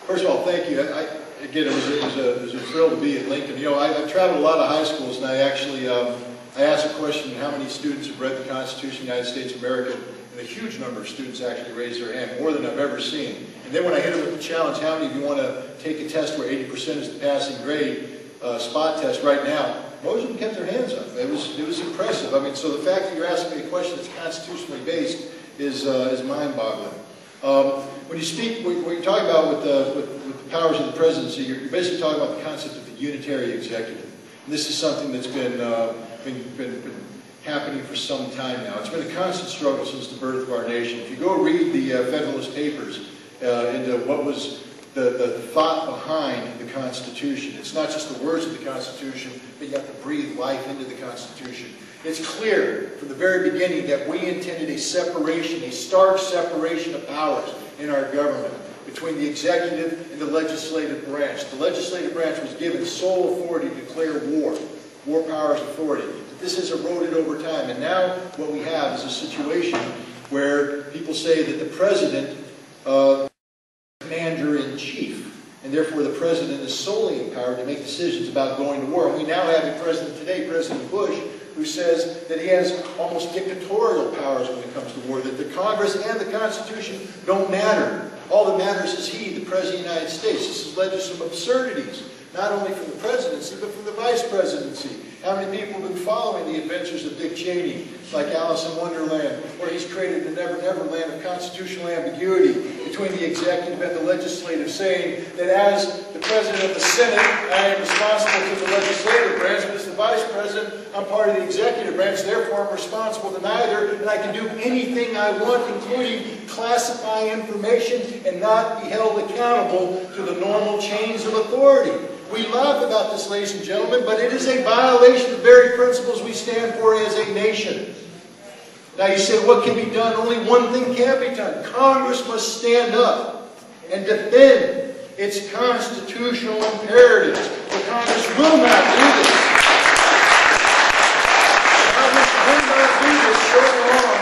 S4: First of all, thank you. Again, it was a thrill to be at Lincoln. You know, I've traveled a lot of high schools, and I actually I asked a question: how many students have read the Constitution of the United States of America? And a huge number of students actually raised their hand, more than I've ever seen. And then when I hit them with the challenge, how many of you want to take a test where 80% is the passing grade, spot test right now? Most of them kept their hands up. It was impressive. I mean, so the fact that you're asking me a question that's constitutionally based is mind-boggling. When you speak, when you talk about with the powers of the presidency, you're basically talking about the concept of the unitary executive. And this is something that's been happening for some time now. It's been a constant struggle since the birth of our nation. If you go read the Federalist Papers into what was the thought behind the Constitution, it's not just the words of the Constitution, but you have to breathe life into the Constitution. It's clear from the very beginning that we intended a separation, a stark separation of powers in our government between the executive and the legislative branch. The legislative branch was given sole authority to declare war powers authority. But this has eroded over time, and now what we have is a situation where people say that the president is commander-in-chief, and therefore the president is solely empowered to make decisions about going to war. And we now have a president today, President Bush, who says that he has almost dictatorial powers when it comes to war, that the Congress and the Constitution don't matter. All that matters is he, the President of the United States. This has led to some absurdities, not only from the presidency, but from the vice presidency. How many people have been following the adventures of Dick Cheney, like Alice in Wonderland, where he's created the never-never land of constitutional ambiguity between the executive and the legislative, saying that as the president of the Senate, I am responsible to the legislative branch, but as the vice president, I'm part of the executive branch, therefore I'm responsible to neither, and I can do anything I want, including classify information and not be held accountable to the normal chains of authority. We laugh about this, ladies and gentlemen, but it is a violation of the very principles we stand for as a nation. Now you say, what can be done? Only one thing can be done. Congress must stand up and defend its constitutional imperatives. But Congress will not do this. Congress will not do this so long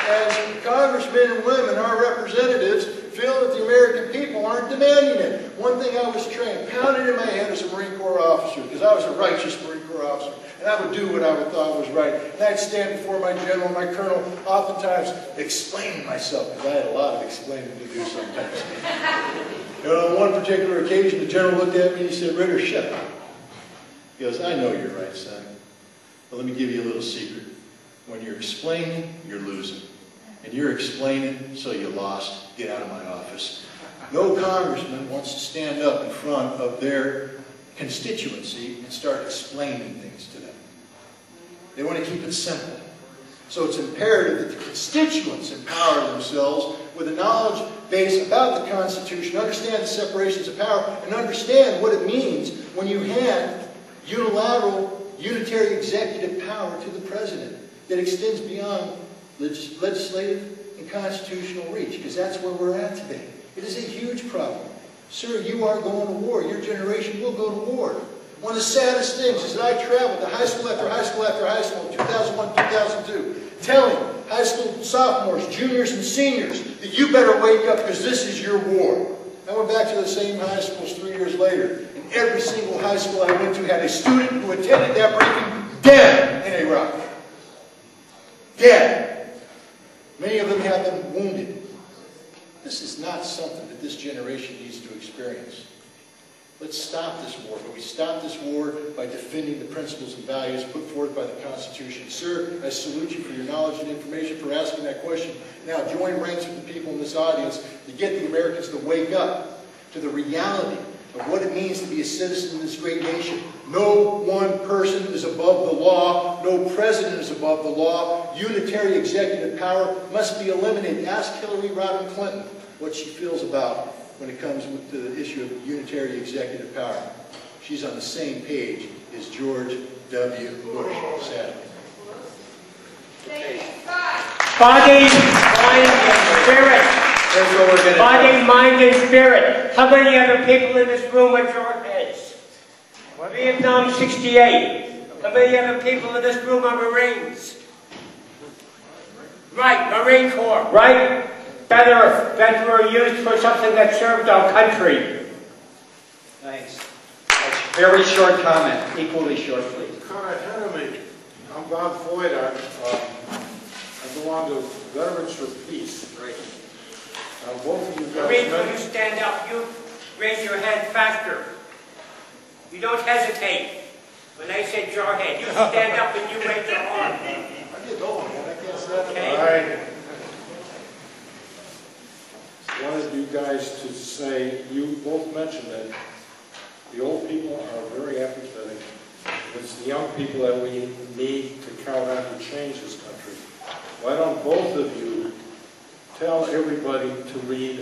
S4: as congressmen and women, our representatives, feel that the American people aren't demanding it. One thing I was trained, pounded in my head as a Marine Corps officer, because I was a righteous Marine Corps officer, and I would do what I would thought was right. And I'd stand before my general, my colonel, oftentimes explaining myself, because I had a lot of explaining to do sometimes. And on one particular occasion, the general looked at me and he said, "Ritter, shut up." He goes, "I know you're right, son. But let me give you a little secret. When you're explaining, you're losing. And you're explaining, so you lost. Get out of my office." No congressman wants to stand up in front of their constituency and start explaining things to them. They want to keep it simple. So it's imperative that the constituents empower themselves with a knowledge base about the Constitution, understand the separations of power, and understand what it means when you have unilateral, unitary executive power to the president that extends beyond legislative and constitutional reach, because that's where we're at today. It is a huge problem. Sir, you are going to war. Your generation will go to war. One of the saddest things is that I traveled to high school after high school after high school in 2001, 2002, telling high school sophomores, juniors, and seniors that you better wake up because this is your war. I went back to the same high schools 3 years later, and every single high school I went to had a student who attended that briefing dead in Iraq. Dead. Many of them have been wounded. This is not something that this generation needs to experience. Let's stop this war, but we stop this war by defending the principles and values put forth by the Constitution. Sir, I salute you for your knowledge and information, for asking that question. Now join ranks with the people in this audience to get the Americans to wake up to the reality of what it means to be a citizen in this great nation. No one person is above the law. No president is above the law. Unitary executive power must be eliminated. Ask Hillary Rodham Clinton what she feels about when it comes to the issue of unitary executive power. She's on the same page as George W. Bush, sadly.
S13: Body, mind, and spirit. Body, mind, and spirit. How many other people in this room are short heads? Vietnam 68. How many other people in this room are Marines? Right, Marine Corps, right? That were used for something that served our country.
S3: Thanks. That's a very short comment. Equally short, please.
S14: Ahead of me. I'm Bob Floyd. I belong to Veterans for Peace.
S3: Right.
S14: Both of you guys.
S13: Marine, when you stand up, you raise your hand faster. You don't hesitate. When I say jarhead, you stand up and you raise your arm.
S4: I get going, man. I can't stand up.
S13: Okay.
S14: All right. guys to say, you both mentioned that the old people are very apathetic. It's the young people that we need to count on to change this country. Why don't both of you tell everybody to read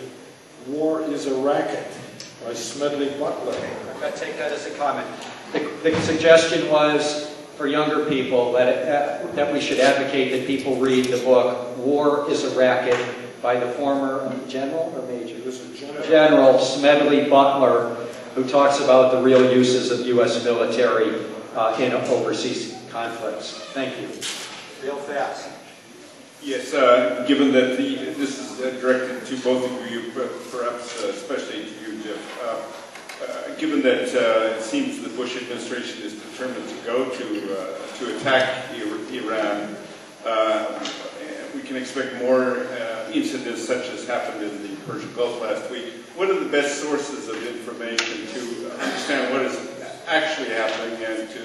S14: War is a Racket by Smedley Butler?
S3: I'm going to take that as a comment. The suggestion was for younger people that we should advocate that people read the book War is a Racket by the former general or major? General Smedley Butler, who talks about the real uses of U.S. military in overseas conflicts. Thank you. Real fast.
S1: Yes, given that this is directed to both of you, but perhaps especially to you, Jeff, given that it seems the Bush administration is determined to go to attack Iran, we can expect more incidents such as happened in the Persian Gulf last week. What are the best sources of information to understand what is actually happening and to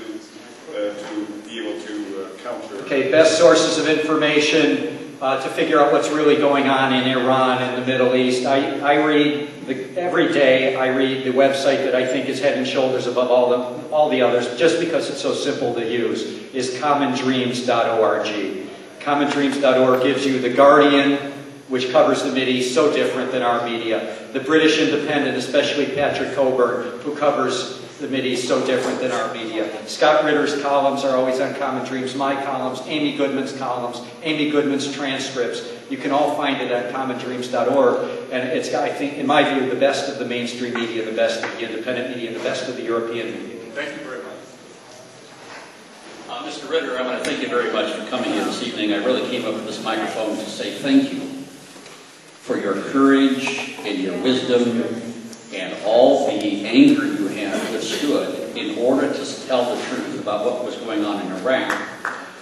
S1: be able to counter?
S3: Okay, best sources of information to figure out what's really going on in Iran and the Middle East. I read, every day I read the website that I think is head and shoulders above all the others, just because it's so simple to use, is commondreams.org. Commondreams.org gives you The Guardian, which covers the Mideast, so different than our media. The British Independent, especially Patrick Coburn, who covers the Mideast, so different than our media. Scott Ritter's columns are always on Common Dreams. My columns, Amy Goodman's columns, Amy Goodman's transcripts. You can all find it at commondreams.org. And it's, I think, in my view, the best of the mainstream media, the best of the independent media, and the best of the European media.
S12: Thank you very much.
S15: Mr. Ritter, I want to thank you very much for coming here this evening. I really came up with this microphone to say thank you for your courage and your wisdom and all the anger you have withstood in order to tell the truth about what was going on in Iraq.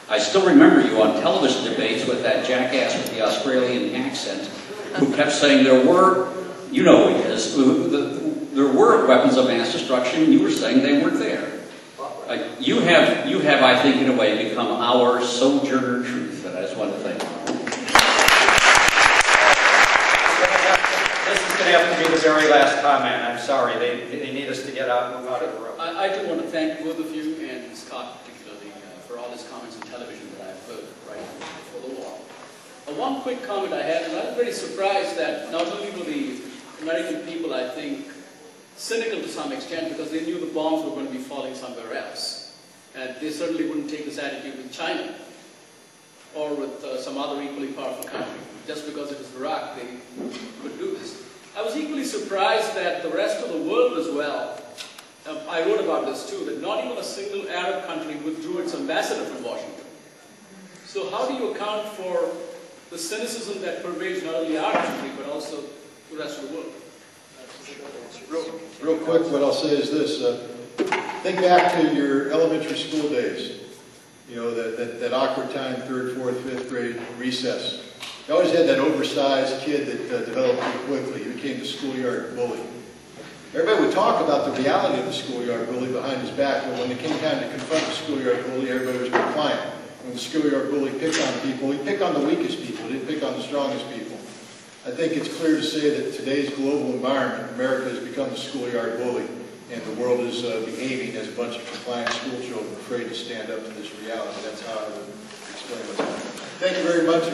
S15: I still remember you on television debates with that jackass with the Australian accent who kept saying there were, you know who he is, there were weapons of mass destruction, and you were saying they weren't there. You have, I think, in a way, become our sojourner truth, and I just want to thank you.
S3: This is going to have to be the very last comment. I'm sorry. They need us to get out and move out of the room.
S15: I do want to thank both of you, and Scott particularly, for all his comments on television that I've heard right before the war. One quick comment I had, and I was very surprised that not only were the American people, I think, cynical to some extent because they knew the bombs were going to be falling somewhere else. And they certainly wouldn't take this attitude with China or with some other equally powerful country. Just because it was Iraq, they could do this. I was equally surprised that the rest of the world as well, I wrote about this too, that not even a single Arab country withdrew its ambassador from Washington. So how do you account for the cynicism that pervades not only our country, but also the rest of the world?
S4: Real quick, what I'll say is this. Think back to your elementary school days. You know, that awkward time, 3rd, 4th, 5th grade recess. You always had that oversized kid that developed pretty quickly. He became the schoolyard bully. Everybody would talk about the reality of the schoolyard bully behind his back, but when it came time to confront the schoolyard bully, everybody was compliant. When the schoolyard bully picked on people, he picked on the weakest people, he didn't pick on the strongest people. I think it's clear to say that today's global environment, America has become the schoolyard bully, and the world is behaving as a bunch of compliant school children afraid to stand up to this reality. That's how I would explain what's happening. Thank you very much.